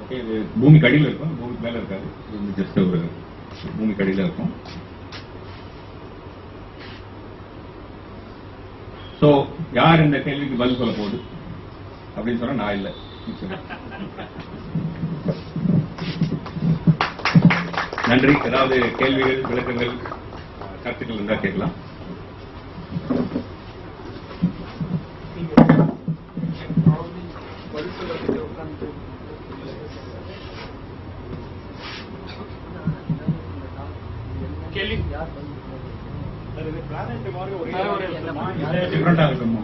ஓகே, இது பூமிக்கு அடியில் இருக்கும், பூமிக்கு மேல இருக்காது. இது வந்து ஜஸ்ட் ஒரு பூமிக்கு அடியில் இருக்கும். சோ யார் இந்த கேள்விக்கு பதில் சொல்ல போகுது அப்படின்னு சொன்னா நான் இல்லை. நன்றி. ஏதாவது கேள்விகள், விளக்கங்கள், கருத்துக்கள் இருந்தா கேட்கலாம். டிஃபரெண்டா இருக்குமா?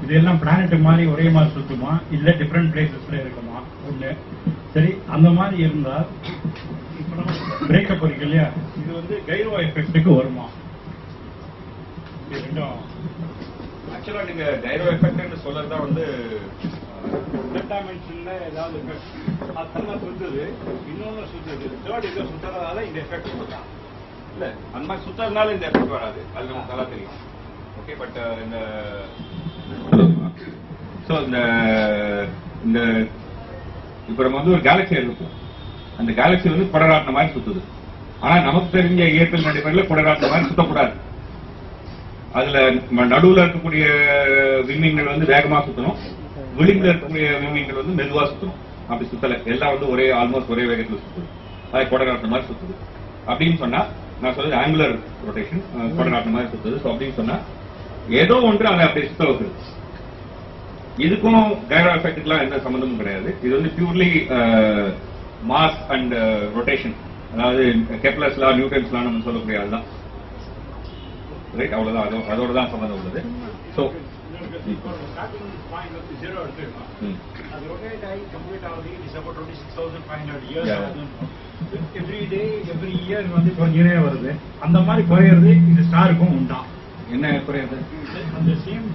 இதெல்லாம் பிளானட் மாதிரி ஒரே மாதிரி சுத்துமா, இல்ல டிஃபரெண்ட் பிளேசஸ்ல இருக்குமா? ஒண்ணு சரி, அந்த மாதிரி இருந்தா பிரேக்கப் இருக்கு இல்லையா, இது வந்து கைரோ எஃபெக்டுக்கு வருமா? இது ரெண்டும் ஆக்சுவலா நீங்க கைரோ எஃபெக்ட் சொல்லறதா வந்து டைமென்ஷன்ல ஏதாவது எஃபெக்ட் சுத்துது, இன்னொன்னு சுத்துது, தேர்ட் இதை சுத்துறதால இந்த எஃபெக்ட் கொடுக்கலாம். இல்ல அந்த மாதிரி சுத்தறதுனால இந்த எஃபெக்ட் வராது, அது நமக்கு நல்லா தெரியும். ஓகே, பட் இந்த சோ இந்த இப்ப நம்ம வந்து ஒரு கேலக்சி இருக்கும். அந்த கேலக்சி வந்து குடராட்டின மாதிரி சுத்துது. ஆனா நமக்கு தெரிஞ்ச இயற்பியல் நடைமுறையில குடராட்டின மாதிரி சுத்தக்கூடாது. அதுல நடுவுல இருக்கக்கூடிய விண்மீன்கள் வந்து வேகமா சுத்தணும், விளிம்புல இருக்கக்கூடிய விண்மீன்கள் வந்து மெதுவா சுத்தணும். அப்படி சுத்தல, எல்லாம் வந்து ஆல்மோஸ்ட் ஒரே வேகத்துல சுத்துது. அது குடராட்டின மாதிரி சுத்துது. அப்படின்னு சொன்னா நான் சொல்றது ஆங்குலர் ரொட்டேஷன், குடராட்டின மாதிரி சுத்துது. ஸோ அப்படின்னு சொன்னா ஏதோ ஒன்று அதை அப்படி சுத்த வைக்குது. இதுக்கும் கைரோ எஃபெக்டுக்குலாம் எந்த சம்பந்தமும் கிடையாது. இது வந்து பியூர்லி மாஸ் அண்ட் ரொட்டேஷன், அதாவது கெப்லர்ஸ் லா, நியூட்டன்ஸ் லா நம்ம சொல்லக்கூடிய அதுதான். ரைட், அவ்வளவுதான். அதோட தான் சம்பந்தம் உள்ளது. ஸோ இப்போ ஸ்டார்டிங் பாயிண்ட் வந்து 0 எடுத்துக்கலாம். அது ரொட்டேட் ஆகி கம்ப்ளீட் ஆகுது. இட்ஸ் அபவுட் 26,500 இயர்ஸ் ஆகுது. எவ்ரி டே எவ்ரி இயர் வந்து கொஞ்சமே வருது. அந்த மாதிரி குறையிறது இந்த ஸ்டாருக்கும் உண்டா? என்ன குறையுது? அந்த சேம்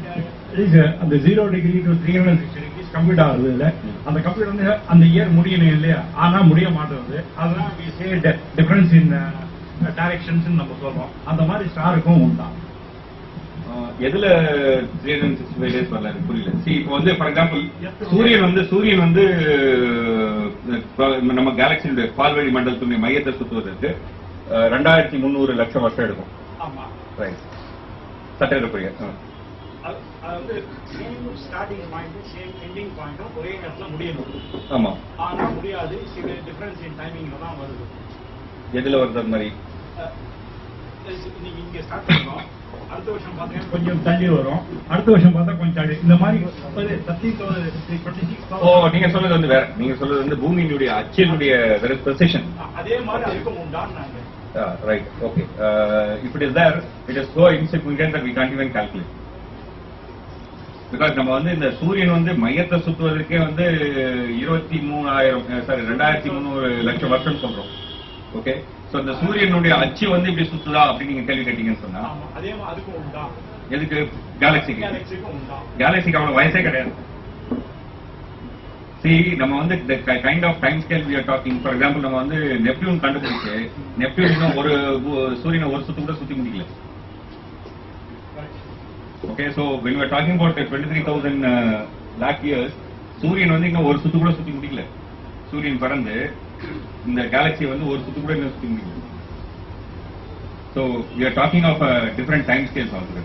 அந்த 0 டிகிரி டு 360 டிகிரிஸ் கம்ப்ளீட் ஆகுது. இல்லை அந்த கம்ப்ளீட் வந்து அந்த இயர் முடியணும் இல்லையா? ஆனா முடிய மாட்டேங்குது. அதெல்லாம் we say difference in directions நம்ம சொல்றோம். அந்த மாதிரி ஸ்டாருக்கும் உண்டா? எதுல 365 டேஸ் வரல எனக்கு புரியல. See இப்போ வந்து ஃபார் எக்ஸாம்பிள் சூரியன் வந்து நம்ம கேலக்சியுடைய பால்வெளி மண்டலத்துடைய மையத்தை சுத்துவதற்கு 2300 லட்சம் வருஷம் எடுக்கும். ஆமா, ரைட். சட்டை புரிய அது வந்து same starting point same ending பாயிண்ட்டும் ஒரே இடத்துல முடியணும். ஆமா. ஆனா முடியாது. சில டிஃபரன்ஸ் இன் டைமிங்ல தான் வருது. எதுல வருது அது மாதிரி? நீங்க இங்க ஸ்டார்ட் பண்ணோம், அடுத்த வருஷம் பார்த்தீங்கன்னா கொஞ்சம் தள்ளி வரும், அடுத்த வருஷம் பார்த்தா கொஞ்சம் தள்ளி, இந்த மாதிரி 26,000. ஓ, நீங்க சொல்றது வந்து வேற. நீங்க சொல்றது வந்து பூமியினுடைய அச்சினுடைய precision. அதே மாதிரி அதுக்கும் உண்டான்னு Right. Okay. If it is there, it is so insignificant that we can't even calculate. Because நம்ம வந்து இந்த சூரியன் வந்து மையத்தை சுத்துவதற்கே வந்து 2300 லட்சம் வருஷம் சொல்றோம். ஓகே. சோ இந்த சூரியனுடைய அச்சு வந்து இப்படி சுத்துதா அப்படின்னு நீங்க கேள்வி கேட்டீங்கன்னு சொன்னா அதே மாதிரி அதுக்கும் உண்டா? எதுக்கு? கேலக்சிக்கு. கேலக்சிக்கு அவ்வளவு வயசே கிடையாது. See, நம்ம வந்து the kind of time scale we are talking, for example, நம்ம வந்து நெப்டியூன் கண்டுபிடிச்சு நெப்டியூன் ஒரு சூரியனை ஒரு சுத்து கூட சுத்தி முடிக்கல. Okay, so when we are talking about 23,000 lakh years, சூரியன் வந்து இன்னும் ஒரு சுத்து கூட சுத்தி முடிக்கல. சூரியன் பறந்து இந்த கேலக்சி வந்து ஒரு சுத்து கூட இன்னும் சுத்தி முடிக்கல. So we are talking of different time scales also.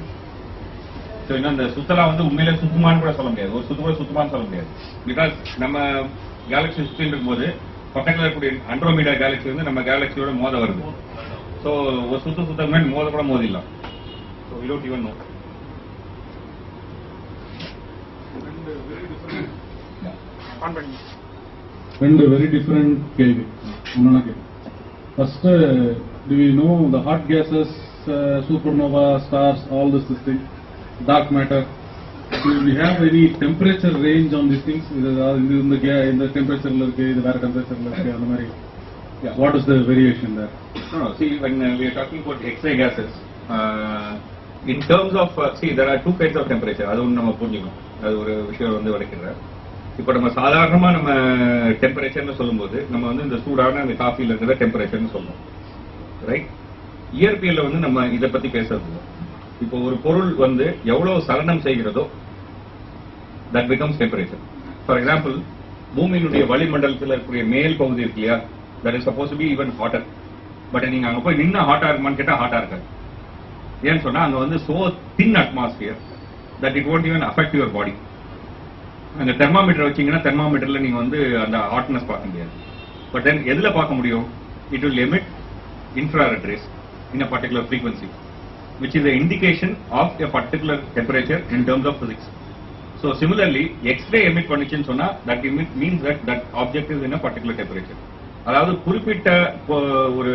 So இன்னும் அந்த சுத்தலாம் வந்து உண்மையில சுத்தமானு கூட சொல்ல முடியாது. ஒரு சுத்து கூட சுத்தமானு சொல்ல முடியாது. பிகாஸ் நம்ம கேலக்சி சுற்றிட்டு இருக்கும்போது பக்கத்தில் இருக்கக்கூடிய அண்ட்ரோமீடா கேலக்சி வந்து நம்ம கேலக்சியோட மோத வருது. ஸோ ஒரு சுத்த மாதிரி மோத கூட மோதிடலாம். So we don't even know. ரெண்டு வெரி டிஃபரெண்ட் கேள்வி. First, do we know the hot gases, supernova, stars, all this thing, dark matter? Do we have any temperature range on these things? இந்த temperature ல இருக்கு, இது வேற temperature ல இருக்கு, அந்த மாதிரி. What is the variation there? No, see, when we are talking about X-ray gases, in terms of, see, there are two kinds of temperature. அது ஒன்று நம்ம புரிஞ்சுக்கணும். அது ஒரு விஷயம் வந்து விளக்கிறேன். இப்போ நம்ம சாதாரணமா நம்ம டெம்பரேச்சர்னு சொல்லும்போது நம்ம வந்து இந்த சூடான அந்த காஃபில இருக்கிற டெம்பரேச்சர்னு சொல்லுவோம். ரைட்? இயற்பியல்ல வந்து நம்ம இதை பத்தி பேசுறது. இப்போ ஒரு பொருள் வந்து எவ்வளவு சலனம் செய்கிறதோ that becomes temperature. For example, பூமியினுடைய வளிமண்டலத்தில் இருக்கக்கூடிய மேல் பகுதி இருக்கு இல்லையா, that is supposed to be even hotter. But நீங்க அங்க போய் நின்னா ஹாட்டா இருக்குமான்னு கேட்டா ஹாட்டா இருக்காது. ஏன்னு சொன்னா அங்க வந்து so thin atmosphere that it won't even affect your body. அந்த தெர்மாமீட்டர் வச்சீங்கன்னா தெர்மாமீட்டர்ல நீங்க வந்து அந்த ஹாட்னஸ் பார்க்க முடியாது. பட் தென் எதுல பார்க்க முடியும்? It will emit infrared rays in a particular frequency, which is an indication of a particular temperature in terms of physics. So similarly, X-ray emit பண்ணிச்சுன்னு சொன்னா that means that object is in a particular temperature. அதாவது குறிப்பிட்ட ஒரு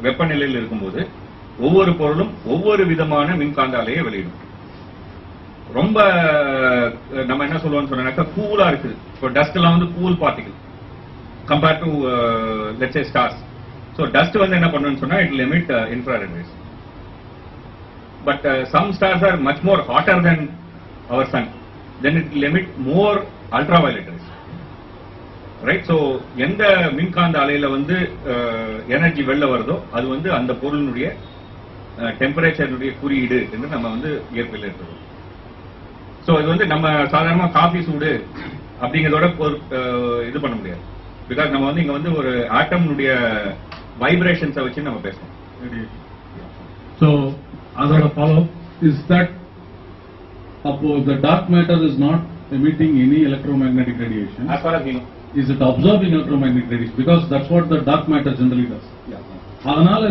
வெப்பநிலையில் இருக்கும்போது ஒவ்வொரு பொருளும் ஒவ்வொரு விதமான மின்காந்த அலையை வெளியிடும். ரொம்ப நம்ம என்ன சொல்லுவோம்னு சொன்னாக்கா கூலா இருக்குது. இப்போ டஸ்ட் எல்லாம் வந்து cool particle compared to let's say stars. So dust வந்து என்ன பண்ணுன்னு சொன்னா it will emit infrared rays. But some stars are much more hotter than our sun. Then it will emit more ultraviolet rays. Right? So எந்த மின்காந்த அலையில வந்து எனர்ஜி வெளில வருதோ அது வந்து அந்த பொருளினுடைய டெம்பரேச்சருடைய குறியீடு என்று நம்ம வந்து இயற்கையில் இருக்கிறோம். ஸோ இது வந்து நம்ம சாதாரணமா காஃபி சூடு அப்படிங்கிறதோட இது பண்ண முடியாது. பிகாஸ் நம்ம வந்து இங்க வந்து ஒரு ஆட்டம்னுடைய வைப்ரேஷன்ஸை வச்சு நம்ம பேசணும். So அதோட follow is that the dark matter is not emitting any electromagnetic radiation. As far as we know. Is it absorbing electromagnetic radiation? Because that's what the dark matter generally does. அதனால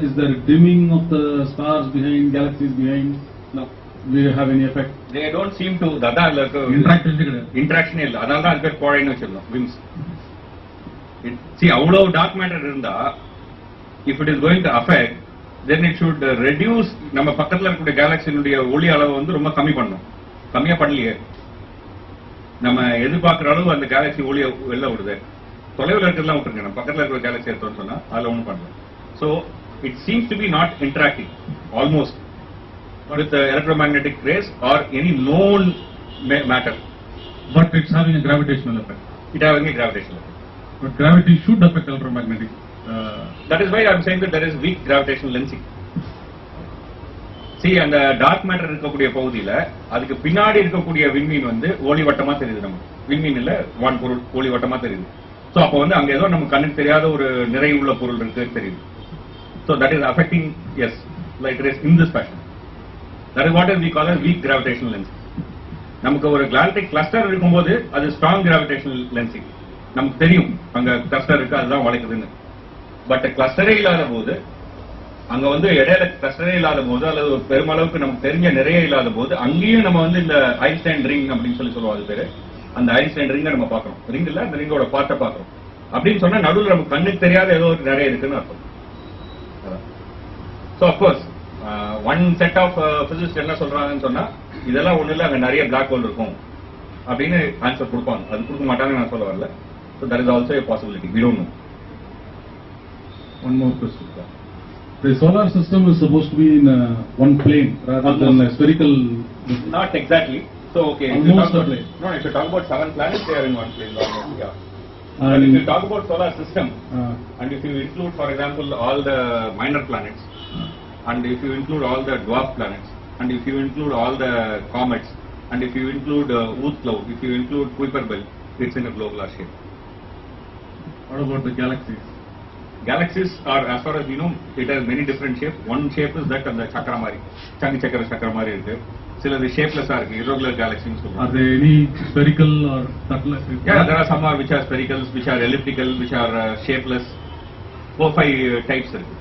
is there dimming of the stars behind, galaxies behind? No. Do you have any effect? They don't seem to. அதான் இல்ல இன்டராக்ஷனே இல்லை. அதனால தான் அது பேர் கோழைன்னு வச்சிருந்தோம், விம்ஸ். See, அவ்வளவு டார்க் மேட்டர் இருந்தா if it is going to affect, then it should reduce. நம்ம பக்கத்துல இருக்கக்கூடிய கேலக்சியினுடைய ஒளி அளவு வந்து ரொம்ப கம்மி பண்ணும். கம்மியா பண்ணலையே. நம்ம எதிர்பார்க்கிற அளவு அந்த கேலக்சி ஒளிய வெளில விடுது. தொலைவில் இருக்கிறதெல்லாம் விட்டுருங்க, நம்ம பக்கத்தில் இருக்கிற கேலக்சி எடுத்தோம்னு சொன்னா அதில் ஒன்றும் பண்ணல. So it seems to be not interacting almost with electromagnetic rays or any known matter. But it's having a gravitational effect. It having a gravitational effect. But gravity should affect electromagnetic. That is why I am saying that there is weak gravitational lensing. See, அந்த டார்க் மேட்டர் இருக்கக்கூடிய பகுதியில அதுக்கு பின்னாடி இருக்கக்கூடிய விண்மீன் வந்து ஒளி வட்டமா தெரியுது. நம்ம விண்மீன் இல்ல வான் பொருள் ஒளி வட்டமா தெரியுது. சோ அப்ப வந்து அங்க ஏதோ நம்ம கண்ணுக்கு தெரியாத ஒரு நிறை உள்ள பொருள் இருக்கு தெரியுது. So that is affecting, yes, light rays in this fashion. That is what we call as weak gravitational lensing. நமக்கு ஒரு galactic cluster இருக்கும்போது அது strong gravitational lensing. நமக்கு தெரியும் அங்க கிளஸ்டர் இருக்கு, அதுதான் வளைக்குதுன்னு. பட் கிளஸ்டரே இல்லாத போது, அங்க வந்து இடையில கிளஸ்டரே இல்லாத போது அல்லது பெருமளவுக்கு நமக்கு தெரிஞ்ச நிறைய இல்லாத போது அங்கேயும் நம்ம வந்து இந்த ஐன்ஸ்டைன் ரிங் அப்படின்னு சொல்லுவோம். அது பேரு அந்த ஐன்ஸ்டைன் ரிங்கை நம்ம பார்க்கறோம். ரிங் இல்ல, அந்த ரிங்கோட பார்ட்டை பார்க்கறோம். அப்படின்னு சொன்னா நடுவில் நமக்கு கண்ணுக்கு தெரியாத ஏதோ ஒரு நிறைய இருக்குன்னு அர்த்தம். So of course one set of physicist என்ன சொல்றாங்கன்னு சொன்னா இதெல்லாம் ஒண்ணு இல்ல, அங்க நிறைய பிளாக் ஹோல் இருக்கும் அப்படின்னு ஆன்சர் கொடுப்பாங்க. அது கொடுக்க மாட்டாங்கன்னு நான் சொல்ல வரல. So that is also a possibility. We don't know. One more question. The solar system is supposed to be in one plane rather than a spherical. Not exactly. So okay. Almost a plane. No, if you talk about 7 planets, they are in one plane. Almost, yeah. And But if you talk about solar system, uh, and if you include, for example, all the minor planets, and if you include all the dwarf planets, and if you include all the comets, and if you include Oort cloud, if you include Kuiper belt, it's in a globular shape. what about the galaxies? Galaxies are, as far as we know, it has many different shapes. One shape is that அந்த சக்கர மாதிரி, சங்கு சக்கர சக்கர மாதிரி இருக்கு. சிலது ஷேப்லெஸ்ஸா இருக்கு, irregular galaxies சொல்றோம். Are they any spherical or cutlass? Yeah, there are some are which are spherical, which are elliptical, which are shapeless. 4-5 types இருக்கு.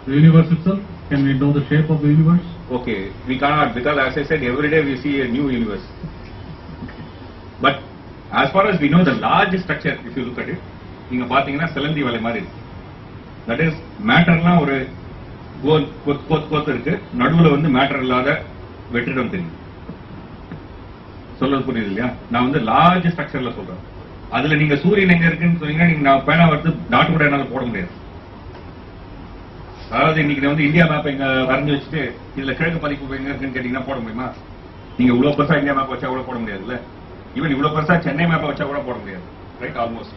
The universe itself? Can we know the shape of the universe? Okay, we cannot, because as I said, every day we see a new universe. But as far as we know, the large structure, if you look at it, நீங்க பாத்தீங்கன்னா சிலந்தி வலை மாதிரி இருக்கு. That is, மேட்டர்லாம் ஒரு கோத்து இருக்கு, நடுவுல வந்து மேட்டர் இல்லாத வெற்றிடம் தெரியும். சொல்றது புரியுது இல்லையா? நான் வந்து லார்ஜ் ஸ்ட்ரக்சர்ல சொல்றேன். அதுல நீங்க சூரியன் எங்க இருக்குன்னு சொன்னீங்கன்னா நீங்க நான் பேனா வந்து டாட் கூட என்னால போட முடியாது. அதாவது இன்னைக்கு வந்து இந்தியா மேப் இங்க வரைஞ்சு வச்சுட்டு இதுல கிழக்கு பதிப்பு எங்க இருக்குன்னு கேட்டீங்கன்னா போட முடியுமா? நீங்க இவ்வளவு பெருசா இந்தியா மேப் வச்சா கூட போட முடியாதுல்ல. ஈவன் இவ்வளவு பெருசா சென்னை மேப் வச்சா கூட போட முடியாது. Right, almost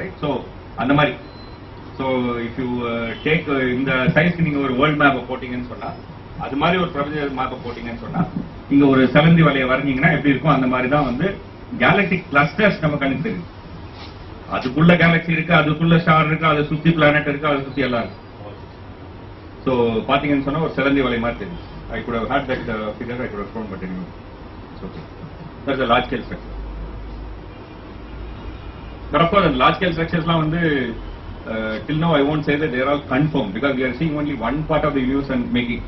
right. ஸோ அந்த மாதிரி. ஸோ இஃப் யூ டேக் இந்த சைஸ்க்கு நீங்க ஒரு வேர்ல்ட் மேப்பை போட்டீங்கன்னு சொன்னா, அது மாதிரி ஒரு பிரபஞ்ச மேப்பை போட்டீங்கன்னு சொன்னா, இங்க ஒரு செலந்தி வலையை வரைஞ்சீங்கன்னா எப்படி இருக்கும்? அந்த மாதிரி தான் வந்து கேலக்டிக் கிளஸ்டர்ஸ் நம்ம கண்ணுக்கு தெரியும். அதுக்குள்ள கேலக்சி இருக்கு, அதுக்குள்ள ஸ்டார் இருக்கு, அதை சுத்தி பிளானட் இருக்கு, அதை சுத்தி எல்லாம் இருக்கு. ஸோ பாத்தீங்கன்னு சொன்னா ஒரு செலந்தி வலை மாதிரி தெரியும். I could have had that figure, I could have shown, but anyway, it's okay. That's a large scale structure. But of course, the large scale structures லாம் வந்து till now I won't say that they are all confirmed, because we are seeing only one part of the universe and making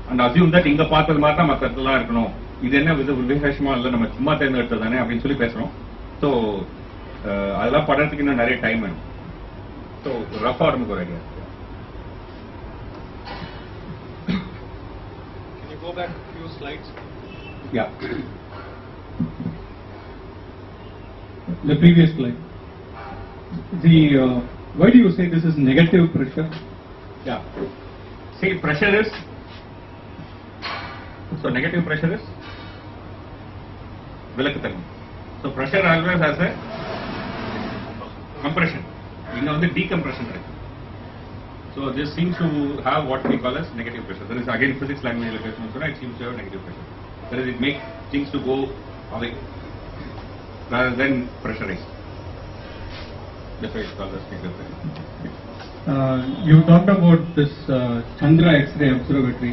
and assume that இங்க பார்த்தது மாதிரி தான் மற்றதெல்லாம் இருக்கணும். இது என்ன விசேஷமா இல்லை, நம்ம சும்மா தேர்ந்தெடுத்தது தானே அப்படின்னு சொல்லி பேசுறோம். ஸோ அதெல்லாம் படுறதுக்கு இன்னும் நிறைய டைம் வேணும். ஸோ ரஃபா நமக்கு ஒரு idea. Can you go back a few slides? Yeah. The previous slide. Why do you say this is negative pressure? Yeah. See, pressure is, so negative pressure is விலக்குத்தன்மை. So pressure always has a compression. இங்க வந்து decompression இருக்கு. So this seems to have what we call as negative pressure. There is again physics language location, so it seems to have negative pressure. That is, it makes things to go away rather than pressurized. That's why it's called as negative pressure. You talked about this Chandra X-ray Observatory.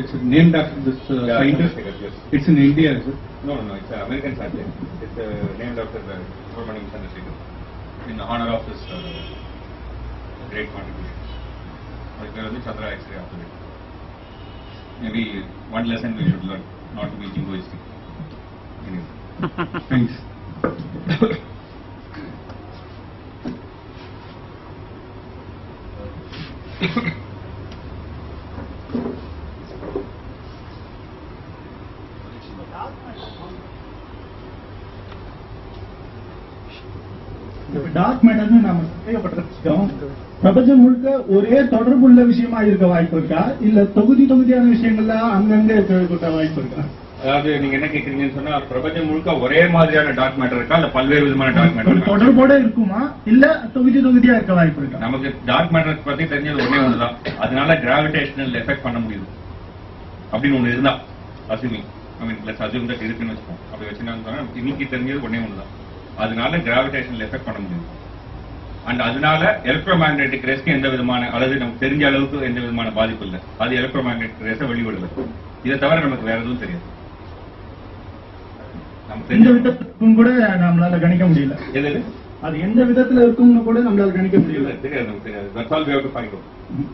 It's named after this scientist. Yes. It's in India, is it? No, it's an American satellite. It's named after the Subramanian Chandrasekhar in honor of his great contribution. It's the Chandra X-ray Observatory. Maybe one lesson we should learn, not to be jingoistic. Anyway. Thanks. Dark மேட்டர்னு நாம சந்தேகப்பட்ட விஷயம் பிரபஞ்சம் முழுக்க ஒரே தொடர்புள்ள விஷயமா இருக்க வாய்ப்பு இருக்கா, இல்ல தொகுதியான விஷயங்கள்ல அங்கங்க இருக்க வாய்ப்பு இருக்கா? அதாவது நீங்க என்ன கேக்குறீங்கன்னு சொன்னா பிரபஞ்சம் முழுக்க ஒரே மாதிரியான டார்க் மேட்டர் இருக்கா இல்ல பல்வேறு விதமான டார்க் மேட்டர் தொடர்போட இருக்குமா இல்ல தொகுதியா இருக்க வாய்ப்பு இருக்கா? நமக்கு டார்க் மேட்டர் பத்தி தெரிஞ்சது ஒண்ணே ஒண்ணுதான், அதனால கிராவிடேஷனல் எஃபெக்ட் பண்ண முடியுது அப்படின்னு ஒண்ணு இருந்தா அசியூமிங் அசியூம் தட் இருக்குன்னு வச்சுப்போம். அப்படி வச்சுன்னா இன்னைக்கு தெரிஞ்சது ஒண்ணே ஒண்ணுதான், அதனால கிராவிடேஷனல் எஃபெக்ட் பண்ண முடியும். அண்ட் அதனால எலக்ட்ரோ மேக்னெட்டிக் ரேஸ்க்கு எந்த விதமான அல்லது நமக்கு தெரிஞ்ச அளவுக்கு எந்த விதமான பாதிப்பு இல்லை, அது எலக்ட்ரோ மேக்னெட்டிக் ரேஸை வெளிவிடுது. இதை தவிர நமக்கு வேற எதுவும் தெரியாது. எந்த விதத்துக்கும் கூட நம்மளால கணிக்க முடியல, எது அது எந்த விதத்துல இருக்கும்னு கூட நம்மளால கணிக்க முடியல. தெரியாது, நமக்கு தெரியாது. That's all we have to find out.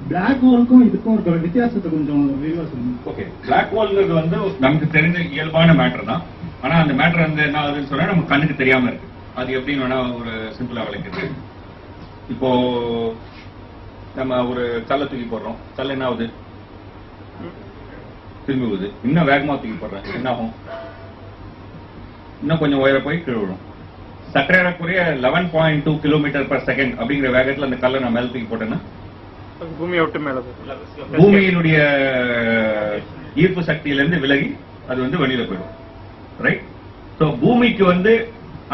Black ஹோலுக்கும் இதுக்கும் இருக்கிற வித்தியாசத்தை கொஞ்சம் விரிவா சொல்லுங்க. ஓகே, பிளாக் ஹோல்ங்கிறது வந்து நமக்கு தெரிஞ்ச இயல்பான மேட்டர் தான். ஆனா அந்த மேட்டர் வந்து என்ன ஆகுதுன்னு சொன்னா நமக்கு கண்ணுக்கு தெரியாம இருக்கு. அது எப்படின்னு வேணா ஒரு சிம்பிளா விளக்குது. இப்போ நம்ம ஒரு கல்லை தூக்கி போடுறோம், கல் என்ன ஆகுது? திரும்பி போகுது. இன்னும் வேகமா தூக்கி போடுறேன், என்ன ஆகும்? இன்னும் கொஞ்சம் உயர போய் கீழே விடும். சற்றேறக்குறைய 11.2 km/s அப்படிங்கிற வேகத்துல அந்த கல்லை நான் மேல தூக்கி போட்டேன்னா பூமியை விட்டு மேல பூமியினுடைய ஈர்ப்பு சக்தியிலிருந்து விலகி அது வந்து வெளியில போயிடும். ரைட்? சோ பூமிக்கு வந்து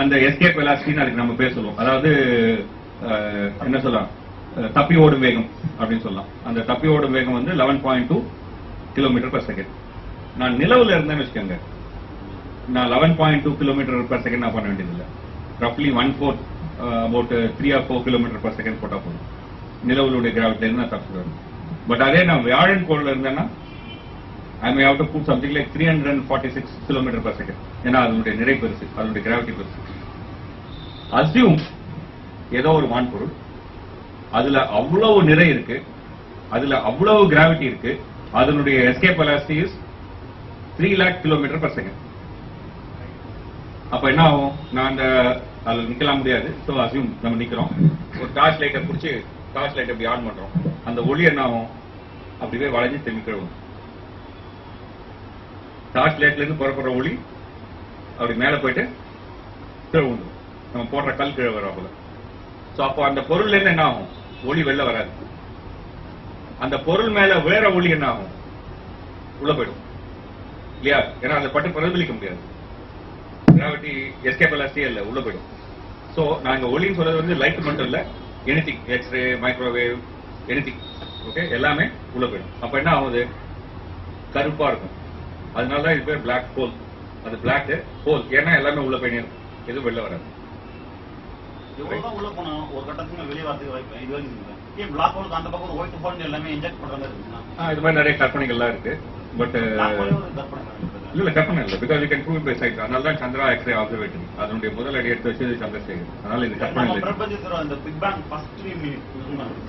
அந்த எஸ்கேப் வெலாசிட்டின்னு அதுக்கு நம்ம பேர் சொல்லுவோம். அதாவது என்ன சொல்லலாம், தப்பி ஓடும் வேகம் அப்படின்னு சொல்லலாம். அந்த தப்பி ஓடும் வேகம் வந்து 11.2 km/s. நான் நிலவுல இருந்தேன்னு வச்சுக்கோங்க, நான் 11.2 km/s நான் பண்ண வேண்டியதில்லை. ரஃப்லி 1/4 about 3 or 4 km/s போட்டா போதும். நிலவுடைய கிராவிட்டில இருந்து நான் தப்பிடுவேன். பட் அதே நான் வியாழன் கோள்ல இருந்தேன்னா I may have to put something like 346 km/s. ஏன்னா அதனுடைய நிறை பெருசு, அதனுடைய கிராவிட்டி பெருசு. அசியூம் ஏதோ ஒரு வான்பொருள், அதுல அவ்வளவு நிறை இருக்கு, அதுல அவ்வளவு கிராவிட்டி இருக்கு, அதனுடைய escape velocity is 3 lakh km/s. அப்ப என்ன ஆகும்? நான் அந்த அதுல நிக்கலாம் முடியாது. ஸோ அசியூம் நம்ம நிக்கிறோம், ஒரு டார்ச் லைட்டை பிடிச்சி டார்ச் லைட் அப்படி ஆன் பண்றோம். அந்த ஒளி என்ன ஆகும்? அப்படியே வளைஞ்சு திரும்பிக்கிறோம். டார்ச் லைட்ல இருந்து புறப்படுற ஒளி அப்படி மேல போயிட்டு கீழே விழுந்துடும். நம்ம போடுற கல் கீழே வராப்புல. ஸோ அப்போ அந்த பொருள்ல இருந்து என்ன ஆகும்? ஒளி வெளில வராது. அந்த பொருள் மேல வேற ஒளி என்ன ஆகும்? உள்ள போயிடும் இல்லையா? ஏன்னா அதை பட்டு பிரதிபலிக்க முடியாது. கிராவிட்டி எஸ்கேப் வெலாசிட்டியே இல்லை, உள்ள போயிடும். ஸோ நாங்க ஒளின்னு சொல்றது வந்து லைட் மட்டும் இல்லை, anything, x-ray, microwave, anything, okay, எல்லாமே உள்ள போயிடும். அப்ப என்ன ஆகுது? கருப்பா இருக்கும். அதனாலதான் இது பேர் பிளாக் ஹோல். அது பிளாக் ஹோல், ஏன்னா எல்லாமே உள்ள போயினே இருக்கும், எதுவும் வெளில வராது. எவ்வளவுதான் உள்ள போனா ஒரு கட்டத்துக்கு வெளியே வரதுக்கு வாய்ப்பு இது வரைக்கும் ஏன் பிளாக் ஹோலுக்கு அந்த பக்கம் ஒயிட் ஹோல் எல்லாமே இன்ஜெக்ட் பண்ற மாதிரி இருக்குன்னா இது மாதிரி நிறைய கற்பனைகள்லாம் இருக்கு. பட் இல்ல கற்பனை இல்லை, because you can prove by sight. அதனால தான் சந்திரா எக்ஸ்ரே ஆப்சர்வேட்டரி அதனுடைய முதல் அடி எடுத்து வச்சது சந்திரசேகர். அதனால இது கற்பனை இல்லை. பிரபஞ்சத்துல அந்த பிக் பேங் ஃபர்ஸ்ட்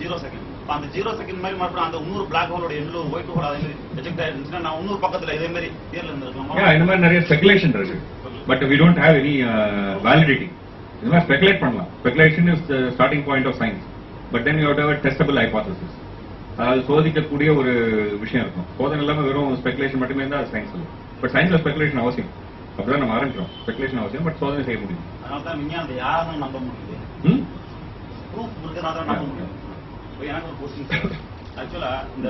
0 செகண்ட், அந்த 0 செகண்ட் மாதிரி மறுபடியும் அந்த இன்னொரு பிளாக் ஹோலோட எண்ணில் ஒரு ஒயிட் ஹோல் அதே மாதிரி எஜெக்ட் ஆயிருந்துச்சுன்னா நான் இன்னொரு பக்கத்துல இதே மாதிரி தேர்ல இருந்திருக்கலாம். இந்த மாதிரி நிறைய ஸ்பெகுலேஷன் இருக்கு. But we don't have any validity. இது மாதிரி ஸ்பெகுலேட் பண்ணலாம். Speculation is the starting point of science. But then you have testable hypothesis. அதாவது சோதிக்கக்கூடிய ஒரு விஷயம் இருக்கும். சோதனை இல்லாம வெறும் ஸ்பெகுலேஷன் மட்டுமே இருந்தா அது சயின்ஸ் இல்லை. பட் சயின்ஸ்ல ஸ்பெகுலேஷன் அவசியம். அப்படிதான் நம்ம ஆரம்பிக்கிறோம். ஸ்பெகுலேஷன் அவசியம், பட் சோதனை செய்ய முடியும். அதனால தான் விஞ்ஞானத்தை யாரும் நம்ப முடியுது. ப்ரூஃப் இருக்கிறதா நம்ப முடியும். இப்போ எனக்கு ஒரு கொஸ்டின். ஆக்சுவலா இந்த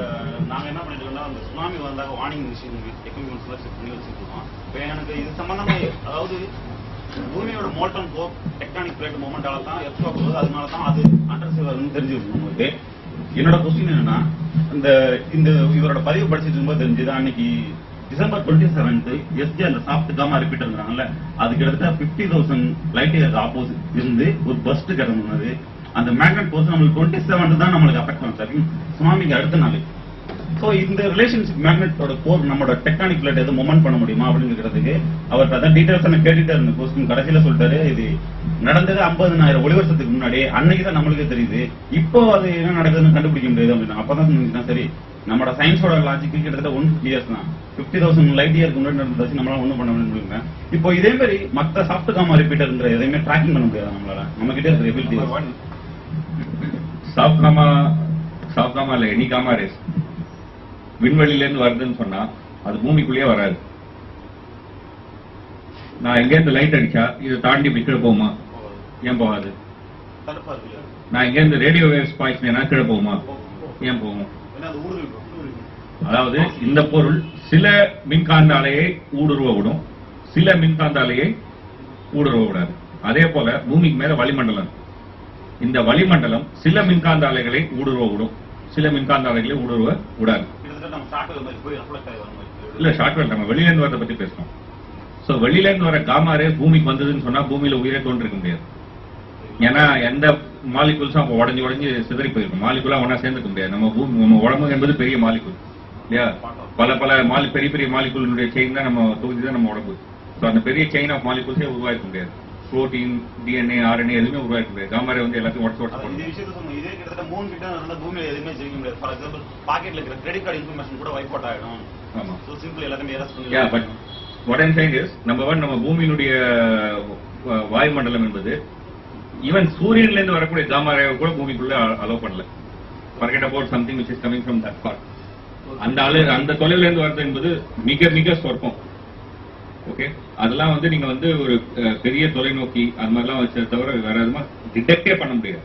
நாங்க என்ன பண்ணிட்டு இருக்கோம்னா, அந்த சுனாமி வந்தாக வார்னிங் மிஷின் எக்யூப்மெண்ட்ஸ்லாம் செட் பண்ணி வச்சுட்டு இருக்கோம். இப்போ எனக்கு இது சம்பந்தமா, அதாவது பூமியோட மோல்டன் கோர் டெக்டானிக் பிளேட் மூமெண்டால தான் எக்ஸ்ட்ரா போகுது, அதனால தான் அது அண்டர் சிவர்னு தெரிஞ்சுக்கணும் உங்களுக்கு. என்னோட கொஸ்டின் என்னன்னா, இந்த இவரோட பதிவு படிச்சுட்டு இருக்கும்போது தெரிஞ்சது அன்னைக்கு December 27th எஸ்ஜி அந்த சாஃப்ட் காமா ரிப்பீட்டர்ங்கிறாங்கல்ல, அது கிட்டத்தட்ட 50,000 லைட் இயர்ஸ் ஆப்போசிட் இருந்து ஒரு பஸ்ட் கிடந்தது. அந்த மேக்னெட் போர்ஸ் நம்மளுக்கு 27 தான் நம்மளுக்கு அஃபெக்ட் பண்ணும் சுனாமிக்கு அடுத்த நாள். ஸோ இந்த ரிலேஷன்ஷிப் மேக்னெட்டோட கோர் நம்மளோட டெக்டானிக் பிளேட் எதுவும் மூவ்மெண்ட் பண்ண முடியுமா அப்படிங்கிறதுக்கு அவர்கிட்ட அதான் டீடைல்ஸ் என்ன கேட்டுட்டே இருந்த கொஸ்டின். கடைசியில சொல்லிட்டாரு, இது நடந்தது 50,000 ஒளி வருஷத்துக்கு முன்னாடி, அன்னைக்கு தான் நம்மளுக்கே தெரியுது. இப்போ அது என்ன நடக்குதுன்னு கண்டுபிடிக்க முடியாது அப்படின்னா. அப்பதான் சரி, நம்மளோட சயின்ஸோட லாஜிக்கு கிட்டத்தட்ட 150 years தான். 50,000 லைட் இயருக்கு முன்னாடி நடந்ததாச்சு நம்மளால ஒன்றும் பண்ண முடியுங்க. இப்போ இதே மாதிரி மற்ற சாஃப்ட் காமா ரிப்பீட்டர்ங்கிற எதையுமே ட்ராக்கிங் பண்ண முடியாது நம்மளால. நம்ம கிட்டே இருக்கிற எபிலிட்டி சாஃப்ட் காமா இல்ல எனி காமா ரேஸ் விண்வெளியில இருந்து வருதுன்னு சொன்னா அது பூமிக்குள்ளேயே வராது. நான் எங்கேருந்து லைட் அடிச்சா இதை தாண்டி விக்கிட போகுமா? ஏன் போகாது? தடுப்பா இருக்கு. நான் இங்க இருந்து ரேடியோ வேவ்ஸ் பாய்ச்சினா கீழே போகுமா? ஏன் போகும்? ஏன்னா அது ஊடுருவி. அதாவது இந்த பொருள் சில மின்காந்த அலையை ஊடுருவ விடும், சில மின்காந்த அலையை ஊடுருவ விடாது. அதே போல பூமிக்கு மேல வளிமண்டலம், இந்த வளிமண்டலம் சில மின்காந்த அலைகளை ஊடுருவ விடும், சில மின்காந்த அலைகளை ஊடுருவ விடாது. கிட்டத்தட்ட நம்ம ஷார்ட்வேர் மாதிரி போய் ரிஃப்ளெக்ட் ஆகி வர மாதிரி. இல்ல ஷார்ட்வேர், நம்ம வெளியில இருந்து வரதை பத்தி பேசுறோம். சோ வெளியில இருந்து வர காமாரே பூமிக்கு வந்ததுன்னு சொன்னா பூமியில உயிரை தோன்றிருக்க முடியாது. ஏன்னா எந்த மாலிகுல்ஸும் அப்போ உடஞ்சு சிதறி போயிருக்கும். மாலிகுலா ஒன்னா சேர்ந்துக்க முடியாது. நம்ம உடம்பு என்பது பெரிய மாலிகுல் இல்லையா? பல பெரிய பெரிய மாலிகுலினுடைய செயின் தான் நம்ம தொகுதி தான் நம்ம உடம்பு. ஸோ அந்த பெரிய செயின் ஆஃப் மாலிகுல்ஸே உருவாக்க முடியாது. புரோட்டீன், டிஎன்ஏ, ஆர்என்ஏ எதுவுமே உருவாக்க முடியாது. காமாரே வந்து எல்லாத்தையும் உடச்சு இந்த விஷயத்தை சொன்னோம். இதே கிட்டத்தட்ட 3 கிட்ட இருந்தா பூமியில எதுவுமே ஜெயிக்க முடியாது. ஃபார் எக்ஸாம்பிள் பாக்கெட்ல இருக்கிற கிரெடிட் கார்டு இன்ஃபர்மேஷன் கூட வைப் அவுட் ஆகிடும். ஆமா. ஸோ சிம்பிள் எல்லாத்தையும் எரஸ் யா பண்ணி. But what I'm saying is, நம்ம பூமியினுடைய வாயுமண்டலம் என்பது ஈவன் சூரியன்ல இருந்து வரக்கூடிய காமாரேவை கூட பூமிக்குள்ள அலோவ் பண்ணல. Forget about something which is coming from that part. அந்த தொலைவுல இருந்து வரது என்பது மிக மிக சொற்பம். ஓகே, அதெல்லாம் வந்து நீங்க வந்து ஒரு பெரிய தொலைநோக்கி அந்த மாதிரிலாம் வச்ச தவிர வேற எதுவுமா டிடெக்டே பண்ண முடியாது.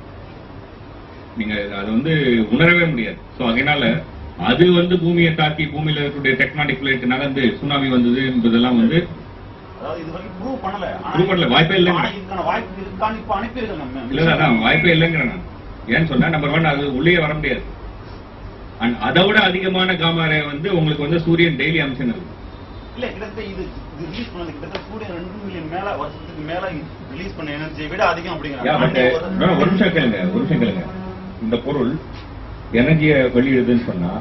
நீங்க அதை வந்து உணரவே முடியாது. ஸோ அதனால அது வந்து பூமியை தாக்கி பூமியில இருக்கக்கூடிய டெக்டானிக் பிளேட் நகர்ந்து சுனாமி வந்தது என்பதெல்லாம் வந்து அதாவது இது வரைக்கும் ப்ரூவ் பண்ணல. ப்ரூவ் பண்ணல, வாய்ப்பே இல்லைங்க. ஆனா இதுக்கான வாய்ப்பு இருக்கான்னு இப்ப அனுப்பியிருக்காங்க நம்ம. இல்ல அதான் வாய்ப்பே இல்லைங்கிற நான். ஏன்னு சொன்னா நம்பர் 1 அது உள்ளே வர முடியாது. அண்ட் அதை விட அதிகமான காமாரே வந்து உங்களுக்கு வந்து சூரியன் டெய்லி அம்சம் இருக்கு. இல்ல கிட்டத்தட்ட இது ரிலீஸ் பண்ணது கிட்டத்தட்ட சூரியன் 2 மில்லியன் மேல வருஷத்துக்கு மேல ரிலீஸ் பண்ண எனர்ஜியை விட அதிகம் அப்படிங்கிறாங்க. ஒரு நிமிஷம் கேளுங்க. இந்த பொருள் எனர்ஜியை வெளியிடுதுன்னு சொன்னா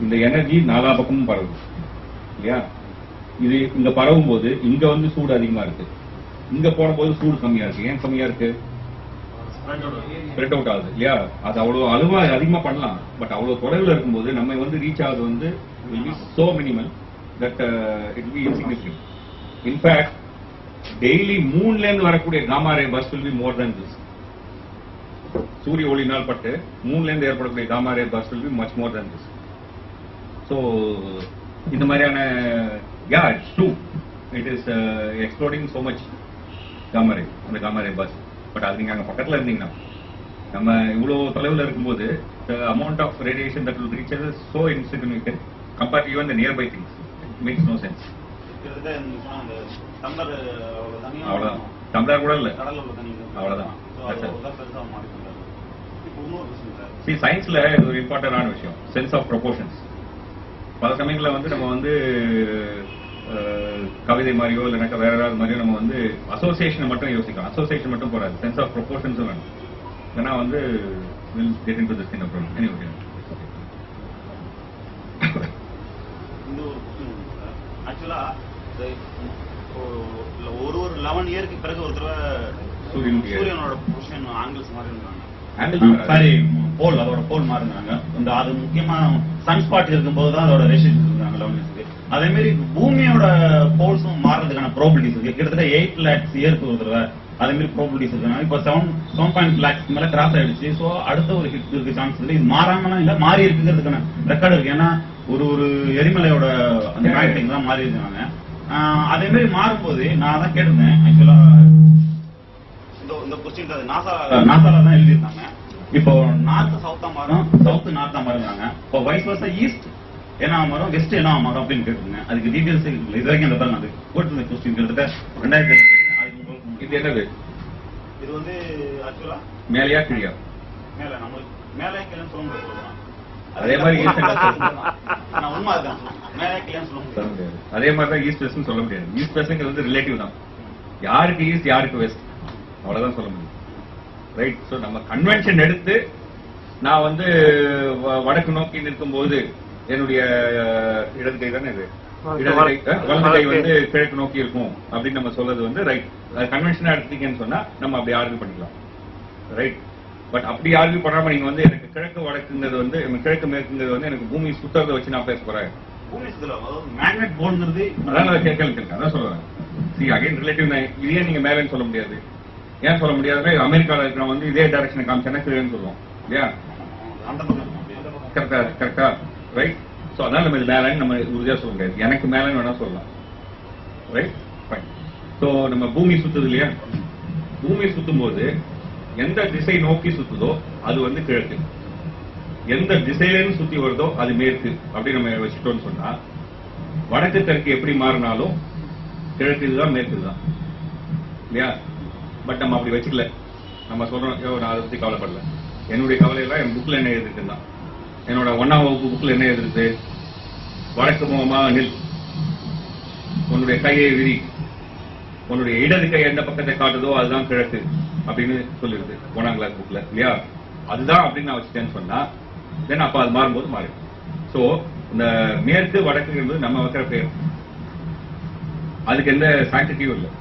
இந்த எனர்ஜி நாலா பக்கமும் பரவுது இல்லையா? இது இங்க பரவும் போது இங்க வந்து சூடு அதிகமா இருக்கு, இங்க போடும்போது சூடு கம்மியா இருக்கு. ஏன் கம்மியா இருக்கு? ஸ்ப்ரெட் அவுட் ஆகுது இல்லையா? அது அவ்வளவு அளவா அதிகமா பண்ணலாம், பட் அவ்வளவு தொலைவில் இருக்கும்போது நம்ம வந்து ரீச் ஆகுது வந்து will be so minimal that it will be insignificant. In fact, daily மூன்ல இருந்து வரக்கூடிய gamma ray burst will be more than this. சூரிய ஒளியினால் பட்டு மூன்ல இருந்து ஏற்படக்கூடிய gamma ray burst will be much more than this. So இந்த மாதிரியான it's true, it is exploding so much gamma ray, அந்த gamma ray burst. பட் அது நீங்க அங்க பக்கத்துல இருந்தீங்கன்னா, நம்ம இவ்வளவு தொலைவில் இருக்கும்போது the amount of radiation that will reach us is so insignificant compared to even the nearby things. It makes no sense. அவ்வளவுதான். டம்ளர் கூட இல்ல, அவ்வளவுதான். See, சயின்ஸ்ல இது ஒரு இம்பார்ட்டன்டான விஷயம், சென்ஸ் ஆஃப் ப்ரொபோர்ஷன்ஸ். பல சமயங்களில் வந்து நம்ம வந்து கவிதை மாதிரியோ இல்லைனாக்கா வேற ஏதாவது மாதிரியோ நம்ம வந்து அசோசியேஷனை மட்டும் யோசிக்கலாம். அசோசியேஷன் மட்டும் போறாது, சென்ஸ் ஆஃப் ப்ரொபோர்ஷன்ஸும் வேணும். ஏன்னா வந்து will get into this thing அப்புறம் anyway. இந்த ஒரு ஆக்சுவலா ஒரு 11 இயருக்கு பிறகு ஒரு தடவை சூரியனோட பொசிஷன் ஆங்கிள்ஸ் மாதிரி இருந்தாங்க. சாரி, போல், அதோட போல் மாறினாங்க. இந்த அது முக்கியமா சன் ஸ்பாட் இருக்கும்போது தான் அதோட ரேஷியேஷன் இருந்தாங்க 11 இயர்ஸ்க்கு. அதே மாதிரி பூமியோட போல்ஸும் மாறதுக்கான ப்ராபபிலிட்டிஸ் இருக்கு. கிட்டத்தட்ட 8 lakhs இயருக்கு ஒரு தடவை அதே மாதிரி ப்ராபபிலிட்டிஸ் இருக்கு. இப்போ 7.5 lakhs மேல கிராஸ் ஆயிடுச்சு. ஸோ அடுத்த ஒரு ஹிட் இருக்கு சான்ஸ் இல்லை. இது மாறாமலாம் இல்ல, மாறி இருக்குங்கிறதுக்கான ரெக்கார்டு இருக்கு. ஏன்னா ஒரு எரிமலையோட அந்த மேக்னெட்டிக் தான் மாறி இருக்காங்க. அதே மாதிரி மாறும்போது நான் தான் கேட்டிருந்தேன் ஆக்சுவலா இந்த கொஸ்டின் நாசால தான் எழுதியிருந்தாங்க. இப்போ நார்த் சவுத்தா மாறும், சவுத் நார்த்தா மாறுங்கிறாங்க. இப்போ வைஸ் வர்சா ஈஸ்ட் என்ன மாறும், வெஸ்ட் என்ன மாறும் அப்படின்னு கேட்டிருந்தேன். அதுக்கு டீடைல்ஸ் இது வரைக்கும் அந்த தான் அது போட்டு கொஸ்டின் கிட்டத்தட்ட 2000. இது என்னது? இது வந்து ஆக்சுவலா மேலையா கீழயா? மேல, நம்மளுக்கு மேலே கீழேன்னு சொல்ல முடியாது. அதே மாதிரி நான் உண்மை அதுதான், மேலே கீழேன்னு சொல்ல முடியாது. அதே மாதிரி தான் ஈஸ்ட் வெஸ்ட்னு சொல்ல முடியாது. ஈஸ்ட் வெஸ்ட்ங்கிறது வந்து ரிலேட்டிவ் தான். யாருக்கு ஈஸ்ட் யாருக்கு வெஸ்ட் அவ்வளவுதான் சொல்ல முடியும். ரைட். ஸோ நம்ம கன்வென்ஷன் எடுத்து நான் வந்து வடக்கு நோக்கி நிற்கும் போது என்னுடைய இடது கை தானே இது, வலது கை வந்து கிழக்கு நோக்கி இருக்கும் அப்படின்னு நம்ம சொல்றது வந்து ரைட். கன்வென்ஷனா எடுத்தீங்கன்னு சொன்னா நம்ம அப்படி ஆர்கியூ பண்ணிக்கலாம். ரைட். பட் அப்படி ஆர்கியூ பண்ணாம நீங்க வந்து எனக்கு கிழக்கு வடக்குங்கிறது வந்து கிழக்கு மேற்குங்கிறது வந்து எனக்கு பூமி சுத்தறதை வச்சு நான் பேச போறேன். பூமி சுத்தல மேக்னெட் போல்ங்கிறது அதான் கேட்கல, அதான் சொல்றேன். See again relative. இதே நீங்க மேலேன்னு சொல்ல முடியாது. ஏன் சொல்ல முடியாதுன்னா அமெரிக்காவில் இருக்கிற வந்து இதே டைரக்ஷனை காமிச்சா கீழேன்னு சொல்லுவோம் இல்லையா? கரெக்டா? ரைட். ஸோ அதனால நம்ம இது மேலேன்னு நம்ம உறுதியா சொல்ல முடியாது. எனக்கு மேலேன்னு வேணா சொல்லலாம். Right, fine. ஸோ நம்ம பூமி சுத்துது இல்லையா? பூமி சுத்தும் போது எந்த திசை நோக்கி சுத்துதோ அது வந்து கிழக்கு, எந்த திசையிலேருந்து சுத்தி வருதோ அது மேற்கு. அப்படி நம்ம வச்சுட்டோம்னு சொன்னா வடக்கு தெற்கு எப்படி மாறினாலும் கிழக்கு இதுதான் மேற்கு இதுதான் இல்லையா? பட் நம்ம அப்படி வச்சுக்கல. நம்ம சொல்றோம் நான் அதை பத்தி கவலைப்படல. என்னுடைய கவலையெல்லாம் என் புக்ல என்ன எழுதிருக்குன்னா, என்னோட 1ஆம் வகுப்பு புக்ல என்ன எழுதிருக்கு, வடக்கு முகமா நில், உன்னுடைய கையை விரி, உன்னுடைய இடது கை எந்த பக்கத்தை காட்டுதோ அதுதான் கிழக்கு அப்படின்னு சொல்லிருக்கு 1ஆம் கிளாஸ் புக்ல இல்லையா? அதுதான் அப்படின்னு நான் வச்சுட்டேன்னு சொன்னா தென் அப்ப அது மாறும்போது மாறிடும். சோ இந்த மேற்கு வடக்கு என்பது நம்ம வைக்கிற பேர், அதுக்கு எந்த சாங்டிட்டியும் இல்லை.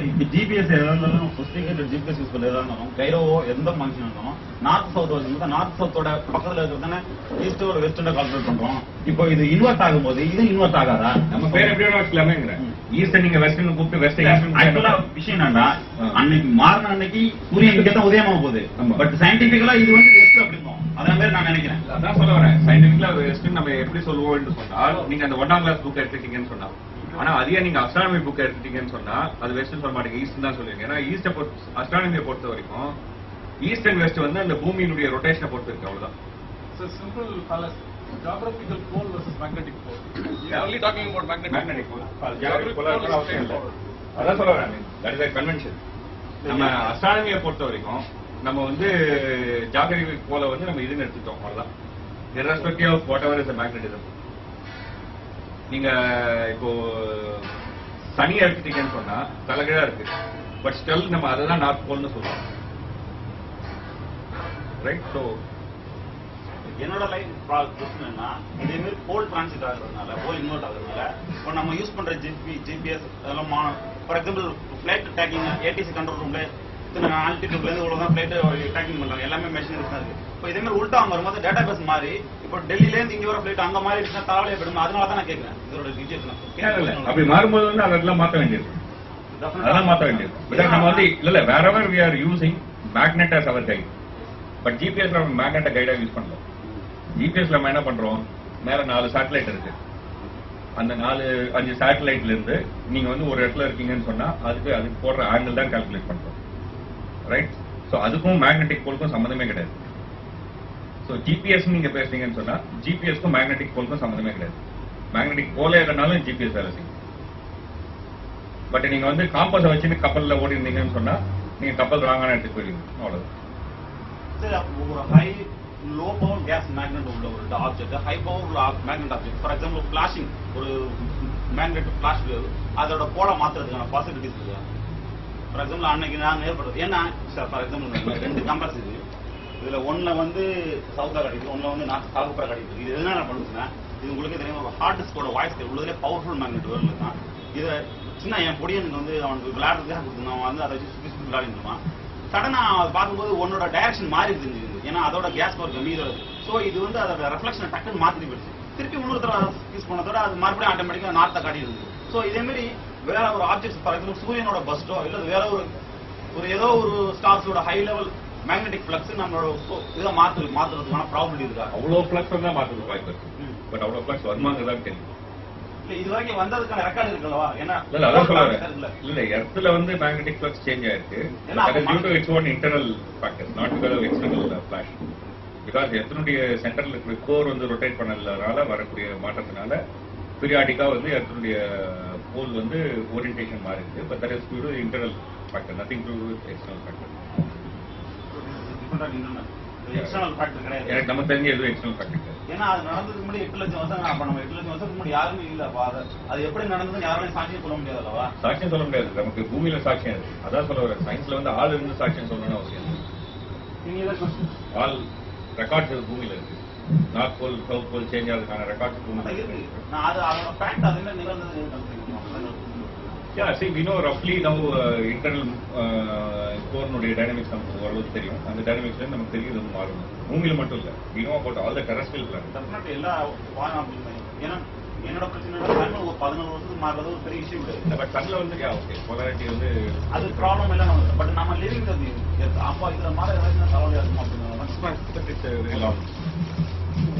இப்ப ஜிபிஎஸ் எதாவது சொஸ்டிகேட்டட் ஜிபிஎஸ் யூஸ் பண்ண இருந்தாலும் கைரோவோ எந்த ஃபங்க்ஷன் இருந்தாலும் நார்த் சவுத் வந்து நார்த் சவுத்தோட பக்கத்துல இருக்கிறதானே ஈஸ்டோட வெஸ்டோட கால்குலேட் பண்றோம். இப்போ இது இன்வெர்ட் ஆகும்போது இது இன்வெர்ட் ஆகாதா? நம்ம பேர் எப்படி வேணா வச்சுக்கலாமேங்கிறேன். ஈஸ்டர்ன் நீங்க வெஸ்டர்ன் கூப்பிட்டு வெஸ்டர்ன் ஆக்சுவலா விஷயம் என்னன்னா, அன்னைக்கு மாறின அன்னைக்கு சூரியன் இங்கே தான் உதயமாக போகுது. பட் சயின்டிபிக்கலா இது வந்து வெஸ்ட் அப்படிங்கும். அதே மாதிரி நான் நினைக்கிறேன். அதான் சொல்ல வரேன். சயின்டிபிக்கலா வெஸ்டர்ன் நம்ம எப்படி சொல்லுவோம் என்று சொன்னால், நீங்க அந்த 1ஆம் கிளாஸ் புக் எடுத்துட்டீங்கன்னு சொன்னா, ஆனா அதே நீங்க அஸ்ட்ரானமி புக் எடுத்துட்டீங்கன்னு சொன்னா அது வெஸ்டர்ன் சொல்ல மாட்டீங்க, ஈஸ்ட் தான் சொல்லுவீங்க. ஏன்னா ஈஸ்ட அஸ்ட்ரானமியை பொறுத்த வரைக்கும் ஈஸ்ட் அண்ட் வெஸ்ட் வந்து அந்த பூமியினுடைய ரொட்டேஷனை பொறுத்து இருக்கு, அவ்வளவுதான். simple fallacy. Geographical pole versus magnetic pole. We are only talking about magnetic pole. Geographic pole அவசியம் இல்லை. அதான் சொல்ல வரேன். That is a convention. நம்ம அஸ்ட்ரானமியை பொறுத்த வரைக்கும் நம்ம வந்து ஜியோகிராபிக் போல வந்து நம்ம இதுன்னு எடுத்துட்டோம், அவ்வளவுதான். irrespective of whatever is the magnetism. நீங்க இப்போ சனி எடுத்துட்டீங்கன்னு சொன்னா தலைகீழா இருக்கு, பட் ஸ்டில் நம்ம அதை தான் நார்த் போல்னு சொல்றோம், ரைட்? ஸோ என்னோட லைஃப் கொஸ்டின் என்ன, இதே மாதிரி போல் டிரான்சிட் ஆகுறதுனால, போல் இன்வெர்ட் ஆகுறதுனால இப்போ நம்ம யூஸ் பண்ற ஜிபிஎஸ் அதெல்லாம் for example flight taking ADC control ரூம்ல இத்தனை ஆல்டிடியூட்ல இருந்து இவ்வளவுதான் ஃபிளைட் டேக்கிங் பண்றாங்க, எல்லாமே மெஷினரிஸ் தான் இருக்கு. இப்போ இதே மாதிரி உல்டா வரும்போது டேட்டா பேஸ் மாறி இப்போ டெல்லியில இருந்து இங்க வர ஃபிளைட் அங்க மாதிரி இருந்துச்சுன்னா தலைவலியா போயிடும். அதனால தான் நான் கேட்கிறேன் இதோட டீடைல்ஸ். அப்படி மாறும்போது வந்து அதெல்லாம் மாற்ற வேண்டியது, அதெல்லாம் மாற்ற வேண்டியது. பிகாஸ் நம்ம வந்து இல்ல whatever we are using magnet as our guide, but ஜிபிஎஸ்ல நம்ம மேக்னெட்டை கைடா யூஸ் பண்றோம். ஜிபிஎஸ்ல நம்ம என்ன பண்றோம், மேல 4 சேட்டலைட் இருக்கு. அந்த 4-5 சேட்டலைட்ல இருந்து நீங்க வந்து ஒரு இடத்துல இருக்கீங்கன்னு சொன்னா அதுக்கு போடுற ஆங்கிள் தான் கால்குலேட் பண்றோம், ரைட்? ஸோ அதுக்கும் மேக்னெட்டிக் போலுக்கும் சம்மந்தமே கிடையாது. ஸோ ஜிபிஎஸ் நீங்க பேசுறீங்கன்னு சொன்னா ஜிபிஎஸ்க்கும் மேக்னெட்டிக் போலுக்கும் சம்மந்தமே கிடையாது. மேக்னெட்டிக் போலே இல்லைனாலும் ஜிபிஎஸ் வேலை செய்யும். பட் நீங்க வந்து காம்பஸை வச்சுட்டு கப்பல்ல ஓடி இருந்தீங்கன்னு சொன்னா நீங்க கப்பல் ராங்கான இடத்துக்கு போயிருவீங்க, அவ்வளவுதான். ஒரு high low power case magnet உள்ள ஒரு object, high power magnet object, for example flashing ஒரு மேக்னெட் ஃபிளாஷ் அதோட போல மாத்துறதுக்கான பாசிபிலிட்டிஸ் இருக்கு. ஃபார் எக்ஸாம்பிள் அன்னைக்கு நான் ஏற்படுது ஏன்னா ஃபார் எக்ஸாம்பிள் 2 கம்பஸ் இது, இதுல ஒன்னுல வந்து சவுத்தா கிடைக்குது, ஒன்னுல வந்து சாகுப்புறா கிடைக்குது. இது எதனால பண்ணுதுன்னா, இது உங்களுக்கு தெரியும் ஒரு ஹார்ட் டிஸ்கோட வாய்ஸ் உள்ளதுல பவர்ஃபுல் மேக்னெட் வேர்ல்டு தான். இதை சின்ன என் பொடியனுக்கு வந்து அவனுக்கு விளையாடுறதுக்காக கொடுத்துருந்தான், அவன் வந்து அதை வச்சு சுற்றி சுற்றி விளையாடிருந்தான். சடனா பார்க்கும்போது உன்னோட டைரக்ஷன் மாறி இருந்துச்சு. ஏன்னா அதோட கேஸ் பவர் கம்மி வருது. ஸோ இது வந்து அதோட ரெஃப்ளெக்ஷன் டக்குன்னு மாற்றி போயிடுச்சு. திருப்பி இன்னொரு தடவை யூஸ் பண்ணதோட அது மறுபடியும் ஆட்டோமேட்டிக்காக நார்த்தை காட்டிடுது. ஸோ இதே மாதிரி வேற ஒரு ஆப்ஜெக்ட்ஸ் ஃபார் எக்ஸாம்பிள் சூரியனோட பஸ்டோ இல்லை வேற ஒரு ஏதோ ஒரு ஸ்டார்ஸோட ஹை லெவல் மேக்னெட்டிக் ஃப்ளக்ஸ் நம்மளோட இதை மாத்துறதுக்கான ப்ராபபிலிட்டி இருக்கா? அவ்வளோ ஃப்ளக்ஸ் வந்தா மாத்துறது வாய்ப்பு இருக்கு, பட் அவ்வளோ ஃப்ளக்ஸ் வருமானதான் தெரியும். இது வரைக்கும் வந்ததுக்கான ரெக்கார்டு இருக்குல்லவா? ஏன்னா இல்ல எர்த்ல வந்து மேக்னெட்டிக் ஃப்ளக்ஸ் சேஞ்ச் ஆயிருக்கு. due to its own internal factors, not because of external flash. because எர்த்தினுடைய சென்டர்ல இருக்கிற கோர் வந்து ரொட்டேட் பண்ணதுனால வரக்கூடிய மாற்றத்தினால பீரியாடிக்கா வந்து எர்த்தினுடைய போல் வந்து ஓரியன்டேஷன் மாறி இருக்கு. But that is due to internal factor, nothing to do with external factor. External factor கிடையாது. எனக்கு நம்ம தெரிஞ்ச எதுவும் எக்ஸ்டர்னல் ஃபேக்டர் கிடையாது. ஏன்னா அது நடந்ததுக்கு முன்னாடி 8 லட்சம் வருஷம் அப்ப நம்ம 8 லட்சம் வருஷத்துக்கு முன்னாடி யாருமே இல்லப்பா. அது எப்படி நடந்ததுன்னு யாராலையும் சாட்சியம் சொல்ல முடியாது அல்லவா? சாட்சியம் சொல்ல முடியாது, நமக்கு பூமியில சாட்சியம் இருக்கு. அதான் சொல்ல வர சயின்ஸ்ல வந்து ஆள் இருந்து சாட்சியம் சொல்லணும்னு அவசியம் இல்லை. ஆள் ரெக்கார்ட்ஸ் பூமியில இருக்கு. North pole south pole change ஆகிறதுக்கான ரெக்கார்ட்ஸ் பூமியில இருக்கு. நான் அது அதோட ஃபேக்ட் அதுல நிகழ்ந்தது. Yeah, see, we know roughly now internal core dynamics நமக்கு ஓரளவுக்கு தெரியும். அந்த டைனமிக்ஸ்ல நமக்கு தெரியுது மாறும். பூமியில மட்டும் இல்ல, we know about all the terrestrial planets. Definitely எல்லா ஏன்னா என்னோட பிரச்சனை ஒரு 11 வருஷத்துக்கு மாறுறது ஒரு பெரிய இஷ்யூ இல்லை. பட் சன்ல வந்து ஓகே போலாரிட்டி வந்து அது ப்ராப்ளம் இல்லை நமக்கு. பட் நம்ம லிவிங் அப்பா இதுல மாற ஏதாச்சும் தலைவலியா இருக்கும் அப்படின்னு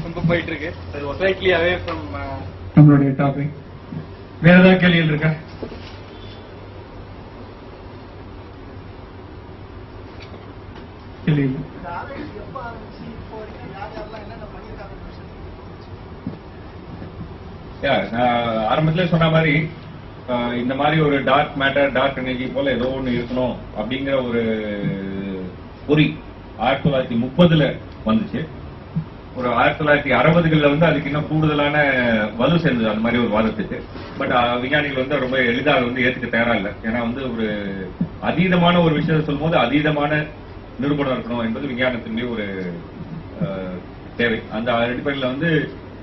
ரொம்ப போயிட்டு இருக்கு. ஸ்லைட்லி அவே ஃப்ரம் நம்மளுடைய டாபிக். வேற ஏதாவது கேள்விகள் இருக்கா? கேள்வி இல்லை. நான் ஆரம்பத்திலே சொன்ன மாதிரி இந்த மாதிரி ஒரு டார்க் மேட்டர் டார்க் எனர்ஜி போல ஏதோ ஒண்ணு இருக்கணும் அப்படிங்கிற ஒரு பொறி 1930 வந்துச்சு. ஒரு 1960களில் வந்து அதுக்கு இன்னும் கூடுதலான வலு சேர்ந்தது அந்த மாதிரி ஒரு வாதத்துக்கு. பட் விஞ்ஞானிகள் வந்து ரொம்ப எளிதாக வந்து ஏற்றுக்க தயாரா இல்லை. ஏன்னா வந்து ஒரு அதீதமான ஒரு விஷயத்தை சொல்லும் போது அதீதமான நிரூபணம் இருக்கணும் என்பது விஞ்ஞானத்தினுடைய ஒரு தேவை. அந்த அடிப்படையில் வந்து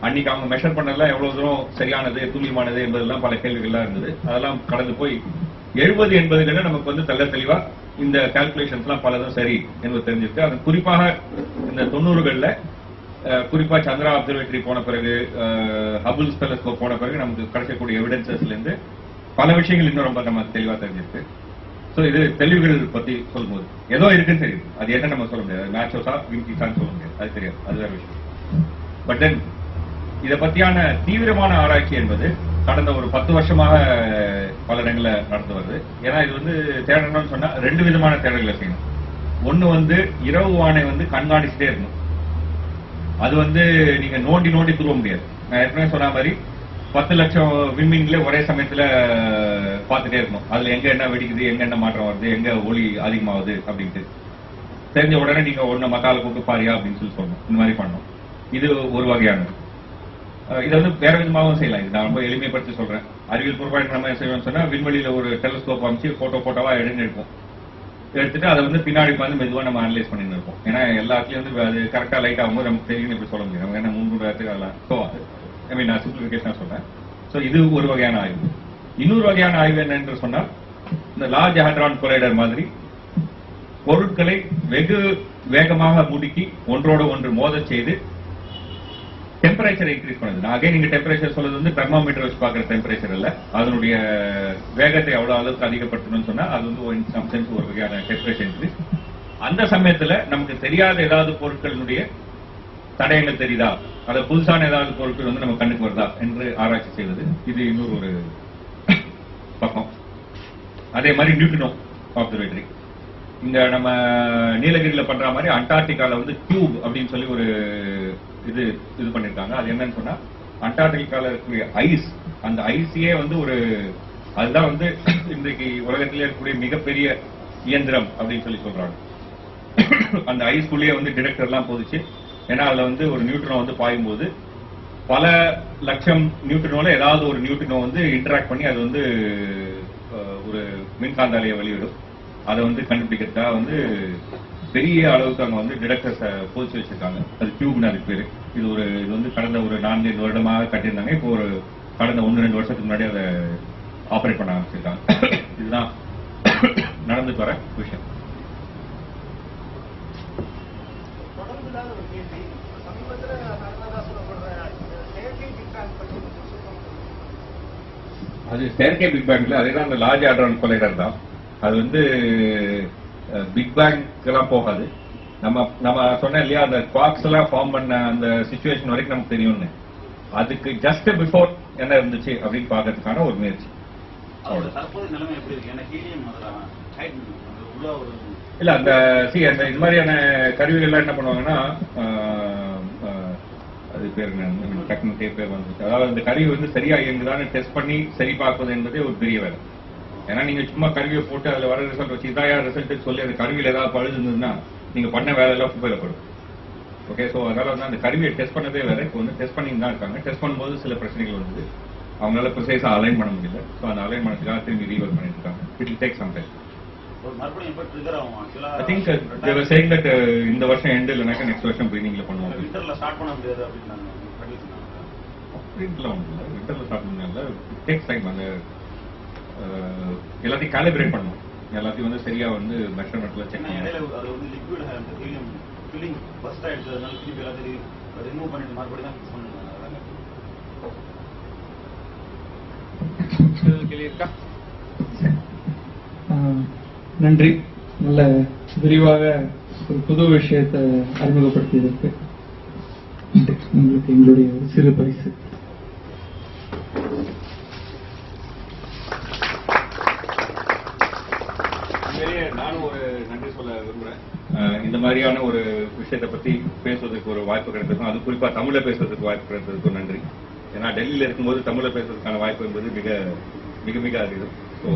அன்னைக்கு அவங்க மெஷர் பண்ணலாம் எவ்வளவு தூரம் சரியானது துல்லியமானது என்பதெல்லாம் பல கேள்விகள்லாம் இருந்தது. அதெல்லாம் கடந்து போய் 70 80களில் நமக்கு வந்து தெளிவா இந்த கால்குலேஷன்ஸ் எல்லாம் பலதும் சரி என்பது தெரிஞ்சிருக்கு. அது குறிப்பாக இந்த 90களில் குறிப்பா சந்திரா அப்சர்வேட்டரி போன பிறகு ஹபிள்ஸ் டெலஸ்கோப் போன பிறகு நமக்கு கிடைக்கக்கூடிய எவிடன்சஸ்ல இருந்து பல விஷயங்கள் இன்னும் ரொம்ப நம்ம தெளிவா தெரிஞ்சிருக்கு. ஸோ இது தெளிவுகள் பத்தி சொல்லும்போது ஏதோ இருக்குன்னு தெரியுது. அது என்ன நம்ம சொல்ல முடியாது, மேட்சோஸா வின்கிஸான்னு சொல்ல முடியாது, அது தெரியாது, அது வேற விஷயம். பட் தென் இதை பத்தியான தீவிரமான ஆராய்ச்சி என்பது கடந்த ஒரு 10 வருஷமாக பல இடங்களில் நடந்து வருது. ஏன்னா இது வந்து தேடணும்னு சொன்னா 2 விதமான தேடல்களை செய்யணும். ஒண்ணு வந்து இரவு வானை வந்து கண்காணிச்சுட்டே இருக்கணும். அது வந்து நீங்க நோண்டி நோண்டி துருவ முடியாது. நான் ஏற்கனவே சொன்ன மாதிரி 10 லட்சம் விண்மீன்களே ஒரே சமயத்துல பார்த்துட்டே இருக்கணும். அதுல எங்க என்ன வெடிக்குது, எங்க என்ன மாற்றம் வருது, எங்க ஒளி அதிகமாகுது அப்படின்ட்டு தெரிஞ்ச உடனே நீங்க ஒண்ணு மத்தால கூப்பிட்டு பாரியா அப்படின்னு சொல்லணும். இந்த மாதிரி பண்ணணும். இது ஒரு வகையானது. இதை வந்து வேற விதமாகவும் செய்யலாம். இது நான் ரொம்ப எளிமைப்படுத்தி சொல்றேன். அறிவியல் பொறுப்பாக நம்ம செய்வோம்னு சொன்னா விண்வெளியில ஒரு டெலஸ்கோப் அமைச்சு போட்டோவா எடுப்போம். எடுத்துட்டு அதை வந்து பின்னாடி வந்து மெதுவா நம்ம அனலைஸ் பண்ணிட்டு இருப்போம். ஏன்னா எல்லாத்துலயும் வந்து அது கரெக்டா லைட் ஆகும்போது நமக்கு தெரியும் இப்படி சொல்ல முடியும். நம்ம என்ன 3 நேரத்துக்கு அதெல்லாம். ஸோ ஐ மீன் நான் சிம்பிளிஃபிகேஷனா சொல்றேன். ஸோ இது ஒரு வகையான ஆய்வு. இன்னொரு வகையான ஆய்வு என்னன்னு சொன்னா இந்த லார்ஜ் ஹாட்ரான் கொலைடர் மாதிரி பொருட்களை வெகு வேகமாக முடுக்கி ஒன்றோட ஒன்று மோத செய்து டெம்பரேச்சர் இன்க்ரீஸ் பண்ணுது. நான் அகைன் நீங்க டெம்பரேச்சர் சொல்றது வந்து தெர்மோமீட்டர் வச்சு பார்க்குற டெம்பரேச்சர் இல்ல, அதனுடைய வேகத்தை எவ்வளவு அளவுக்கு அதிகப்படுத்தணும்னு சொன்னா அது வந்து சம்டைம்ஸ் ஒரு வகையான டெம்பரேச்சர் இன்க்ரீஸ். அந்த சமயத்துல நமக்கு தெரியாத ஏதாவது பொருட்களினுடைய தடயங்கள் தெரியுதா, அது புதுசான ஏதாவது பொருட்கள் வந்து நம்ம கண்ணுக்கு வருதா என்று ஆராய்ச்சி செய்வது இது இன்னொரு ஒரு பக்கம். அதே மாதிரி நியூட்ரினோ அப்சர்வேட்டரி இங்க நம்ம நீலகிரியில பண்ற மாதிரி அண்டார்டிகால வந்து டியூப் அப்படின்னு சொல்லி ஒரு இது பண்ணிருக்காங்க. அது என்னன்னு சொன்னா அண்டார்டிகால இருக்கக்கூடிய ஐஸ், அந்த ஐஸையே வந்து ஒரு அதுதான் வந்து இன்றைக்கு உலகத்திலே இருக்கக்கூடிய மிகப்பெரிய இயந்திரம் அப்படின்னு சொல்லி சொல்றாங்க. அந்த ஐஸ்குள்ளேயே வந்து டிடெக்டர் எல்லாம் போதிச்சு. ஏன்னா அதுல வந்து ஒரு நியூட்ரினோ வந்து பாயும் போது பல லட்சம் நியூட்ரினோல ஏதாவது ஒரு நியூட்ரினோ வந்து இன்டராக்ட் பண்ணி அது வந்து ஒரு மின்காந்த அலையை வெளியிடும். அதை வந்து கண்டுபிடிக்கிறதுக்காக வந்து பெரிய அளவுக்கு அங்க வந்து டிடெக்டர்ஸை போதிச்சு வச்சிருக்காங்க. அது டியூப்னு அதுக்கு பேரு. இது வந்து கடந்த ஒரு 4-5 வருடமாக கட்டியிருந்தாங்க. இப்போ ஒரு கடந்த 1-2 வருஷத்துக்கு முன்னாடி அதை ஆபரேட் பண்ண ஆரம்பிச்சிருக்காங்க. இதுதான் நடந்துட்டு வர விஷயம். அது செயற்கை பிக் பேங்க்ல அதேதான் அந்த லார்ஜ் ஹாட்ரான் கொலைடர் தான். அது வந்து பிக் பேங்க் எல்லாம் போகாது. நம்ம சொன்ன இல்லையா அந்த குவார்க்ஸ் எல்லாம் ஃபார்ம் பண்ண அந்த சிச்சுவேஷன் வரைக்கும் நமக்கு தெரியும்னு, அதுக்கு ஜஸ்ட் பிஃபோர் என்ன இருந்துச்சு அப்படின்னு பாக்கிறதுக்கான ஒரு முயற்சி. இல்ல அந்த இது மாதிரியான கருவிகள் எல்லாம் என்ன பண்ணுவாங்கன்னா அது பேர் டெக்னிக்கே பேர் வந்துச்சு. அதாவது அந்த கருவி வந்து சரியா இயங்குதான்னு டெஸ்ட் பண்ணி சரி பார்ப்பது என்பதே ஒரு பெரிய வேலை. ஏன்னா நீங்க சும்மா கருவியை போட்டு அதுல வர ரிசல்ட் வச்சு இதாயா ரிசல்ட் சொல்லி அந்த கருவியில் ஏதாவது பழுது இருந்ததுன்னா நீங்க பண்ண வேலை எல்லாம் குப்பையிலப்படும். ஓகே, ஸோ அதனால வந்து அந்த கருவியை டெஸ்ட் பண்ணதே வேற. இப்போ வந்து டெஸ்ட் பண்ணி தான் இருக்காங்க. டெஸ்ட் பண்ணும்போது சில பிரச்சனைகள் வந்தது. அவங்களால ப்ரிசைஸா அலைன் பண்ண முடியல. ஸோ அந்த அலைன் பண்ணதுக்காக திரும்பி ரீவர்க் பண்ணிட்டு இருக்காங்க. It will take some time. I think they were saying that இந்த வருஷம் எண்ட் இல்லைனாக்கா நெக்ஸ்ட் வருஷம் பிகினிங்ல பண்ணுவாங்க. விண்டர்ல ஸ்டார்ட் பண்ண முடியாது அப்படின்னாங்க. விண்டர்ல ஸ்டார்ட் பண்ணல, இட் டேக்ஸ் டைம். அந்த எல்லாத்தையும் காலிபிரேட் பண்ணணும். எல்லாத்தையும் வந்து சரியா வந்து மெஷர்மெண்ட்ல செக் பண்ணணும். அது வந்து லிக்விட் அந்த ஹீலியம் ஃபில்லிங் ஃபர்ஸ்ட் ஆயிடுச்சு. அதனால திருப்பி எல்லாத்தையும் ரிமூவ் பண்ணிட்டு மறுபடியும் தான் ஃபிக்ஸ் பண்ணனும். இருக்கா? நன்றி. நல்ல விரிவாக ஒரு புது விஷயத்தை அறிமுகப்படுத்தியதற்கு உங்களுக்கு எங்களுடைய சிறு பரிசு. Very நானும் ஒரு நன்றி சொல்ல விரும்புறேன். இந்த மாதிரியான ஒரு விஷயத்தை பத்தி பேசுவதற்கு ஒரு வாய்ப்பு கிடைத்ததுக்கும், அது குறிப்பா தமிழ்ல பேசுறதுக்கு வாய்ப்பு கிடைத்ததுக்கும் நன்றி. ஏன்னா டெல்லியில இருக்கும்போது தமிழ்ல பேசுறதுக்கான வாய்ப்பு என்பது மிக மிக மிக அதிகம். ஸோ